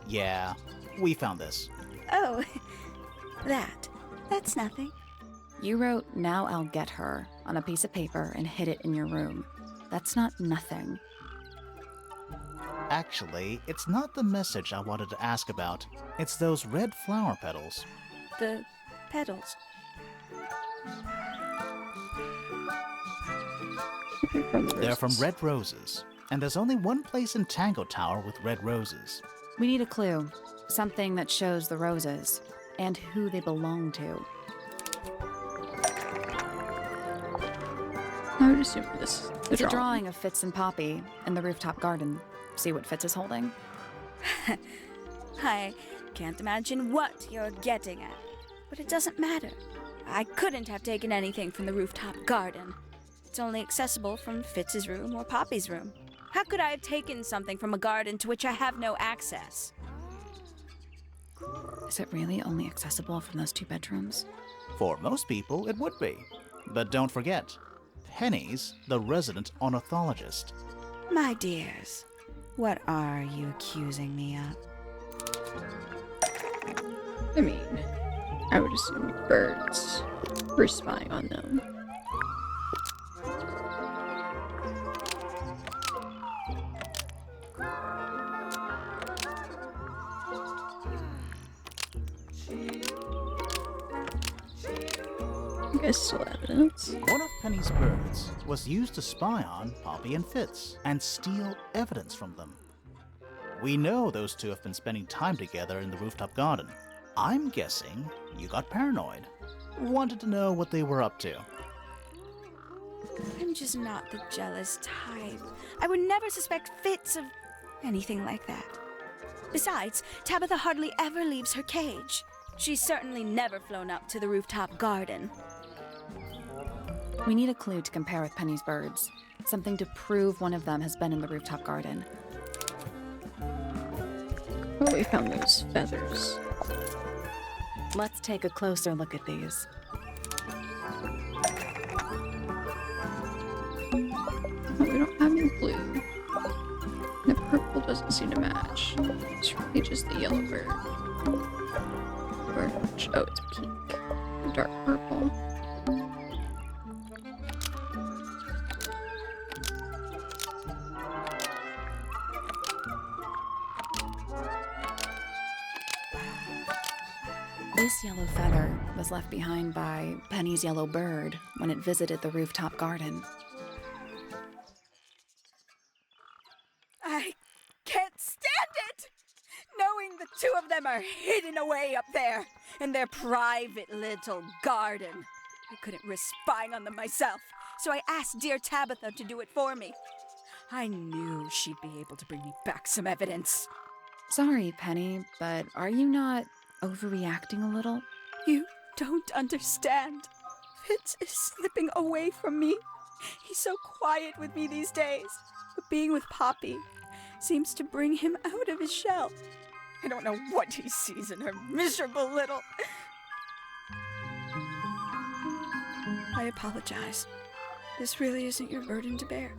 yeah, we found this. Oh, that's nothing. You wrote, "Now I'll get her," on a piece of paper and hid it in your room. That's not nothing. Actually, it's not the message I wanted to ask about. It's those red flower petals. The petals. They're from red roses, and there's only one place in Tangle Tower with red roses. We need a clue. Something that shows the roses and who they belong to. I would assume this is the It's a drawing of Fitz and Poppy in the rooftop garden. See what Fitz is holding? I can't imagine what you're getting at, but it doesn't matter. I couldn't have taken anything from the rooftop garden. It's only accessible from Fitz's room or Poppy's room. How could I have taken something from a garden to which I have no access? Is it really only accessible from those 2 bedrooms? For most people, it would be. But don't forget, Penny's the resident ornithologist. My dears, what are you accusing me of? I mean, I would assume birds were spying on them. I guess still evidence. One of Penny's birds was used to spy on Poppy and Fitz and steal evidence from them. We know those two have been spending time together in the rooftop garden. I'm guessing you got paranoid. Wanted to know what they were up to. I'm just not the jealous type. I would never suspect Fitz of anything like that. Besides, Tabitha hardly ever leaves her cage. She's certainly never flown up to the rooftop garden. We need a clue to compare with Penny's birds. Something to prove one of them has been in the rooftop garden. Oh, we found those feathers. Let's take a closer look at these. Oh, we don't have any blue. The purple doesn't seem to match. It's really just the yellow bird. Orange. Oh, it's pink. Dark purple. This yellow feather was left behind by Penny's yellow bird when it visited the rooftop garden. I can't stand it! Knowing the 2 of them are hidden away up there in their private little garden. I couldn't risk spying on them myself, so I asked dear Tabitha to do it for me. I knew she'd be able to bring me back some evidence. Sorry, Penny, but are you not overreacting a little? You don't understand. Fitz is slipping away from me. He's so quiet with me these days, but being with Poppy seems to bring him out of his shell. I don't know what he sees in her miserable little... I apologize. This really isn't your burden to bear.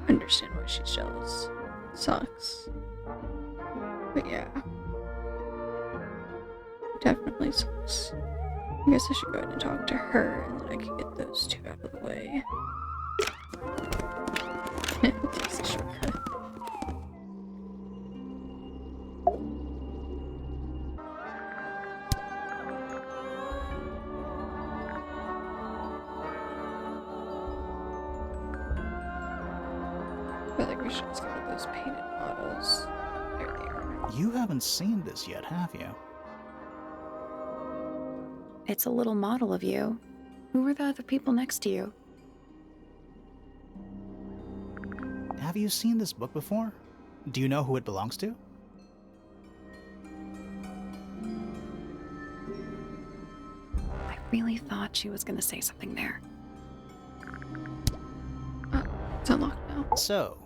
I understand why she's jealous. Sucks. But yeah. Definitely sucks. I guess I should go ahead and talk to her, and then I can get those 2 out of the way. It takes a shortcut. I feel like we should just go with those painted models. There they are. You haven't seen this yet, have you? It's a little model of you. Who were the other people next to you? Have you seen this book before? Do you know who it belongs to? I really thought she was going to say something there. It's unlocked now. So,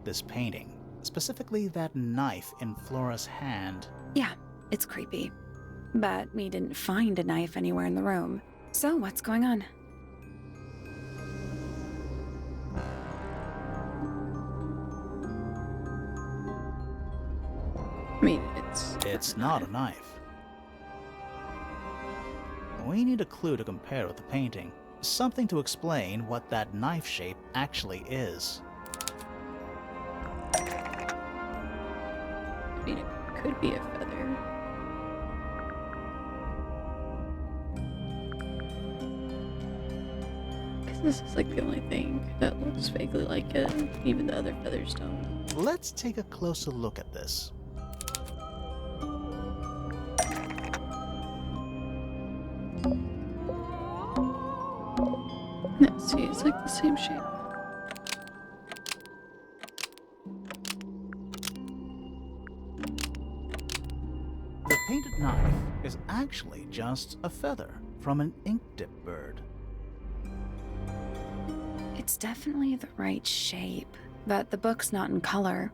this painting, specifically that knife in Flora's hand. Yeah, It's creepy. But we didn't find a knife anywhere in the room. So what's going on? I mean, It's not a knife. We need a clue to compare with the painting. Something to explain what that knife shape actually is. I mean, it could be a feather. Because this is like the only thing that looks vaguely like it. Even the other feathers don't. Let's take a closer look at this. Yeah, see, it's like the same shape. The painted knife is actually just a feather from an ink dip bird. It's definitely the right shape, but the book's not in color.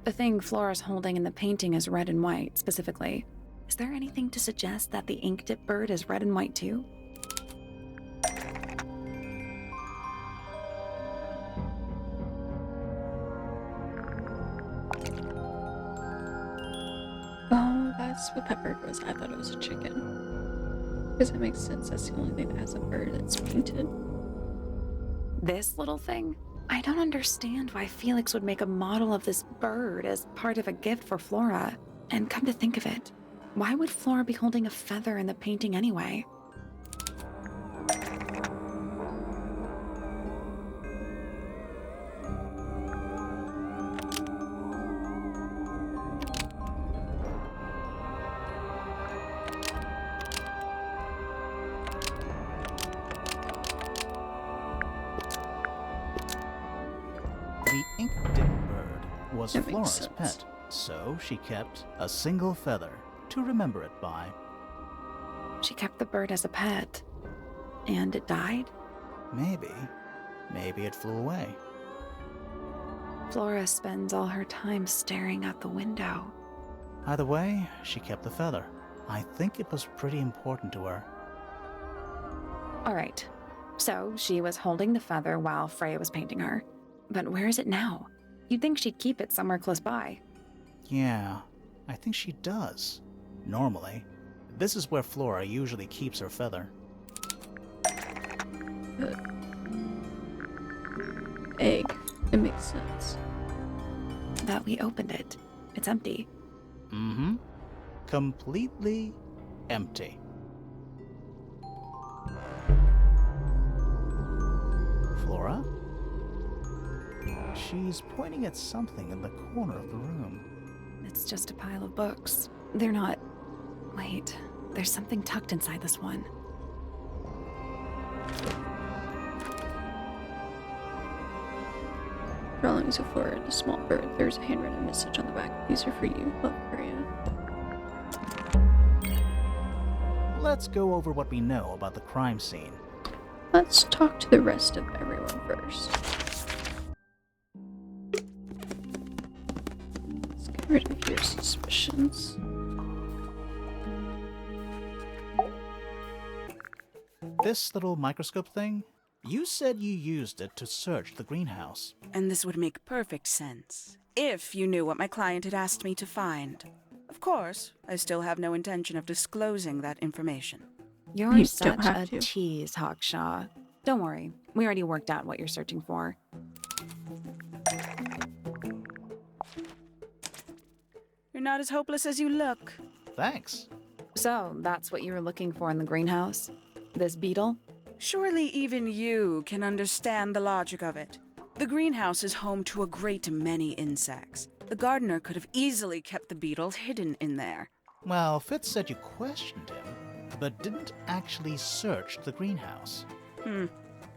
The thing Flora's holding in the painting is red and white, specifically. Is there anything to suggest that the ink dip bird is red and white too? Oh, that's what that bird was. I thought it was a chicken. Because it makes sense. That's the only thing that has a bird that's painted. This little thing? I don't understand why Felix would make a model of this bird as part of a gift for Flora. And come to think of it, why would Flora be holding a feather in the painting anyway? The ink dip bird was That makes Flora's sense. pet, so she kept a single feather to remember it by. She kept the bird as a pet. And it died? Maybe it flew away. Flora spends all her time staring out the window. Either way, she kept the feather. I think it was pretty important to her. All right, so she was holding the feather while Freya was painting her. But where is it now? You'd think she'd keep it somewhere close by. Yeah, I think she does. Normally. This is where Flora usually keeps her feather. Egg. It makes sense. But we opened it. It's empty. Mm-hmm. Completely empty. Flora? She's pointing at something in the corner of the room. It's just a pile of books. They're not... Wait, there's something tucked inside this one. Drawings of Flora and a small bird. There's a handwritten message on the back. These are for you. Love, Freya. Let's go over what we know about the crime scene. Let's talk to the rest of everyone first. Let's get rid of your suspicions. This little microscope thing? You said you used it to search the greenhouse. And this would make perfect sense if you knew what my client had asked me to find. Of course, I still have no intention of disclosing that information. You're You don't such have a to. tease, Hawkshaw. Don't worry, we already worked out what you're searching for. You're not as hopeless as you look. Thanks. So, that's what you were looking for in the greenhouse? This beetle? Surely even you can understand the logic of it. The greenhouse is home to a great many insects. The gardener could have easily kept the beetle hidden in there. Well, Fitz said you questioned him, but didn't actually search the greenhouse.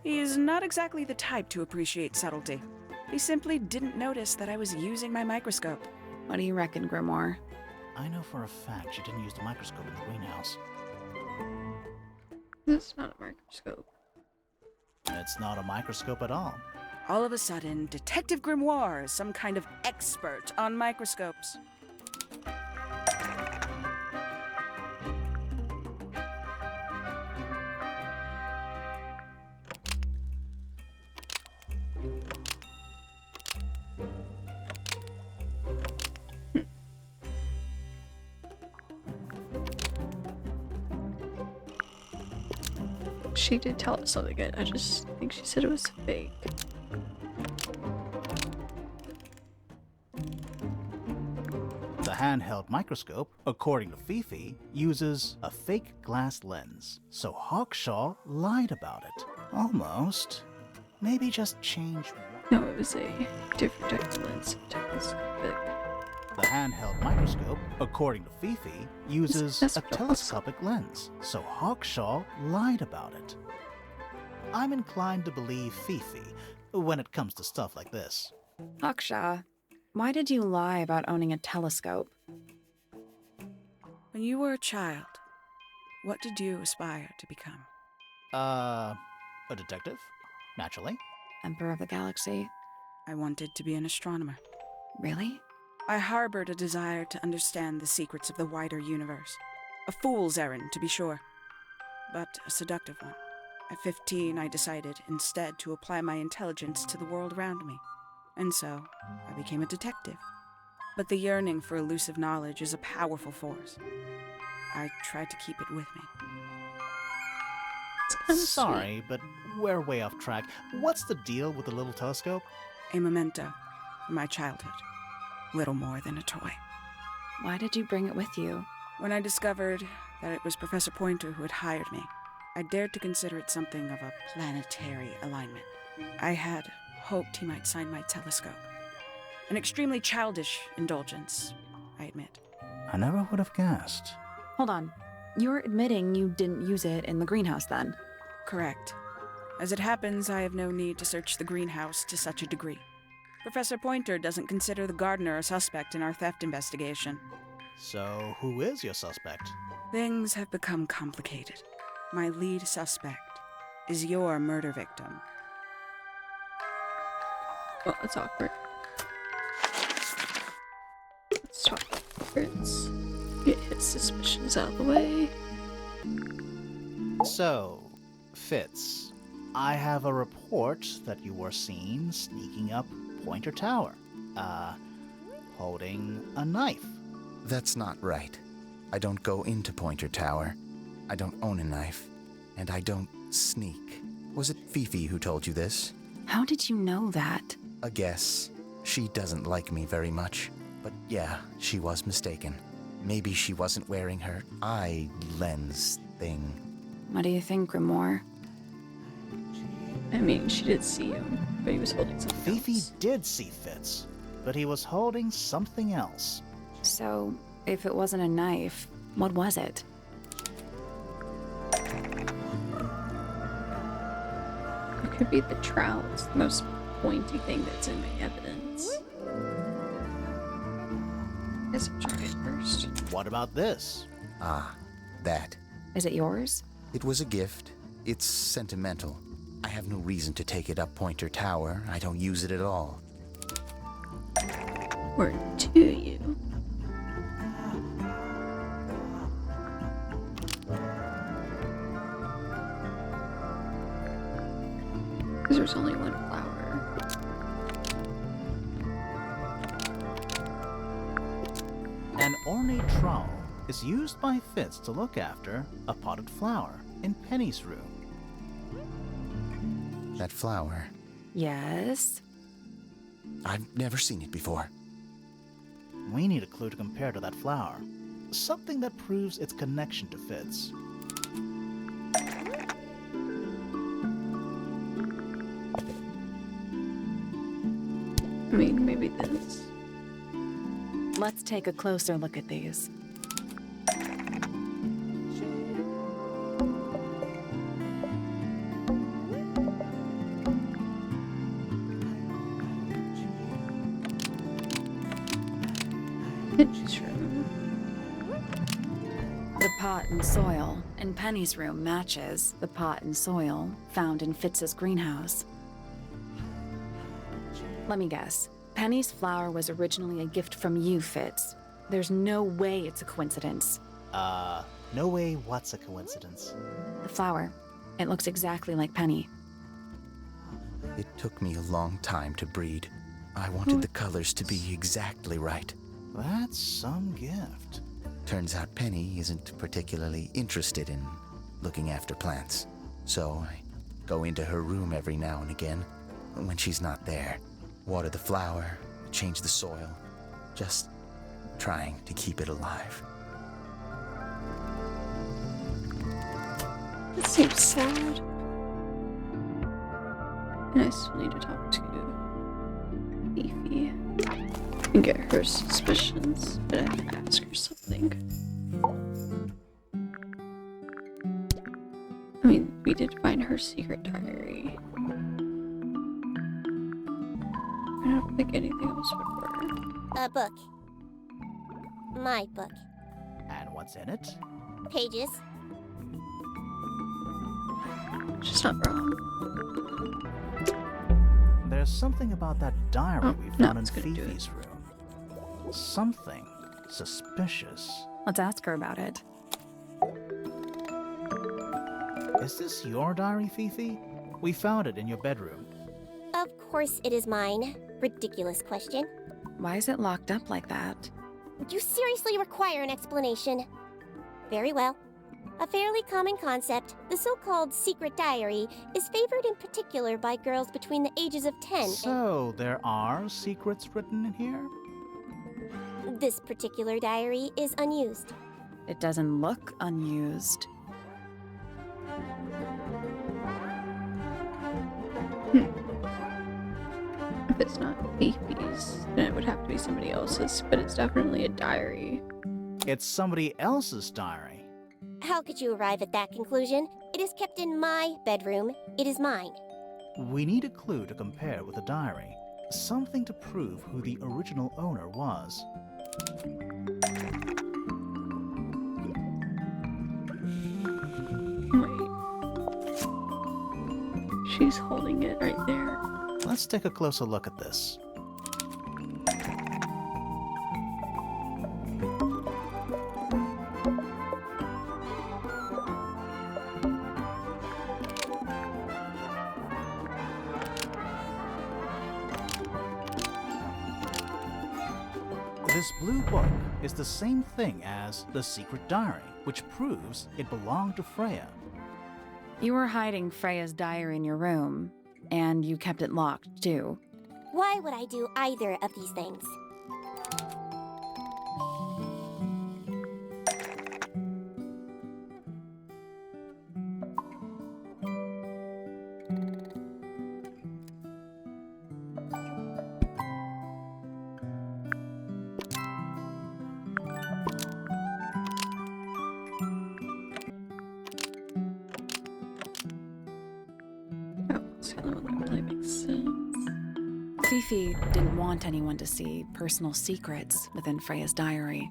He is not exactly the type to appreciate subtlety. He simply didn't notice that I was using my microscope. What do you reckon, Grimoire? I know for a fact you didn't use the microscope in the greenhouse. That's not a microscope. It's not a microscope at all. All of a sudden, Detective Grimoire is some kind of expert on microscopes. She did tell us something good. I just think she said it was fake. The handheld microscope, according to Fifi, uses a fake glass lens, so Hawkshaw lied about it. Almost. Maybe just change one. No, it was a different type of lens. Telescopic. The handheld microscope, according to Fifi, uses That's a telescopic lens, so Hawkshaw lied about it. I'm inclined to believe Fifi when it comes to stuff like this. Hawkshaw, why did you lie about owning a telescope? When you were a child, what did you aspire to become? A detective? Naturally. Emperor of the Galaxy? I wanted to be an astronomer. Really? I harbored a desire to understand the secrets of the wider universe. A fool's errand, to be sure, but a seductive one. At 15, I decided instead to apply my intelligence to the world around me. And so, I became a detective. But the yearning for elusive knowledge is a powerful force. I tried to keep it with me. It's kind of Sorry, but we're way off track. What's the deal with the little telescope? A memento from my childhood. Little more than a toy. Why did you bring it with you? When I discovered that it was Professor Pointer who had hired me, I dared to consider it something of a planetary alignment. I had hoped he might sign my telescope. An extremely childish indulgence, I admit. I never would have guessed. Hold on. You're admitting you didn't use it in the greenhouse then? Correct. As it happens, I have no need to search the greenhouse to such a degree. Professor Pointer doesn't consider the gardener a suspect in our theft investigation. So, who is your suspect? Things have become complicated. My lead suspect is your murder victim. Well, that's awkward. Let's talk about Fritz. Get his suspicions out of the way. So, Fitz, I have a report that you were seen sneaking up Pointer Tower, holding a knife. That's not right. I don't go into Pointer Tower. I don't own a knife. And I don't sneak. Was it Fifi who told you this? How did you know that? A guess. She doesn't like me very much. But yeah, she was mistaken. Maybe she wasn't wearing her eye lens thing. What do you think, Grimoire? I mean, she did see him, but he was holding something Fifi else. did see Fitz, but he was holding something else. So, if it wasn't a knife, what was it? It could be the trowel. It's the most pointy thing that's in my evidence. I guess I'll try it first. What about this? Ah, that. Is it yours? It was a gift. It's sentimental. I have no reason to take it up Pointer Tower. I don't use it at all. Or do you? Because there's only one flower. An ornate trowel is used by Fitz to look after a potted flower in Penny's room. That flower. Yes. I've never seen it before. We need a clue to compare to that flower. Something that proves its connection to Fitz. I mean, maybe this. Let's take a closer look at these. Penny's room. The pot and soil in Penny's room matches the pot and soil found in Fitz's greenhouse. Let me guess. Penny's flower was originally a gift from you, Fitz. There's no way it's a coincidence. No way what's a coincidence. The flower. It looks exactly like Penny. It took me a long time to breed. I wanted the colors to be exactly right. That's some gift. Turns out Penny isn't particularly interested in looking after plants. so I go into her room every now and again when she's not there. Water the flower, change the soil, just trying to keep it alive. That seems sad. And I still need to talk to Fifi and get her suspicions, but I have to ask her something. I mean, we did find her secret diary. I don't think anything else would work. A book. My book. And what's in it? Pages. She's not wrong. There's something about that diary we no, found in it's gonna do it. Fifi's room. Something suspicious. Let's ask her about it. Is this your diary, Fifi? We found it in your bedroom. Of course it is mine. Ridiculous question. Why is it locked up like that? You seriously require an explanation. Very well. A fairly common concept, the so-called secret diary, is favored in particular by girls between the ages of 10 So, there are secrets written in here? and this particular diary is unused. It doesn't look unused. If it's not Fifi's, then it would have to be somebody else's, but it's definitely a diary. It's somebody else's diary. How could you arrive at that conclusion? It is kept in my bedroom. It is mine. We need a clue to compare with the diary. Something to prove who the original owner was. Wait. She's holding it right there. Let's take a closer look at this. This blue book is the same thing as the secret diary, which proves it belonged to Freya. You were hiding Freya's diary in your room, and you kept it locked, too. Why would I do either of these things? That's the only one that really makes sense. Fifi didn't want anyone to see personal secrets within Freya's diary.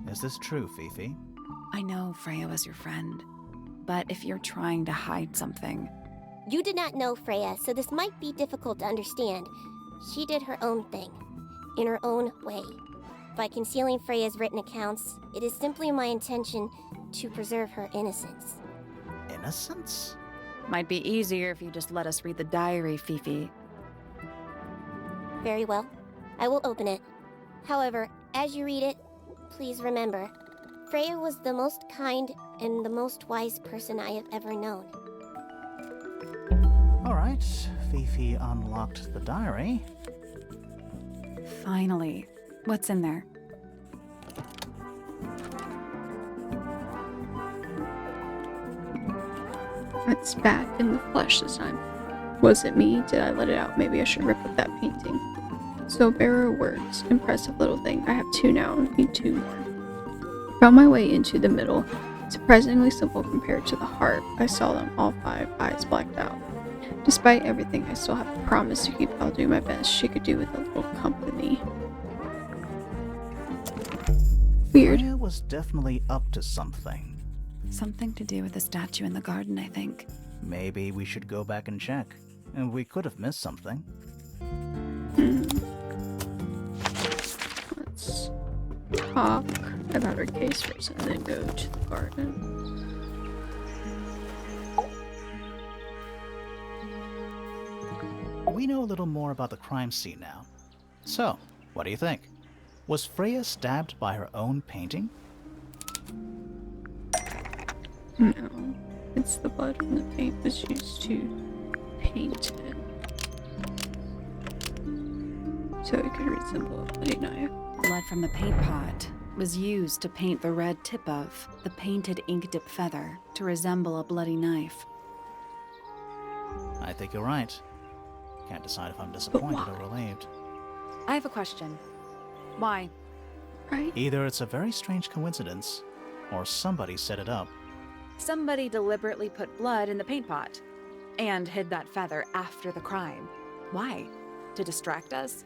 Is this true, Fifi? I know Freya was your friend, but if you're trying to hide something, You did not know Freya, so this might be difficult to understand. She did her own thing, in her own way. By concealing Freya's written accounts, it is simply my intention to preserve her innocence. Innocence? might be easier if you just let us read the diary, Fifi. Very well. I will open it. However, as you read it, please remember, Freya was the most kind and the most wise person I have ever known. Alright, Fifi unlocked the diary. Finally. What's in there? It's back in the flesh this time. Was it me? Did I let it out? Maybe I should rip up that painting. So bearer words. Impressive little thing. I have 2 now. Need 2 more. Found my way into the middle. Surprisingly simple compared to the heart. I saw them all 5, eyes blacked out. Despite everything, I still have a promise to keep. I'll do my best. She could do with a little company. Weird. Freya was definitely up to something. Something to do with the statue in the garden, I think. Maybe we should go back and check. And we could have missed something. Let's talk about her case first and then go to the garden. We know a little more about the crime scene now. So, what do you think? Was Freya stabbed by her own painting? No. since the blood from the paint was used to paint it. So it could resemble a bloody knife. Blood from the paint pot was used to paint the red tip of the painted ink dip feather to resemble a bloody knife. I think you're right. Can't decide if I'm disappointed or relieved. I have a question. Why? Right? Either it's a very strange coincidence, or somebody set it up. Somebody deliberately put blood in the paint pot and hid that feather after the crime. Why? To distract us?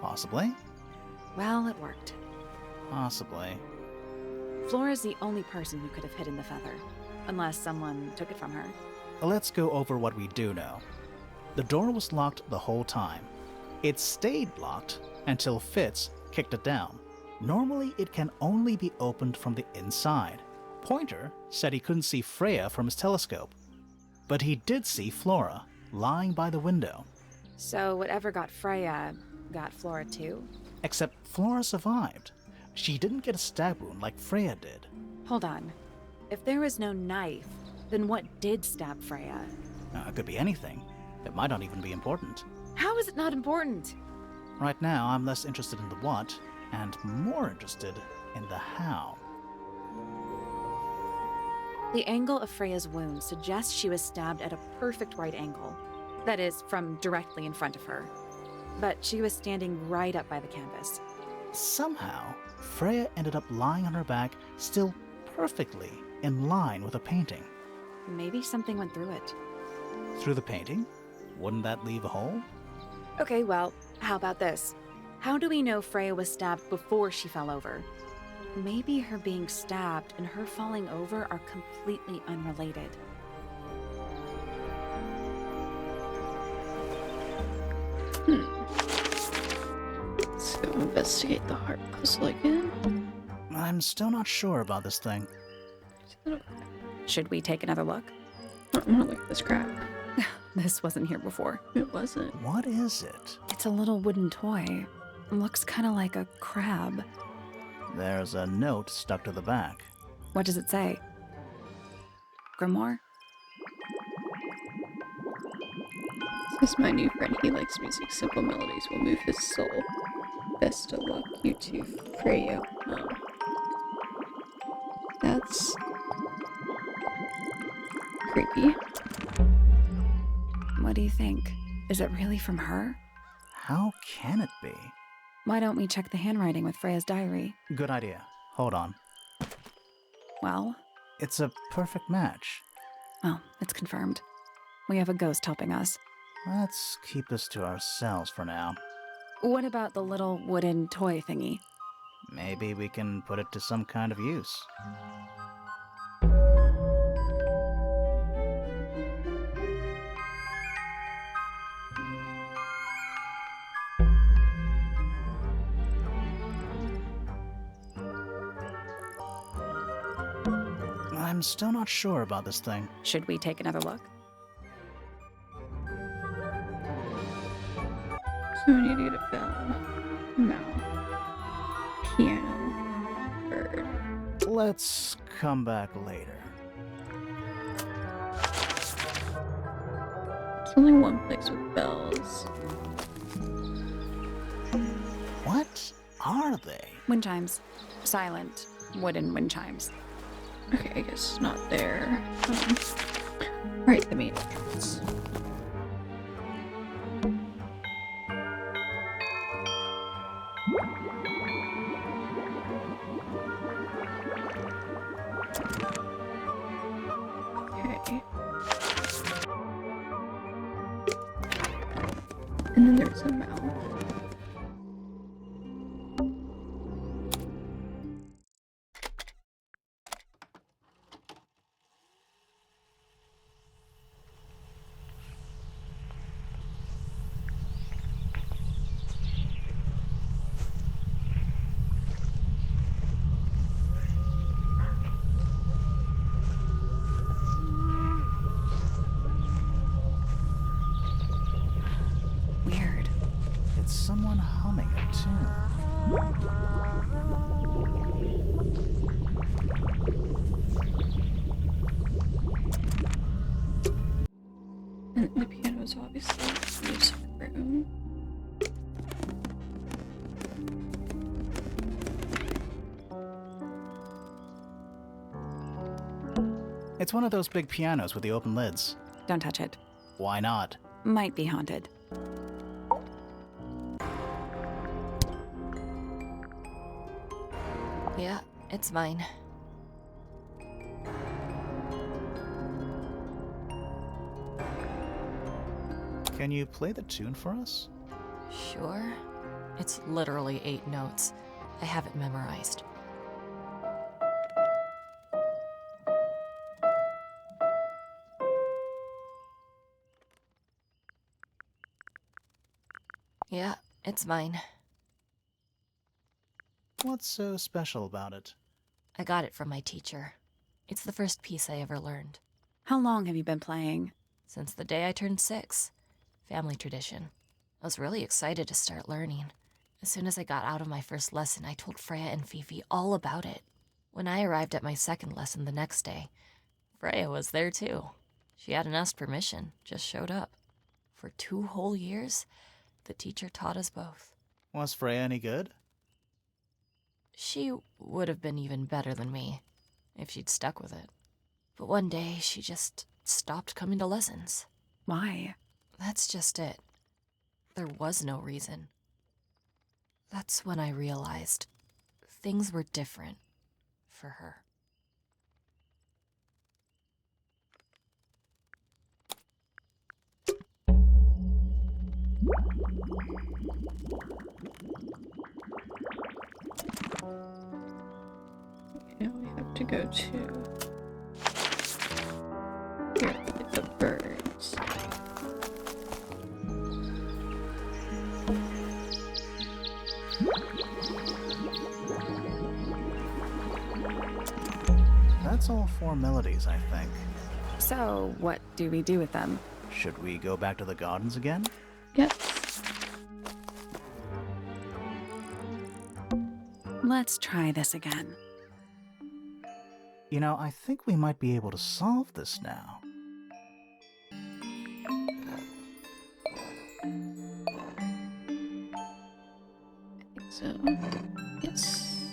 Possibly. Well, it worked. Possibly. Flora's the only person who could have hidden the feather, unless someone took it from her. Let's go over what we do know. The door was locked the whole time. It stayed locked until Fitz kicked it down. Normally, it can only be opened from the inside. Pointer said he couldn't see Freya from his telescope, but he did see Flora lying by the window. So whatever got Freya got Flora too? Except Flora survived. She didn't get a stab wound like Freya did. Hold on. If there was no knife, then what did stab Freya? It could be anything. It might not even be important. How is it not important? Right now, I'm less interested in the what, and more interested in the how. The angle of Freya's wound suggests she was stabbed at a perfect right angle. That is, from directly in front of her. But she was standing right up by the canvas. Somehow, Freya ended up lying on her back, still perfectly in line with a painting. Maybe something went through it. Through the painting? Wouldn't that leave a hole? Okay, well, how about this? How do we know Freya was stabbed before she fell over? Maybe her being stabbed and her falling over are completely unrelated. Let's go investigate the heart puzzle again. I'm still not sure about this thing. Should we take another look? I'm gonna look at this crap. This wasn't here before. It wasn't. What is it? It's a little wooden toy. It looks kind of like a crab. There's a note stuck to the back. What does it say? Grimoire? This is my new friend. He likes music. Simple melodies will move his soul. Best of luck, you two. Freya. That's creepy. What do you think? Is it really from her? How can it be? Why don't we check the handwriting with Freya's diary? Good idea. Hold on. Well? It's a perfect match. Well, it's confirmed. We have a ghost helping us. Let's keep this to ourselves for now. What about the little wooden toy thingy? Maybe we can put it to some kind of use. I'm still not sure about this thing. Should we take another look? So we need to get a bell. No. Piano. Bird. Let's come back later. There's only one place with bells. What are they? Wind chimes. Silent, wooden wind chimes. Okay, I guess it's not there. Right, the main entrance. Okay. And then there's a mouth. Weird. It's someone humming a tune. And the piano is obviously in this room. It's one of those big pianos with the open lids. Don't touch it. Why not? Might be haunted. Yeah, it's mine. Can you play the tune for us? Sure. It's literally 8 notes. I have it memorized. Yeah, it's mine. What's so special about it? I got it from my teacher. It's the first piece I ever learned. How long have you been playing? Since the day I turned 6. Family tradition. I was really excited to start learning. As soon as I got out of my first lesson, I told Freya and Fifi all about it. When I arrived at my second lesson the next day, Freya was there too. She hadn't asked permission, just showed up. For 2 whole years, the teacher taught us both. Was Freya any good? She would have been even better than me, if she'd stuck with it. But one day, she just stopped coming to lessons. Why? That's just it. There was no reason. That's when I realized things were different for her. Now we have to go to here with the birds. That's all 4 melodies, I think. So, what do we do with them? Should we go back to the gardens again? Yes. Let's try this again. You know, I think we might be able to solve this now. So, yes.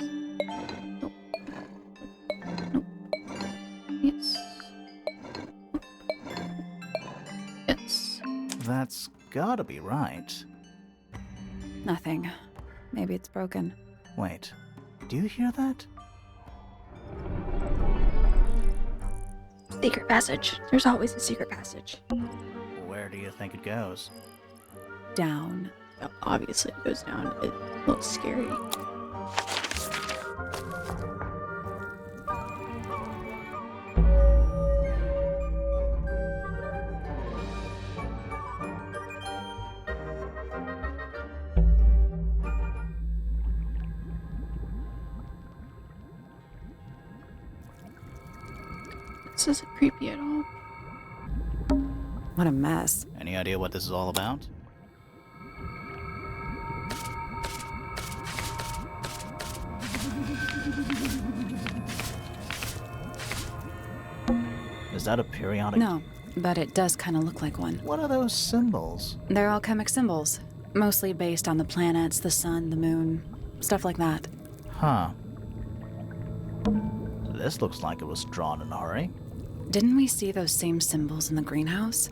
Nope. Nope. Yes. Yes. That's gotta be right. Nothing. Maybe it's broken. Wait, do you hear that? Secret passage. There's always a secret passage. Where do you think it goes? Down. Obviously, it goes down. It looks scary. This isn't creepy at all. What a mess. Any idea what this is all about? Is that a periodic? No, but it does kind of look like one. What are those symbols? They're alchemic symbols, mostly based on the planets, the sun, the moon, stuff like that. Huh. This looks like it was drawn in a hurry. Didn't we see those same symbols in the greenhouse?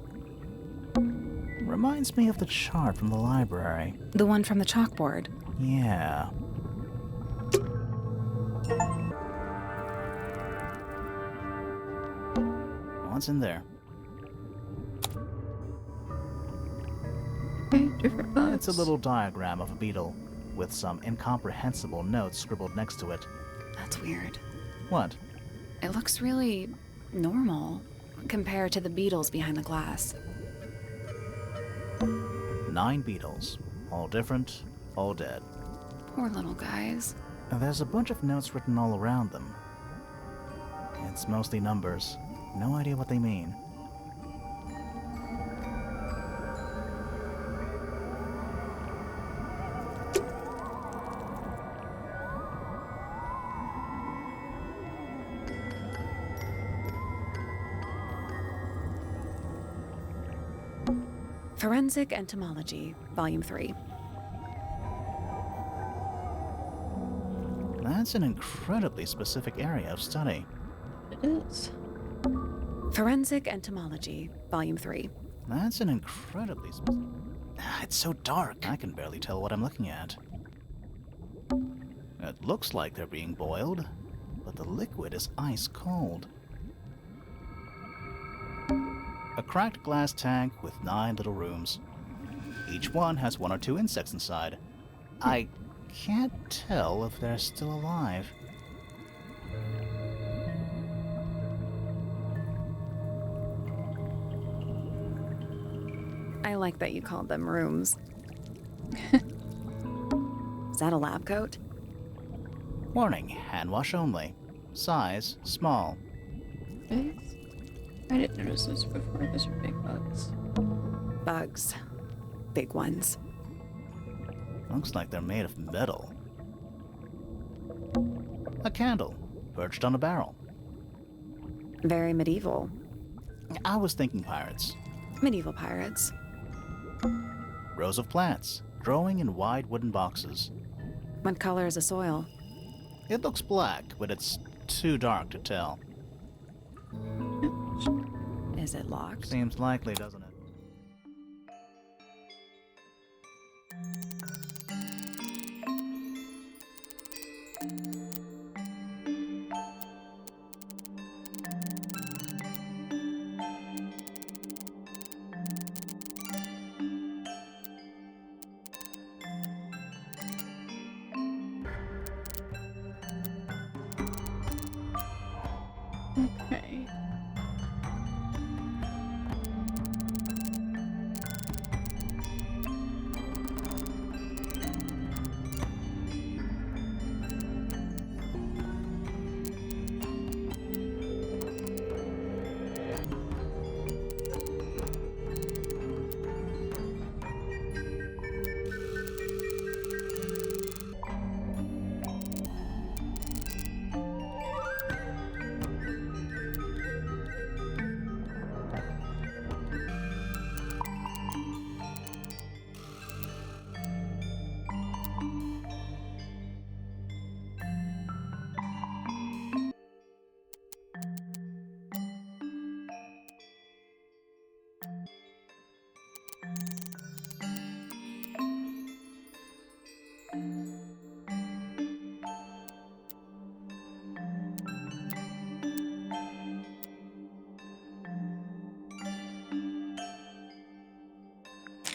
Reminds me of the chart from the library. The one from the chalkboard. Yeah. What's in there? Okay, different bugs. It's a little diagram of a beetle with some incomprehensible notes scribbled next to it. That's weird. What? It looks really normal compared to the beetles behind the glass. 9 beetles. All different, all dead. Poor little guys. There's a bunch of notes written all around them. It's mostly numbers. No idea what they mean. Forensic Entomology, Volume 3. That's an incredibly specific area of study. It is. Forensic Entomology, Volume 3. That's an incredibly specific... It's so dark, I can barely tell what I'm looking at. It looks like they're being boiled, but the liquid is ice cold. A cracked glass tank with 9 little rooms. Each one has 1 or 2 insects inside. I can't tell if they're still alive. I like that you called them rooms. Is that a lab coat? Warning, hand wash only. Size, small. Bugs? I didn't notice those before. Those are big bugs. Bugs. Big ones. Looks like they're made of metal. A candle, perched on a barrel. Very medieval. I was thinking pirates. Medieval pirates. Rows of plants, growing in wide wooden boxes. What color is the soil? It looks black, but it's too dark to tell. Is it locked? Seems likely, doesn't it? Okay.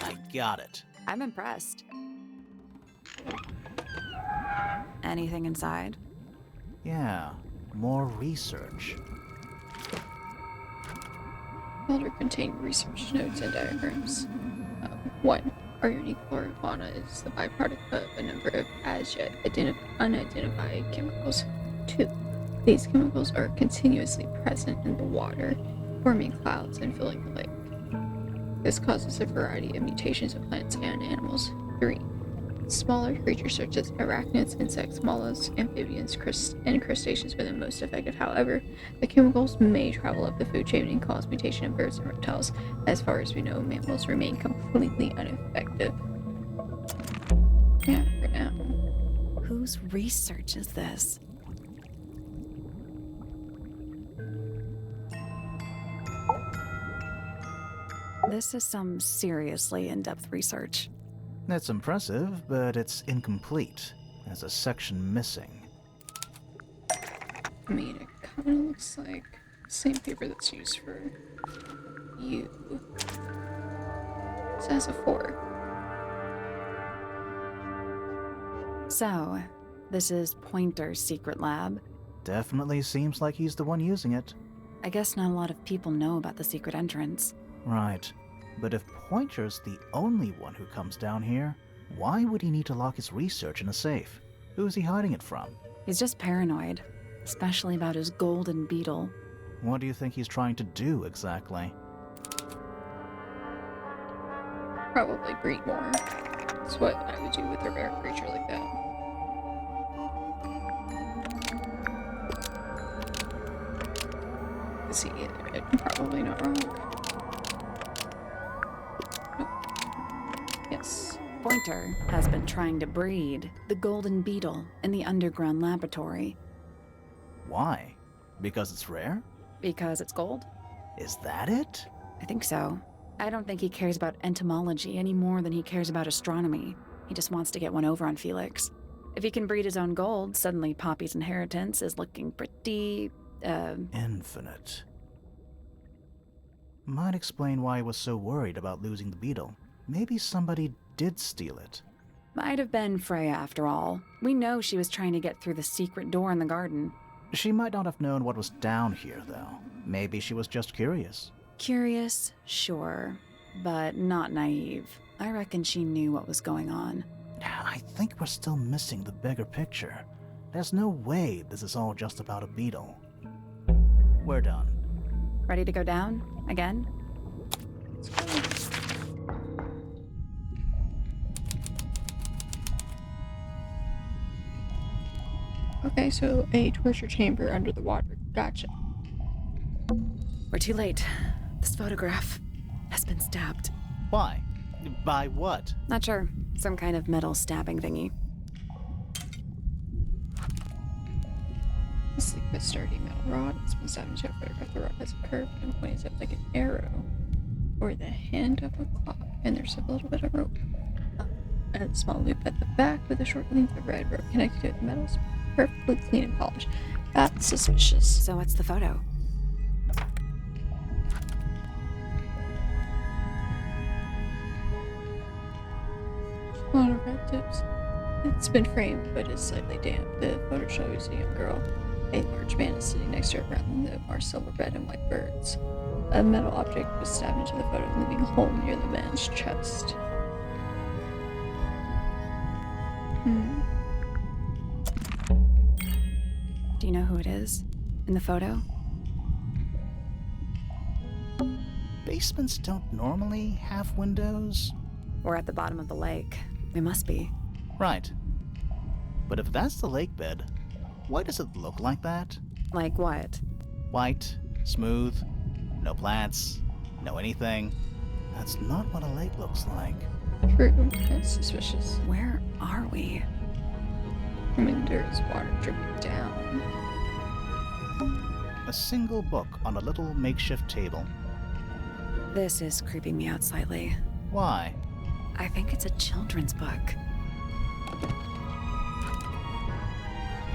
I got it. I'm impressed. Anything inside? Yeah, more research. Folder contain research notes and diagrams. 1. Our unique flora and fauna is the byproduct of a number of as yet unidentified chemicals. 2. These chemicals are continuously present in the water, forming clouds and filling the lake. This causes a variety of mutations of plants and animals. 3. Smaller creatures such as arachnids, insects, mollusks, amphibians, and crustaceans are the most affected. However, the chemicals may travel up the food chain and cause mutation in birds and reptiles. As far as we know, mammals remain completely unaffected. Yeah, for now. Whose research is this? This is some seriously in-depth research. That's impressive, but it's incomplete. There's a section missing. I mean, it kind of looks like the same paper that's used for you. It has a 4. So, this is Pointer's secret lab. Definitely seems like he's the one using it. I guess not a lot of people know about the secret entrance. Right. But if Pointer's the only one who comes down here, why would he need to lock his research in a safe? Who's he hiding it from? He's just paranoid, especially about his golden beetle. What do you think he's trying to do exactly? Probably breed more. That's what I would do with a rare creature like that. Is he probably not wrong? Nope. pointer has been trying to breed the golden beetle in the underground laboratory. Why? Because it's rare? Because it's gold? Is that it? I think so. I don't think he cares about entomology any more than he cares about astronomy. He just wants to get one over on Felix. If he can breed his own gold, suddenly Poppy's inheritance is looking pretty, Infinite. Might explain why he was so worried about losing the beetle. Maybe somebody did steal it. Might have been Freya after all. We know she was trying to get through the secret door in the garden. She might not have known what was down here, though. Maybe she was just curious. Curious, sure, but not naive. I reckon she knew what was going on. I think we're still missing the bigger picture. There's no way this is all just about a beetle. We're done. Ready to go down? Again? Okay, so a torture chamber under the water. Gotcha. We're too late. This photograph has been stabbed. Why? By what? Not sure. Some kind of metal stabbing thingy. It's like a sturdy metal rod. It's been stabbed into a photograph. The rod has a curve and points up like an arrow, or the hand of a clock. And there's a little bit of rope. And a small loop at the back with a short length of red rope connected to it. The metal's perfectly clean and polished. That's suspicious. So what's the photo? A lot of red tips. It's been framed, but is slightly damp. The photo shows a young girl. A large man is sitting next to her. Around them are silver, red, and white birds. A metal object was stabbed into the photo, leaving a hole near the man's chest. Do you know who it is? In the photo? Basements don't normally have windows? We're at the bottom of the lake. We must be. Right. But if that's the lake bed, why does it look like that? Like what? White, smooth, no plants, no anything. That's not what a lake looks like. True. That's suspicious. Where are we? I mean, there's water dripping down. A single book on a little makeshift table. This is creeping me out slightly. Why? I think it's a children's book.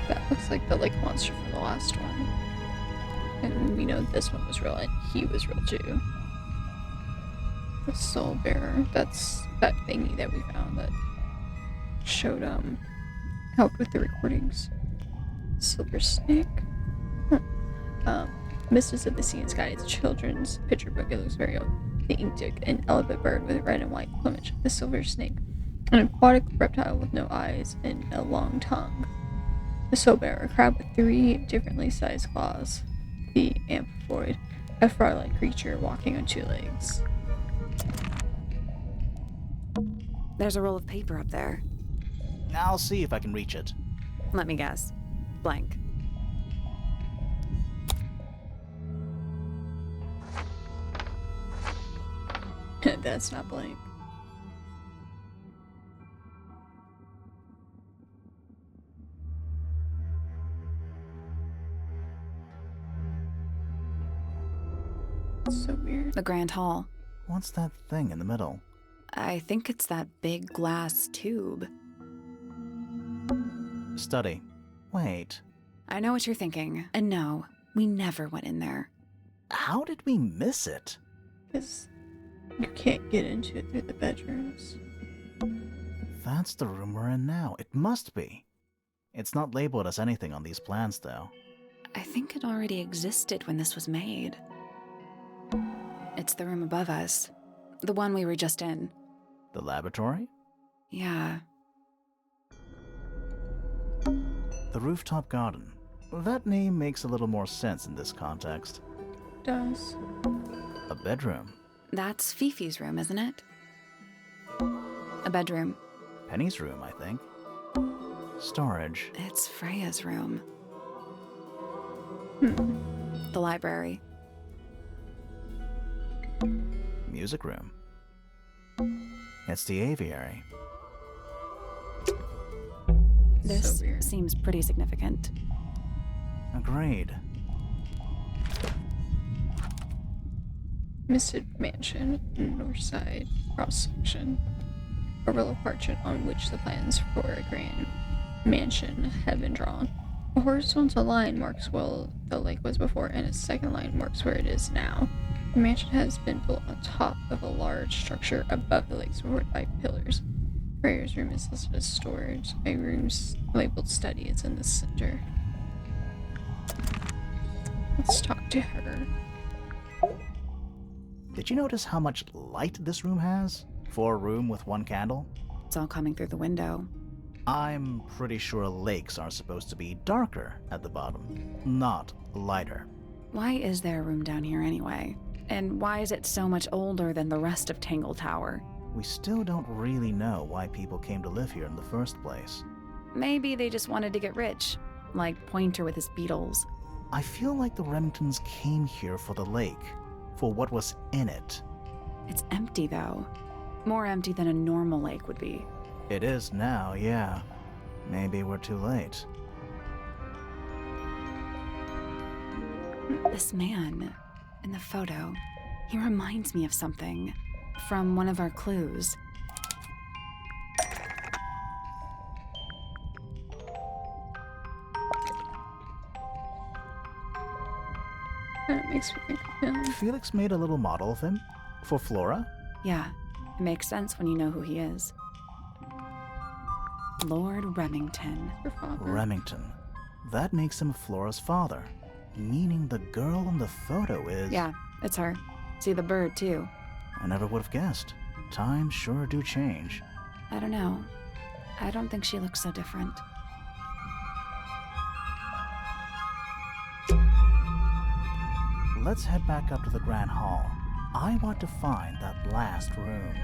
That looks like the lake monster from the last one. And we know this one was real, and he was real too. The soul bearer. That's that thingy that we found that showed helped with the recordings. Silver snake. Mistress of the Sea and Sky. It's a children's picture book. It looks very old. The inked an elephant bird with red and white plumage. The silver snake. An aquatic reptile with no eyes and a long tongue. The soul bearer. A crab with 3 differently sized claws. The amphiploid. A frog-like creature walking on 2 legs. There's a roll of paper up there. I'll see if I can reach it. Let me guess. Blank. That's not blank. It's so weird. The Grand Hall. What's that thing in the middle? I think it's that big glass tube. Study. Wait. I know what you're thinking. And no, we never went in there. How did we miss it? Because you can't get into it through the bedrooms. That's the room we're in now. It must be. It's not labeled as anything on these plans, though. I think it already existed when this was made. It's the room above us. The one we were just in. The laboratory? Yeah. The rooftop garden. That name makes a little more sense in this context. Does. A bedroom. That's Fifi's room, isn't it? A bedroom. Penny's room, I think. Storage. It's Freya's room. Hmm. The library. Music room. It's the aviary. This weird. seems pretty significant. Agreed. Misted Mansion, North Side, cross section. A roll of parchment on which the plans for a grand mansion have been drawn. A horizontal line marks where the lake was before, and a second line marks where it is now. The mansion has been built on top of a large structure above the lake, supported by pillars. Freya's room is listed as storage. A room's labeled study is in the center. Let's talk to her. Did you notice how much light this room has? For a room with one candle? It's all coming through the window. I'm pretty sure lakes are supposed to be darker at the bottom, not lighter. Why is there a room down here anyway? And why is it so much older than the rest of Tangletower? We still don't really know why people came to live here in the first place. Maybe they just wanted to get rich, like Pointer with his beetles. I feel like the Remingtons came here for the lake, for what was in it. It's empty though. More empty than a normal lake would be. It is now, yeah. Maybe we're too late. This man in the photo, he reminds me of something from one of our clues. That makes me think of him. Felix made a little model of him for Flora. Yeah, it makes sense when you know who he is. Lord Remington. Her father. Remington. That makes him Flora's father, meaning the girl in the photo is... Yeah, it's her. See the bird, too. I never would have guessed. Times sure do change. I don't know. I don't think she looks so different. Let's head back up to the Grand Hall. I want to find that last room.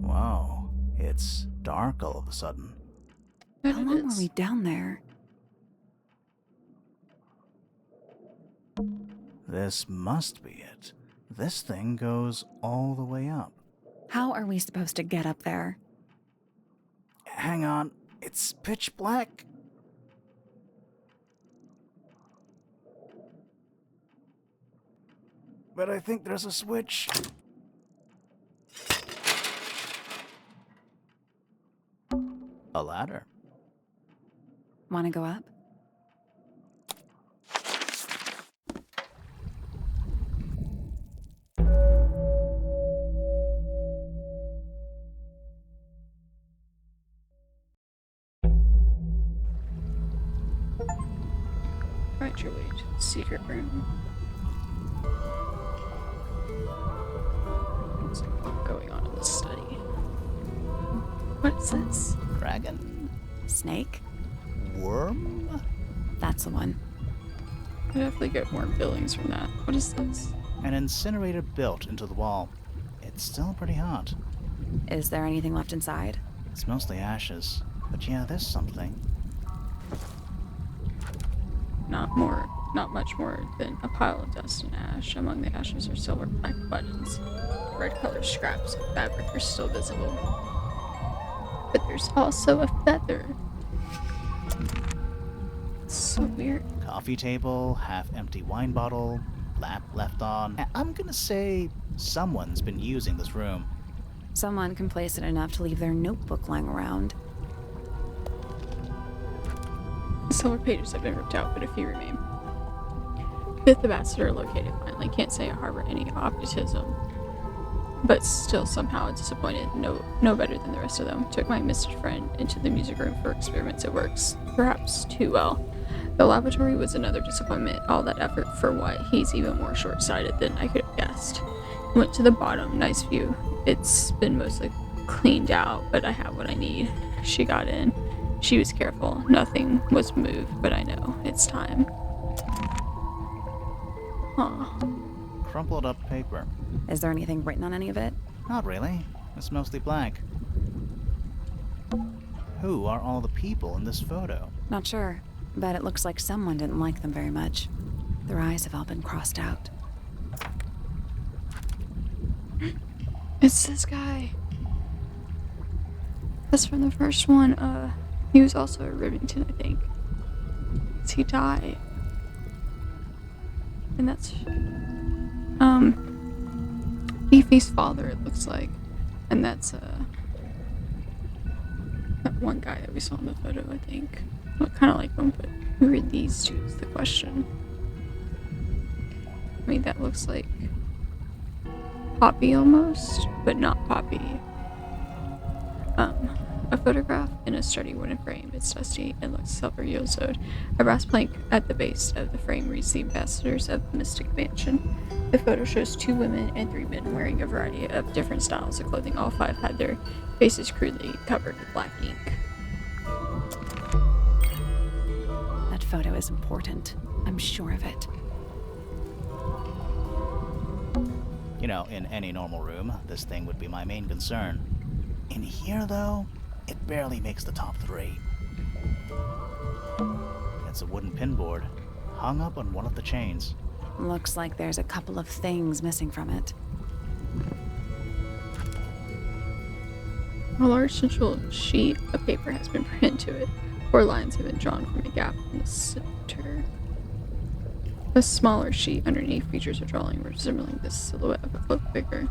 Wow, it's dark all of a sudden. How long were we down there? This must be it. This thing goes all the way up. How are we supposed to get up there? Hang on, it's pitch black. But I think there's a switch. A ladder. Want to go up? Find your way to the secret room. What's going on in the study? What is this? Dragon? Snake? Worm? That's the one. I definitely get more billings from that. What is this? An incinerator built into the wall. It's still pretty hot. Is there anything left inside? It's mostly ashes. But yeah, there's something. Not much more than a pile of dust and ash. Among the ashes are silver black buttons. Red colored scraps of fabric are still visible. But there's also a feather. It's so weird. Coffee table, half-empty wine bottle, lamp left on. I'm gonna say someone's been using this room. Someone complacent enough to leave their notebook lying around. The silver pages have been ripped out, but a few remain. Fifth ambassador located finally. Can't say I harbor any optimism, but still somehow disappointed. No better than the rest of them. Took my mystic friend into the music room for experiments. It works, perhaps too well. The laboratory was another disappointment. All that effort for what? He's even more short-sighted than I could have guessed. Went to the bottom. Nice view. It's been mostly cleaned out, but I have what I need. She got in. She was careful. Nothing was moved, but I know it's time. Huh. Crumpled up paper. Is there anything written on any of it? Not really. It's mostly blank. Who are all the people in this photo? Not sure, but it looks like someone didn't like them very much. Their eyes have all been crossed out. It's this guy. That's from the first one. He was also at Rivington, I think. He died. And that's Fifi's father, it looks like. And that's that one guy that we saw in the photo, I think. I kind of like him, but who are these two is the question. I mean, that looks like Poppy almost, but not Poppy. A photograph in a sturdy wooden frame. It's dusty and looks silver-yosoed. A brass plank at the base of the frame reads the ambassadors of the Mystic Mansion. The photo shows 2 women and 3 men wearing a variety of different styles of clothing. All 5 had their faces crudely covered with black ink. That photo is important. I'm sure of it. You know, in any normal room, this thing would be my main concern. In here, though, it barely makes the top 3. It's a wooden pinboard, hung up on one of the chains. Looks like there's a couple of things missing from it. A large central sheet of paper has been printed to it. 4 lines have been drawn from a gap in the center. A smaller sheet underneath features a drawing resembling the silhouette of a cloaked figure.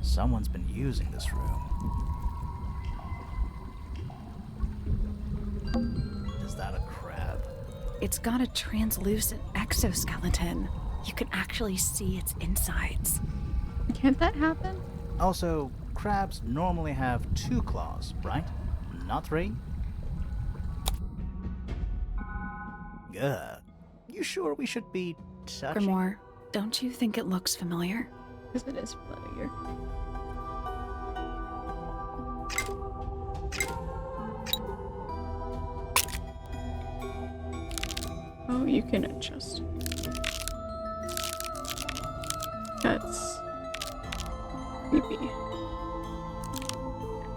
Someone's been using this room. Is that a crab? It's got a translucent exoskeleton. You can actually see its insides. Can't that happen? Also, crabs normally have 2 claws, right? Not 3? Ugh. You sure we should be touching? Grimoire, don't you think it looks familiar? Because it is familiar. Oh, you can adjust. That's creepy.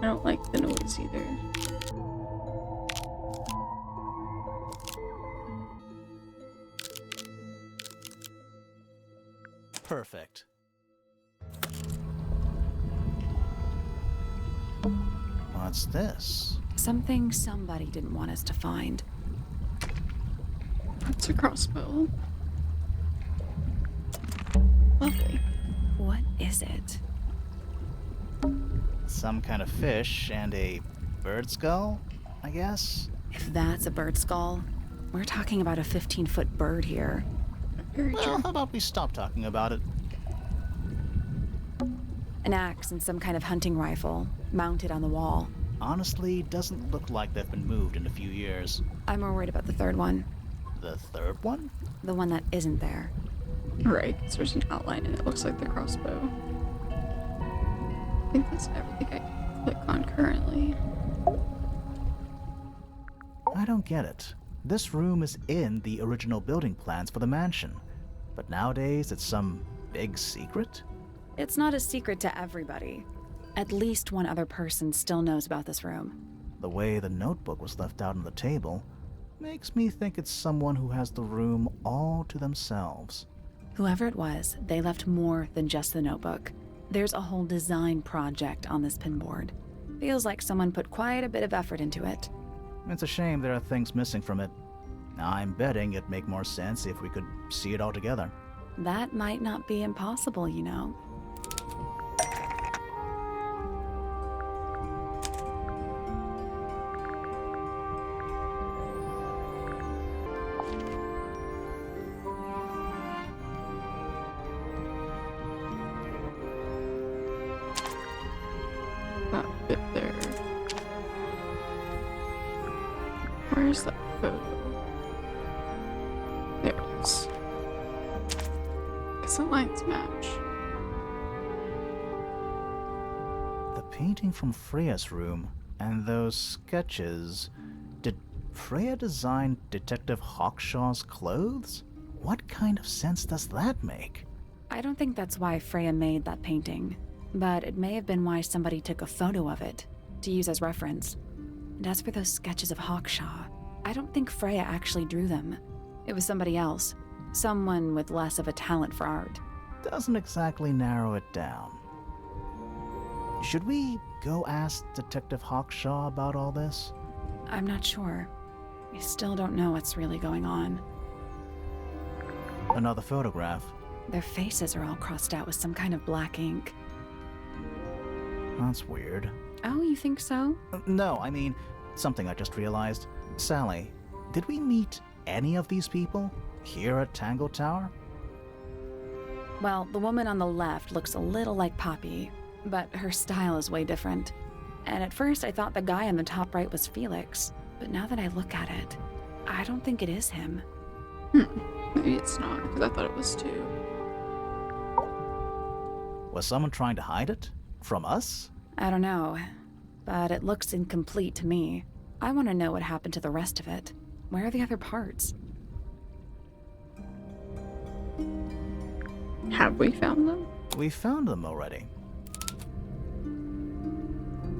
I don't like the noise either. Perfect. What's this? Something somebody didn't want us to find. It's a crossbow. Lovely. What is it? Some kind of fish and a bird skull, I guess? If that's a bird skull, we're talking about a 15-foot bird here. Very Well, true. how about we stop talking about it? An axe and some kind of hunting rifle, mounted on the wall. Honestly, doesn't look like they've been moved in a few years. I'm more worried about the third one. The third one? The one that isn't there. Right, because there's an outline and it looks like the crossbow. I think that's everything I can click on currently. I don't get it. This room is in the original building plans for the mansion, but nowadays it's some big secret? It's not a secret to everybody. At least one other person still knows about this room. The way the notebook was left out on the table makes me think it's someone who has the room all to themselves. Whoever it was, they left more than just the notebook. There's a whole design project on this pinboard. Feels like someone put quite a bit of effort into it. It's a shame there are things missing from it. I'm betting it'd make more sense if we could see it all together. That might not be impossible, you know. That bit there. Where's that photo? There it is. Some lines match. The painting from Freya's room and those sketches. Did Freya design Detective Hawkshaw's clothes? What kind of sense does that make? I don't think that's why Freya made that painting, but it may have been why somebody took a photo of it to use as reference. And as for those sketches of Hawkshaw, I don't think Freya actually drew them. It was somebody else, someone with less of a talent for art. doesn't exactly narrow it down. Should we go ask Detective Hawkshaw about all this? I'm not sure. I still don't know what's really going on. Another photograph. Their faces are all crossed out with some kind of black ink. That's weird. Oh, you think so? No, I mean, something I just realized. Sally, did we meet any of these people here at Tangle Tower? Well, the woman on the left looks a little like Poppy, but her style is way different. And at first I thought the guy on the top right was Felix, but now that I look at it, I don't think it is him. Maybe it's not, because I thought it was too. Was someone trying to hide it? From us? I don't know, but it looks incomplete to me. I want to know what happened to the rest of it. Where are the other parts? Have we found them? We found them already.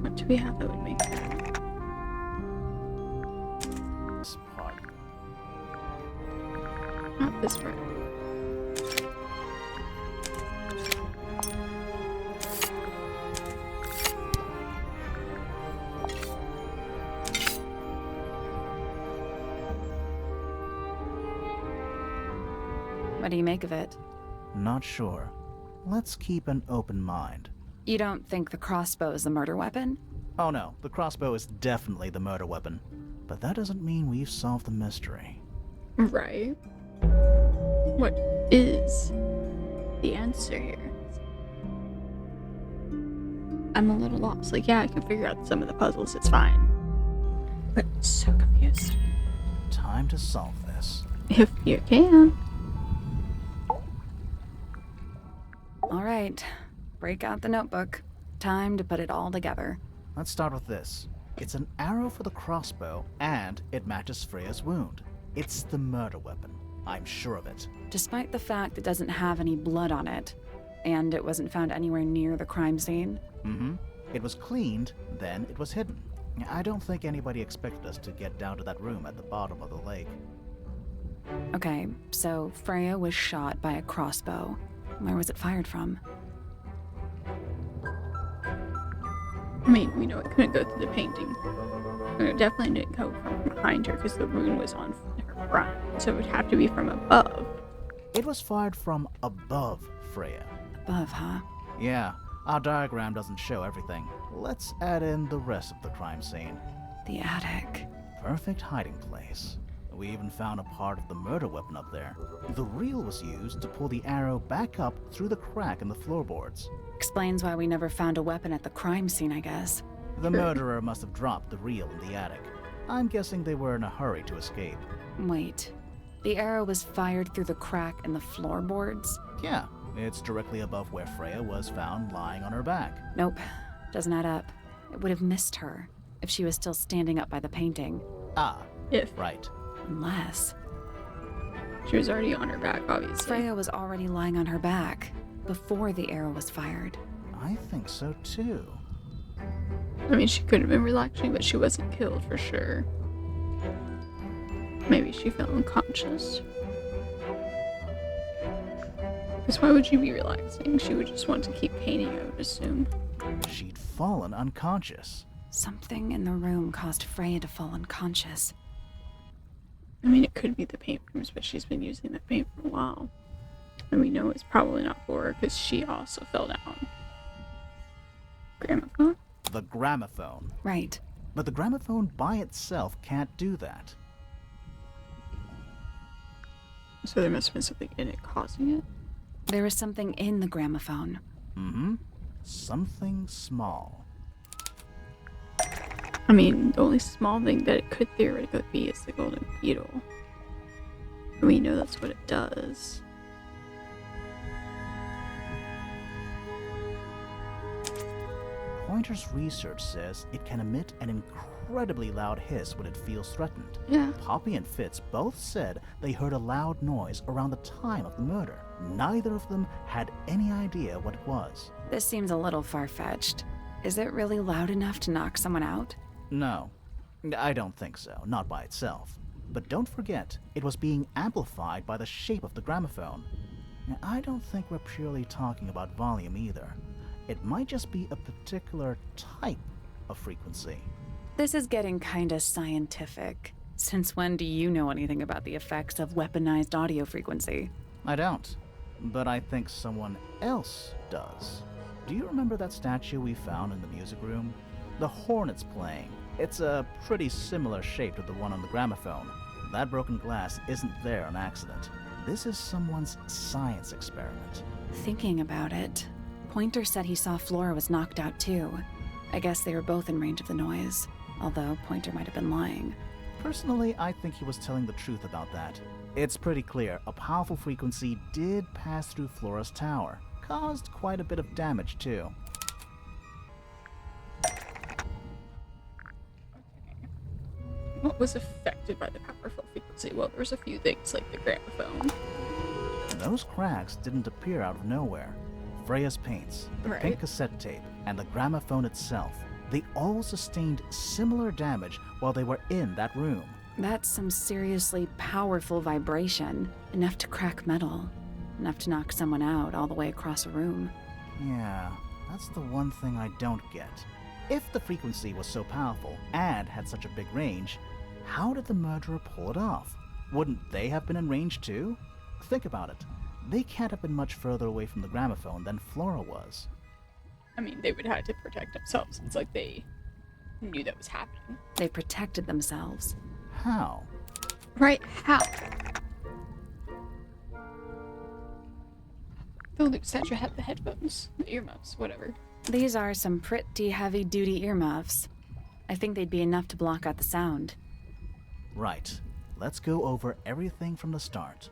What do we have that would make that? This part. Not this part. What do you make of it? Not sure. Let's keep an open mind. You don't think the crossbow is the murder weapon? Oh no, the crossbow is definitely the murder weapon. But that doesn't mean we've solved the mystery. Right. What is the answer here? I'm a little lost. Like, yeah, I can figure out some of the puzzles, it's fine. But I'm so confused. Time to solve this. If you can. All right, break out the notebook. Time to put it all together. Let's start with this. It's an arrow for the crossbow, and it matches Freya's wound. It's the murder weapon. I'm sure of it. Despite the fact it doesn't have any blood on it, and it wasn't found anywhere near the crime scene. It was cleaned, then it was hidden. I don't think anybody expected us to get down to that room at the bottom of the lake. Okay, so Freya was shot by a crossbow. Where was it fired from? I mean, we know it couldn't go through the painting. And it definitely didn't go from behind her because the wound was on her front. So it would have to be from above. It was fired from above Freya. Above, huh? Yeah, our diagram doesn't show everything. Let's add in the rest of the crime scene. The attic. Perfect hiding place. We even found a part of the murder weapon up there. The reel was used to pull the arrow back up through the crack in the floorboards. Explains why we never found a weapon at the crime scene, I guess. The murderer must have dropped the reel in the attic. I'm guessing they were in a hurry to escape. Wait. The arrow was fired through the crack in the floorboards? Yeah, it's directly above where Freya was found lying on her back. Nope. Doesn't add up. It would have missed her if she was still standing up by the painting. Ah, If right. Unless she was already on her back, obviously. Freya was already lying on her back before the arrow was fired. I think so too. I mean, she could have been relaxing, but she wasn't killed for sure. Maybe she fell unconscious. Because why would she be relaxing? She would just want to keep painting, I would assume. She'd fallen unconscious. Something in the room caused Freya to fall unconscious. I mean, it could be the paint fumes, but she's been using the paint for a while. And we know it's probably not for her because she also fell down. Gramophone? The gramophone. Right. But the gramophone by itself can't do that. So there must have been something in it causing it. There was something in the gramophone. Something small. I mean, the only small thing that it could theoretically be is the golden beetle. And we know that's what it does. Pointer's research says it can emit an incredibly loud hiss when it feels threatened. Yeah. Poppy and Fitz both said they heard a loud noise around the time of the murder. Neither of them had any idea what it was. This seems a little far-fetched. Is it really loud enough to knock someone out? No, I don't think so, not by itself. But don't forget, it was being amplified by the shape of the gramophone. Now, I don't think we're purely talking about volume either. It might just be a particular type of frequency. This is getting kinda scientific. Since when do you know anything about the effects of weaponized audio frequency? I don't, but I think someone else does. Do you remember that statue we found in the music room? The horn it's playing. It's a pretty similar shape to the one on the gramophone. That broken glass isn't there on accident. This is someone's science experiment. Thinking about it, Pointer said he saw Flora was knocked out too. I guess they were both in range of the noise, although Pointer might have been lying. Personally, I think he was telling the truth about that. It's pretty clear a powerful frequency did pass through Flora's tower. Caused quite a bit of damage too. What was affected by the powerful frequency? Well, there's a few things like the gramophone. Those cracks didn't appear out of nowhere. Freya's paints, the Right. pink cassette tape, and the gramophone itself, they all sustained similar damage while they were in that room. That's some seriously powerful vibration, enough to crack metal, enough to knock someone out all the way across a room. Yeah, that's the one thing I don't get. If the frequency was so powerful and had such a big range, how did the murderer pull it off? Wouldn't they have been in range too? Think about it. They can't have been much further away from the gramophone than Flora was. I mean, they would have had to protect themselves. It's like they knew that was happening. They protected themselves. How? Right, how? The loot statue had the headphones, the earmuffs, whatever. These are some pretty heavy-duty earmuffs. I think they'd be enough to block out the sound. Right. Let's go over everything from the start.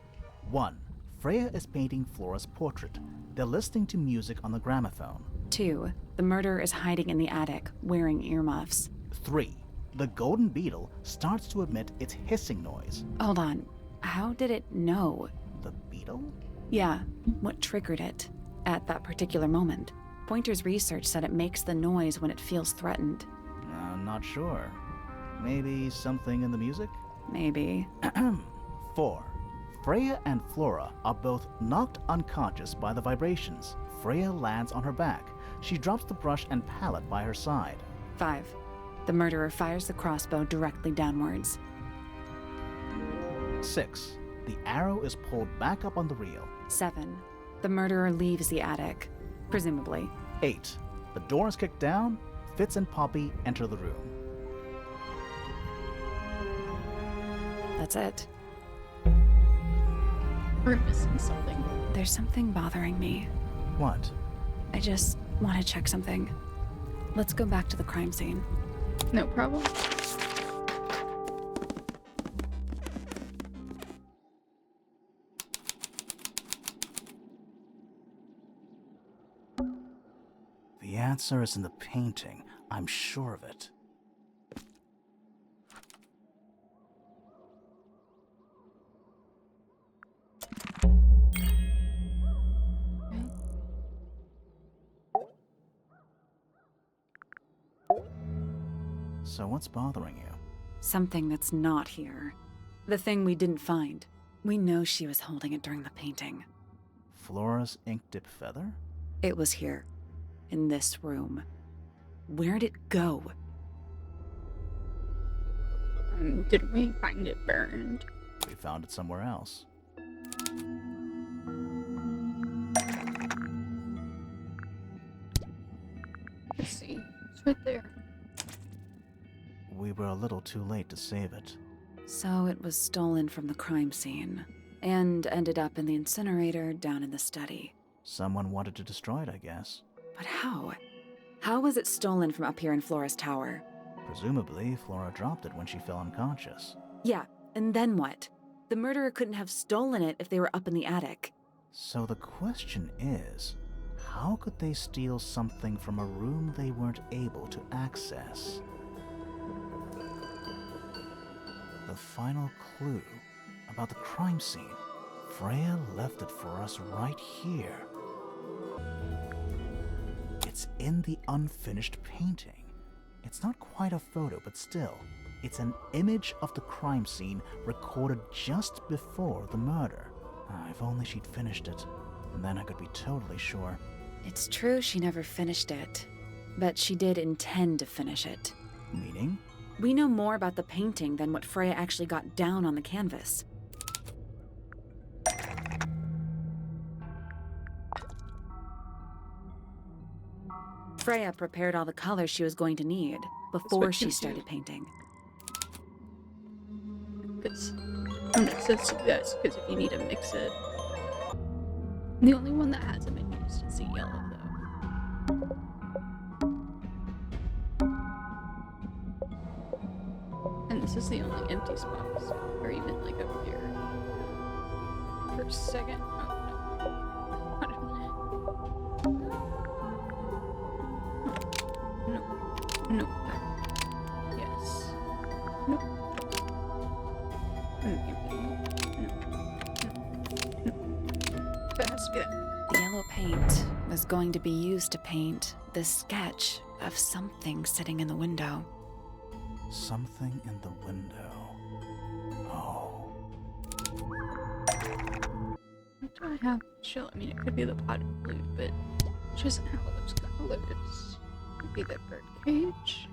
1. Freya is painting Flora's portrait. They're listening to music on the gramophone. 2. The murderer is hiding in the attic, wearing earmuffs. 3. The golden beetle starts to emit its hissing noise. Hold on. How did it know? The beetle? Yeah, what triggered it at that particular moment? Pointer's research said it makes the noise when it feels threatened. I'm not sure. Maybe something in the music? Maybe. 4. Freya and Flora are both knocked unconscious by the vibrations. Freya lands on her back. She drops the brush and palette by her side. 5. The murderer fires the crossbow directly downwards. 6. The arrow is pulled back up on the reel. 7. The murderer leaves the attic, presumably. 8. The door is kicked down. Fitz and Poppy enter the room. That's it. We're missing something. There's something bothering me. What? I just want to check something. Let's go back to the crime scene. No problem. The answer is in the painting. I'm sure of it. So what's bothering you? Something that's not here. The thing we didn't find. We know she was holding it during the painting. Flora's ink dip feather? It was here. In this room. Where'd it go? Didn't we find it burned? We found it somewhere else. Let's see. It's right there. We were a little too late to save it. So it was stolen from the crime scene. And ended up in the incinerator down in the study. Someone wanted to destroy it, I guess. But how? How was it stolen from up here in Flora's tower? Presumably, Flora dropped it when she fell unconscious. Yeah, and then what? The murderer couldn't have stolen it if they were up in the attic. So the question is, how could they steal something from a room they weren't able to access? The final clue about the crime scene. Freya left it for us right here. It's in the unfinished painting. It's not quite a photo, but still, it's an image of the crime scene recorded just before the murder. If only she'd finished it, and then I could be totally sure. It's true she never finished it, but she did intend to finish it. Meaning? We know more about the painting than what Freya actually got down on the canvas. Freya prepared all the colors she was going to need before she started painting. Because that's because if you need to mix it. The only one that hasn't been used is the yellow, though. And this is the only empty spots, or even like up here. For a second. Oh, no. No. Yes. No. That has to be that. The yellow paint was going to be used to paint this sketch of something sitting in the window. Something in the window. Oh. What do I have to show? I mean, it could be the potted blue, but it doesn't have all those colors. It could be the bird cage.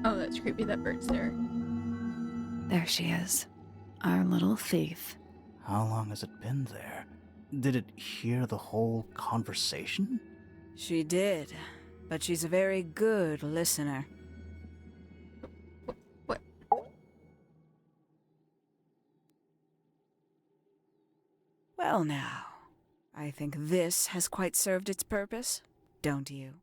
Oh, that's creepy. That bird's there. There she is, our little thief. How long has it been there? Did it hear the whole conversation? She did, but she's a very good listener. What? Well now, I think this has quite served its purpose, don't you?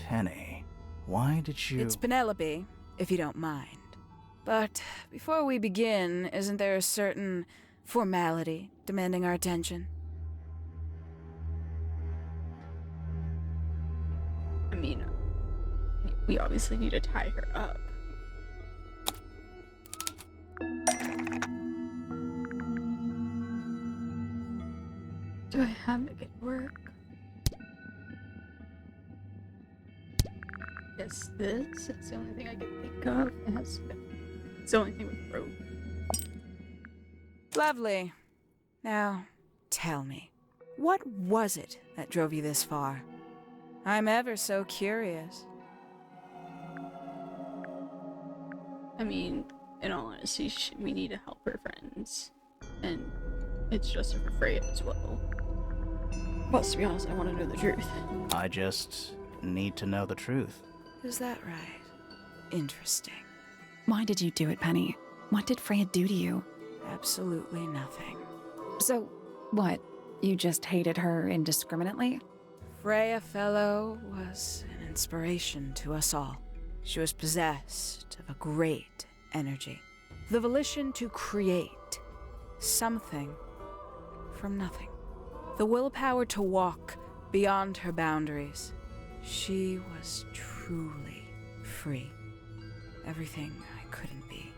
Penny, why did you... It's Penelope, if you don't mind. But before we begin, isn't there a certain formality demanding our attention? I mean, we obviously need to tie her up. Do I have to get work? Yes, this. It's the only thing I can think of. It's the only thing with rope. Lovely. Now, tell me, what was it that drove you this far? I'm ever so curious. I mean, in all honesty, we need to help her friends. And it's just for Freya as well. Plus, to be honest, I want to know the truth. I just need to know the truth. Is that right? Interesting. Why did you do it, Penny? What did Freya do to you? Absolutely nothing. So, what? You just hated her indiscriminately? Freya Fellow was an inspiration to us all. She was possessed of a great energy. The volition to create something from nothing. The willpower to walk beyond her boundaries. She was truly free. Everything I couldn't be.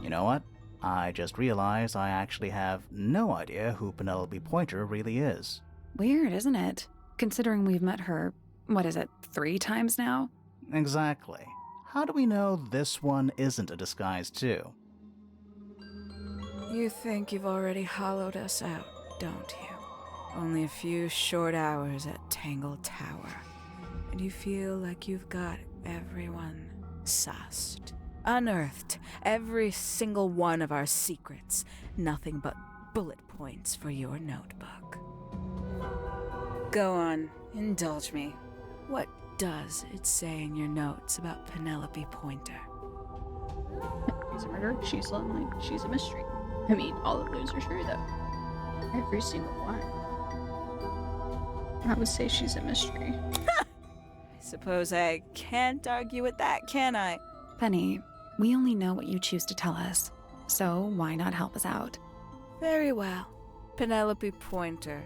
You know what? I just realized I actually have no idea who Penelope Pointer really is. Weird, isn't it? Considering we've met her, 3 times now? Exactly. How do we know this one isn't a disguise too? You think you've already hollowed us out, don't you? Only a few short hours at Tangle Tower, and you feel like you've got everyone sussed. Unearthed every single one of our secrets. Nothing but bullet points for your notebook. Go on, indulge me. What does it say in your notes about Penelope Pointer? She's a murderer, she's lonely, she's a mystery. I mean, all of those are true, though. Every single one. I would say she's a mystery. I suppose I can't argue with that, can I? Penny, we only know what you choose to tell us, so why not help us out? Very well. Penelope Pointer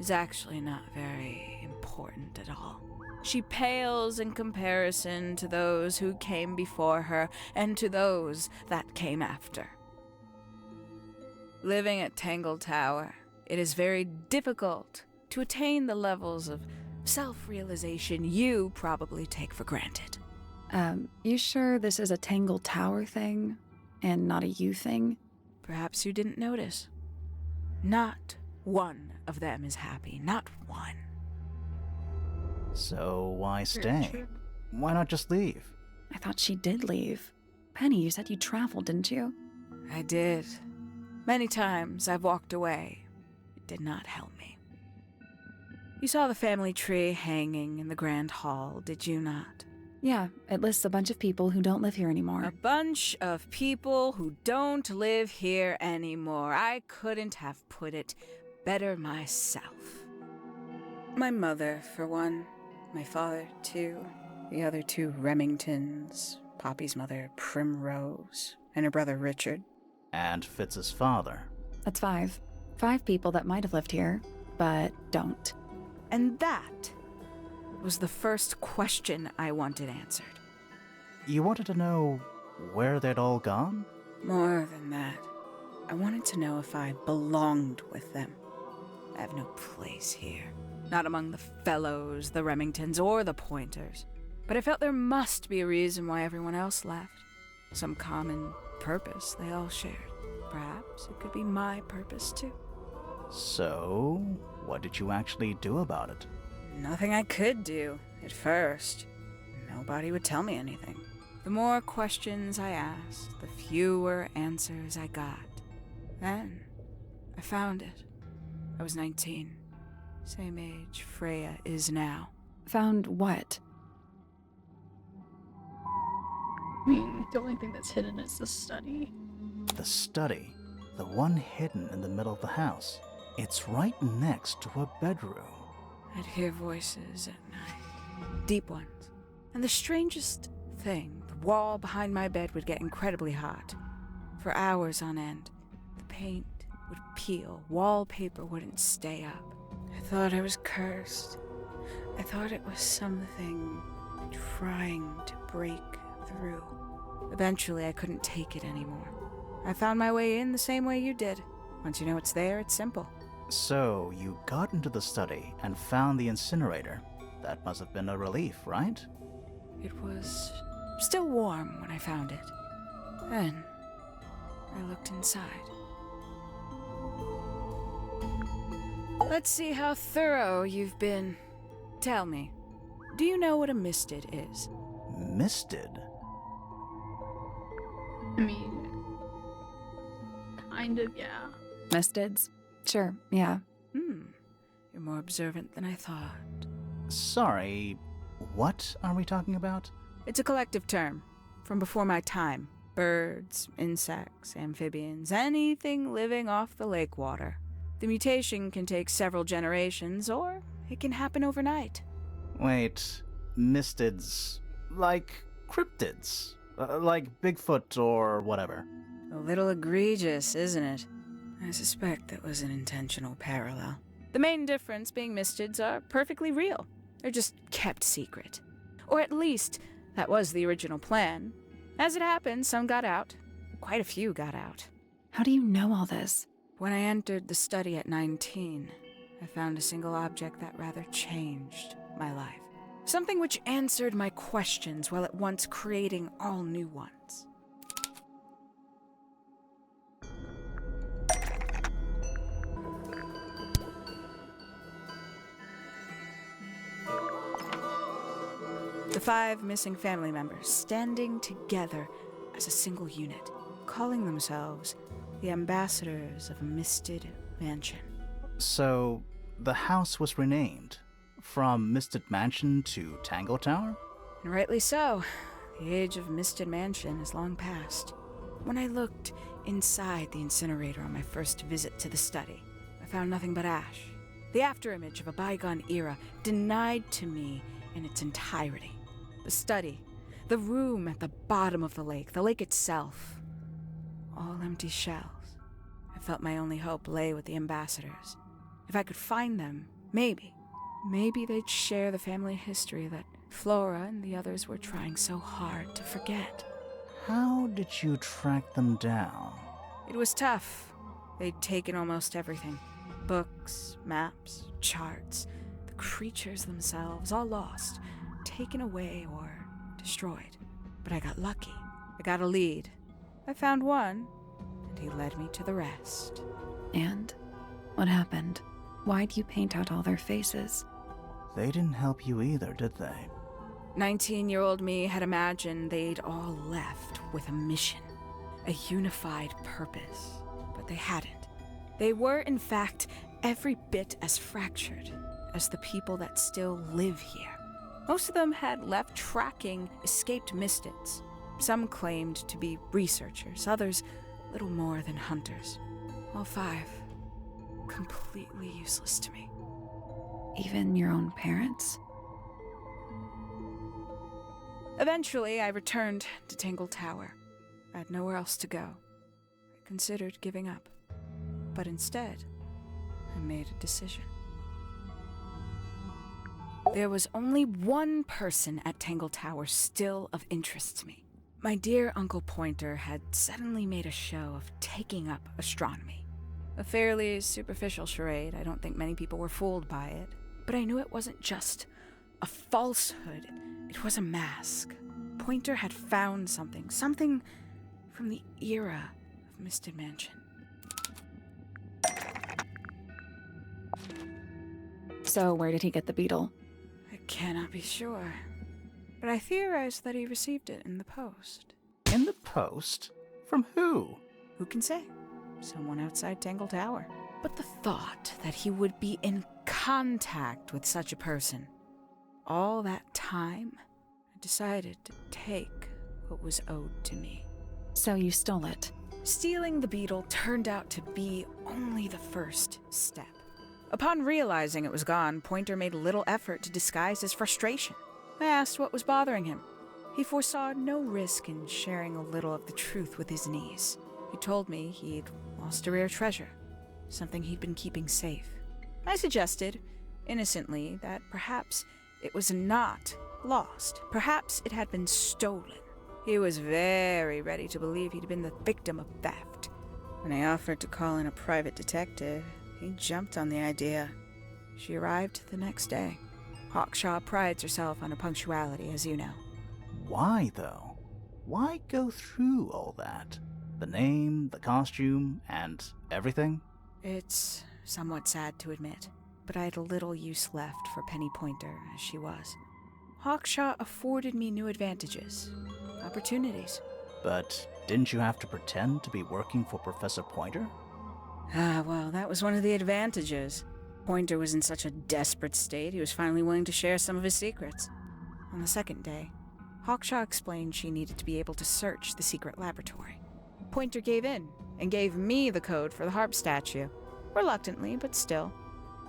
is actually not very important at all. She pales in comparison to those who came before her and to those that came after. Living at Tangle Tower, it is very difficult to attain the levels of self-realization you probably take for granted. You sure this is a Tangle Tower thing and not a you thing? Perhaps you didn't notice. Not one of them is happy. Not one. So why stay? Why not just leave? I thought she did leave. Penny, you said you traveled, didn't you? I did. Many times I've walked away. It did not help me. You saw the family tree hanging in the grand hall, did you not? Yeah, it lists a bunch of people who don't live here anymore. A bunch of people who don't live here anymore. I couldn't have put it better myself. My mother, for one. My father, too. The other two Remingtons. Poppy's mother, Primrose. And her brother, Richard. And Fitz's father. That's 5. 5 people that might have lived here, but don't. And that was the first question I wanted answered. You wanted to know where they'd all gone? More than that, I wanted to know if I belonged with them. I have no place here. Not among the Fellows, the Remingtons, or the Pointers. But I felt there must be a reason why everyone else left. Some common purpose they all shared. Perhaps it could be my purpose, too. So, what did you actually do about it? Nothing I could do, at first. Nobody would tell me anything. The more questions I asked, the fewer answers I got. Then, I found it. I was 19. Same age Freya is now. Found what? I mean, the only thing that's hidden is the study. The study. The one hidden in the middle of the house. It's right next to a bedroom. I'd hear voices at night. Deep ones. And the strangest thing, the wall behind my bed would get incredibly hot. For hours on end. The paint would peel. Wallpaper wouldn't stay up. I thought I was cursed. I thought it was something trying to break through. Eventually, I couldn't take it anymore. I found my way in the same way you did. Once you know it's there, it's simple. So, you got into the study and found the incinerator. That must have been a relief, right? It was still warm when I found it. Then, I looked inside. Let's see how thorough you've been. Tell me, do you know what a misted is? Misted? I mean, kind of, yeah. Mistids? Sure, yeah. You're more observant than I thought. Sorry, what are we talking about? It's a collective term from before my time. Birds, insects, amphibians, anything living off the lake water. The mutation can take several generations, or it can happen overnight. Wait, mistids, like cryptids, like Bigfoot or whatever. A little egregious, isn't it? I suspect that was an intentional parallel. The main difference being mistids are perfectly real. They're just kept secret. Or at least, that was the original plan. As it happened, some got out. Quite a few got out. How do you know all this? When I entered the study at 19, I found a single object that rather changed my life. Something which answered my questions while at once creating all new ones. The 5 missing family members standing together as a single unit, calling themselves the ambassadors of a misted mansion. So, the house was renamed from Misted Mansion to Tangle Tower? And rightly so. The age of Misted Mansion is long past. When I looked inside the incinerator on my first visit to the study, I found nothing but ash. The afterimage of a bygone era denied to me in its entirety. The study, the room at the bottom of the lake itself, all empty shells. I felt my only hope lay with the ambassadors. If I could find them, maybe they'd share the family history that Flora and the others were trying so hard to forget. How did you track them down? It was tough. They'd taken almost everything. Books, maps, charts, the creatures themselves, all lost, taken away or destroyed. But I got lucky. I got a lead. I found one, and he led me to the rest. And what happened? Why'd you paint out all their faces? They didn't help you either, did they? 19-year-old me had imagined they'd all left with a mission, a unified purpose, but they hadn't. They were, in fact, every bit as fractured as the people that still live here. Most of them had left tracking escaped mystics. Some claimed to be researchers, others little more than hunters. All 5 completely useless to me. Even your own parents? Eventually, I returned to Tangle Tower. I had nowhere else to go. I considered giving up, but instead, I made a decision. There was only one person at Tangle Tower still of interest to me. My dear Uncle Pointer had suddenly made a show of taking up astronomy. A fairly superficial charade. I don't think many people were fooled by it. But I knew it wasn't just a falsehood. It was a mask. Pointer had found something from the era of Misted Mansion. So where did he get the beetle? I cannot be sure, but I theorize that he received it in the post. In the post? From who? Who can say? Someone outside Tangle Tower. But the thought that he would be in contact with such a person, all that time, I decided to take what was owed to me. So you stole it. Stealing the beetle turned out to be only the first step. Upon realizing it was gone, Pointer made little effort to disguise his frustration. I asked what was bothering him. He foresaw no risk in sharing a little of the truth with his niece. He told me he'd lost a rare treasure, something he'd been keeping safe. I suggested, innocently, that perhaps it was not lost. Perhaps it had been stolen. He was very ready to believe he'd been the victim of theft. When I offered to call in a private detective, he jumped on the idea. She arrived the next day. Hawkshaw prides herself on her punctuality, as you know. Why, though? Why go through all that? The name, the costume, and everything? It's somewhat sad to admit, but I had little use left for Penny Pointer as she was. Hawkshaw afforded me new advantages, opportunities. But didn't you have to pretend to be working for Professor Pointer? Well, that was one of the advantages. Pointer was in such a desperate state, he was finally willing to share some of his secrets. On the second day, Hawkshaw explained she needed to be able to search the secret laboratory. Pointer gave in and gave me the code for the harp statue. Reluctantly, but still.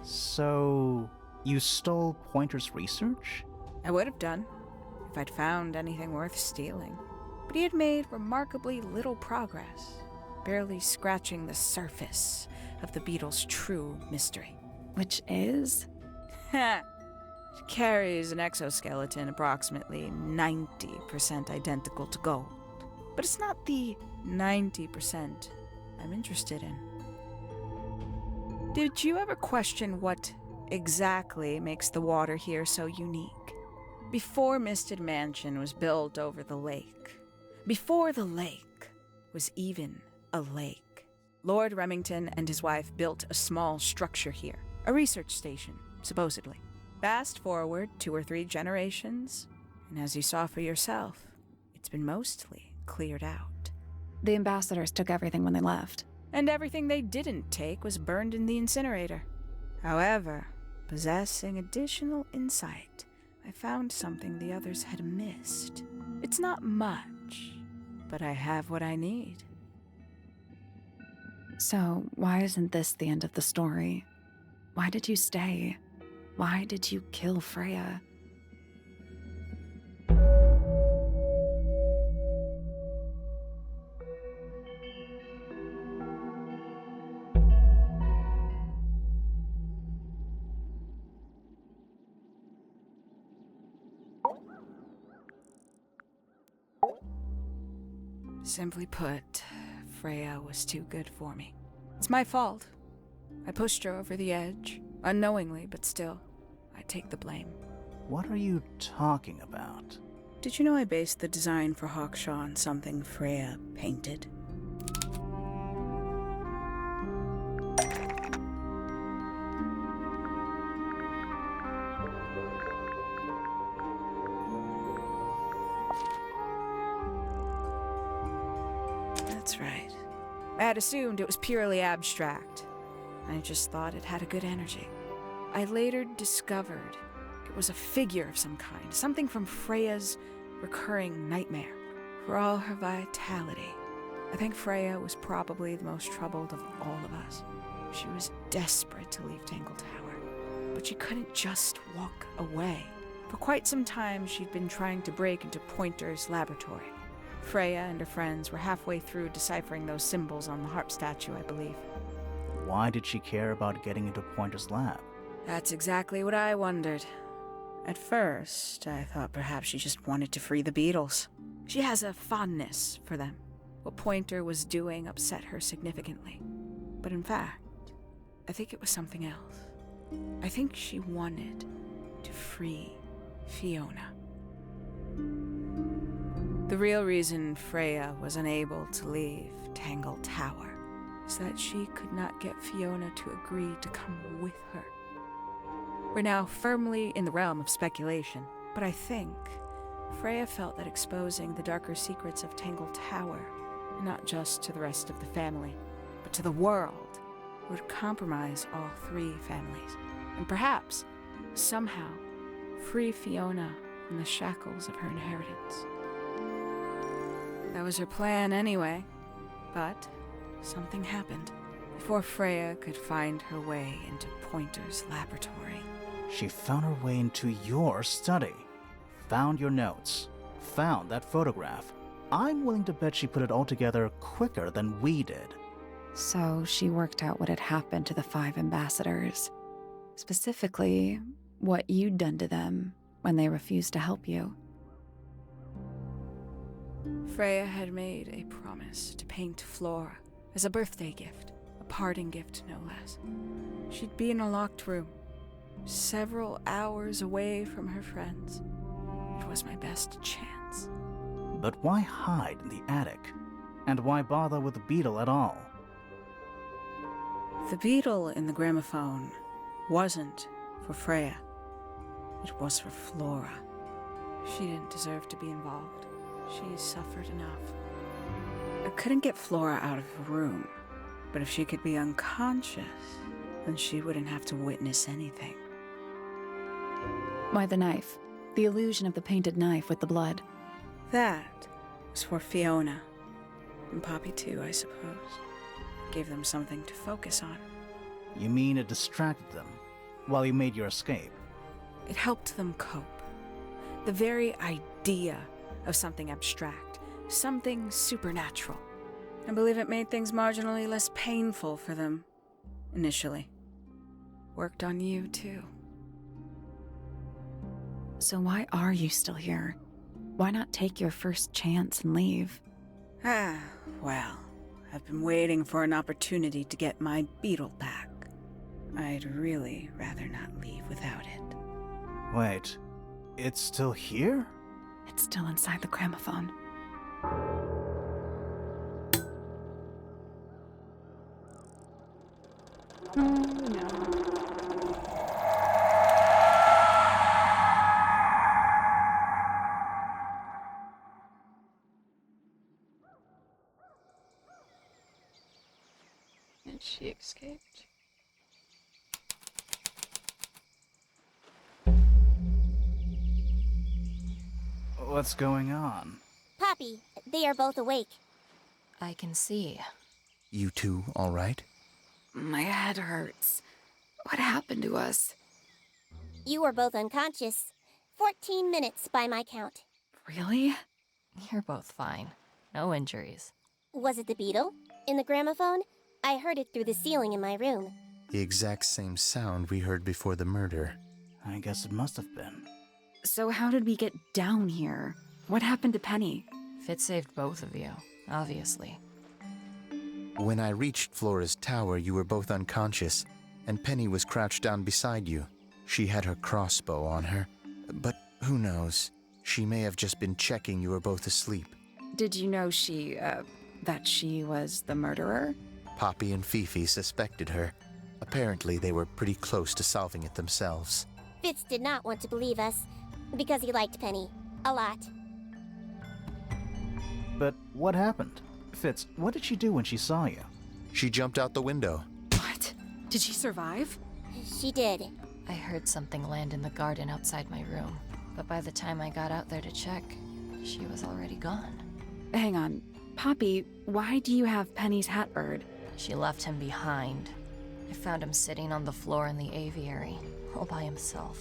So, you stole Pointer's research? I would have done, if I'd found anything worth stealing. But he had made remarkably little progress, barely scratching the surface of the beetle's true mystery. Which is? It carries an exoskeleton approximately 90% identical to gold. But it's not the 90% I'm interested in. Did you ever question what exactly makes the water here so unique? Before Misted Mansion was built over the lake, before the lake was even a lake, Lord Remington and his wife built a small structure here, a research station, supposedly. Fast forward 2 or 3 generations, and as you saw for yourself, it's been mostly cleared out. The ambassadors took everything when they left. And everything they didn't take was burned in the incinerator. However, possessing additional insight, I found something the others had missed. It's not much, but I have what I need. So why isn't this the end of the story? Why did you stay? Why did you kill Freya? Simply put, Freya was too good for me. It's my fault. I pushed her over the edge, unknowingly, but still, I take the blame. What are you talking about? Did you know I based the design for Hawkshaw on something Freya painted? That's right. I had assumed it was purely abstract. I just thought it had a good energy. I later discovered it was a figure of some kind, something from Freya's recurring nightmare. For all her vitality, I think Freya was probably the most troubled of all of us. She was desperate to leave Tangle Tower, but she couldn't just walk away. For quite some time, she'd been trying to break into Pointer's laboratory. Freya and her friends were halfway through deciphering those symbols on the harp statue, I believe. Why did she care about getting into Pointer's lab? That's exactly what I wondered. At first, I thought perhaps she just wanted to free the beetles. She has a fondness for them. What Pointer was doing upset her significantly. But in fact, I think it was something else. I think she wanted to free Fiona. The real reason Freya was unable to leave Tangle Tower is that she could not get Fiona to agree to come with her. We're now firmly in the realm of speculation, but I think Freya felt that exposing the darker secrets of Tangle Tower, not just to the rest of the family, but to the world, would compromise all three families, and perhaps, somehow, free Fiona from the shackles of her inheritance. That was her plan anyway, but something happened before Freya could find her way into Pointer's laboratory. She found her way into your study, found your notes, found that photograph. I'm willing to bet she put it all together quicker than we did. So she worked out what had happened to the 5 ambassadors. Specifically, what you'd done to them when they refused to help you. Freya had made a promise to paint Flora as a birthday gift, a parting gift no less. She'd be in a locked room, several hours away from her friends. It was my best chance. But why hide in the attic? And why bother with the beetle at all? The beetle in the gramophone wasn't for Freya. It was for Flora. She didn't deserve to be involved. She suffered enough. I couldn't get Flora out of the room, but if she could be unconscious, then she wouldn't have to witness anything. Why the knife? The illusion of the painted knife with the blood. That was for Fiona. And Poppy too, I suppose. Gave them something to focus on. You mean it distracted them while you made your escape? It helped them cope. The very idea of something abstract, something supernatural. I believe it made things marginally less painful for them, initially. Worked on you, too. So why are you still here? Why not take your first chance and leave? Well, I've been waiting for an opportunity to get my beetle back. I'd really rather not leave without it. Wait, it's still here? It's still inside the gramophone. And she escaped. What's going on? Poppy, they are both awake. I can see. You two all right? My head hurts. What happened to us? You were both unconscious. 14 minutes by my count. Really? You're both fine. No injuries. Was it the beetle? In the gramophone? I heard it through the ceiling in my room. The exact same sound we heard before the murder. I guess it must have been. So how did we get down here? What happened to Penny? Fit saved both of you, obviously. When I reached Flora's tower, you were both unconscious, and Penny was crouched down beside you. She had her crossbow on her, but who knows? She may have just been checking you were both asleep. Did you know that she was the murderer? Poppy and Fifi suspected her. Apparently, they were pretty close to solving it themselves. Fitz did not want to believe us, because he liked Penny. A lot. But what happened? Fitz, what did she do when she saw you? She jumped out the window. What? Did she survive? She did. I heard something land in the garden outside my room, but by the time I got out there to check, she was already gone. Hang on. Poppy, why do you have Penny's hat bird? She left him behind. I found him sitting on the floor in the aviary, all by himself.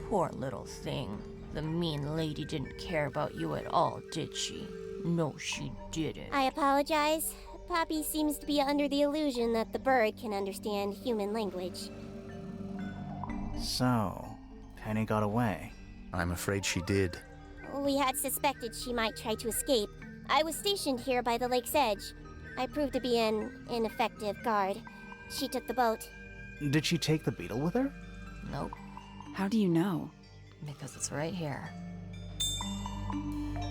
Poor little thing. The mean lady didn't care about you at all, did she? No, she didn't. I apologize. Poppy seems to be under the illusion that the bird can understand human language. So, Penny got away. I'm afraid she did. We had suspected she might try to escape. I was stationed here by the lake's edge. I proved to be an ineffective guard. She took the boat. Did she take the beetle with her? Nope, How do you know? because it's right here.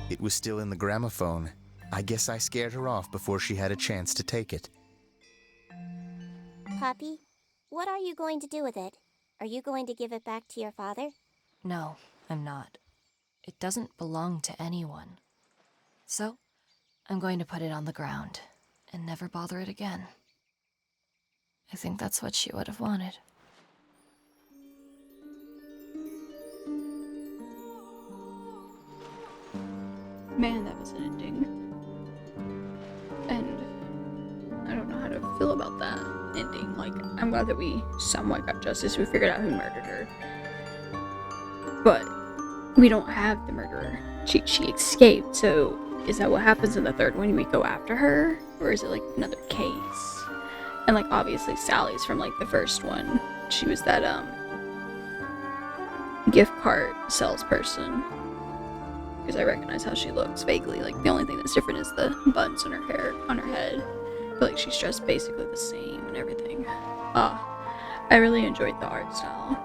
It was still in the gramophone. I guess I scared her off before she had a chance to take it. Poppy, what are you going to do with it? Are you going to give it back to your father? No, I'm not. It doesn't belong to anyone. So, I'm going to put it on the ground and never bother it again. I think that's what she would have wanted. Man, that was an ending. And I don't know how to feel about that ending. Like, I'm glad that we somewhat got justice. We figured out who murdered her. But we don't have the murderer. She escaped, so is that what happens in the third one? We go after her? Or is it like another case? And like obviously Sally's from like the first one. She was that gift card salesperson. Because I recognize how she looks vaguely. Like the only thing that's different is the buns in her hair, on her head. I feel like she's dressed basically the same and everything. I really enjoyed the art style.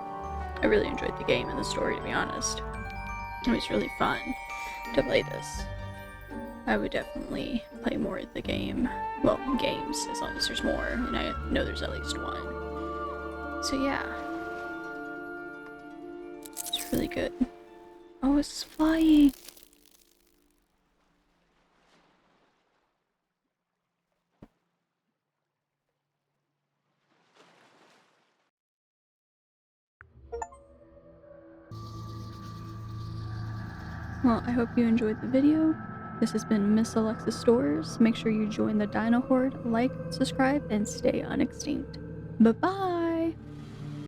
I really enjoyed the game and the story, to be honest. It was really fun to play this. I would definitely play more of the game. Well, games, as long as there's more, and I know there's at least one. So yeah. It's really good. Oh, it's flying! Well, I hope you enjoyed the video. This has been Miss Alexis Make sure you join the Dino Horde, like, subscribe, and stay unextinct. Bye-bye!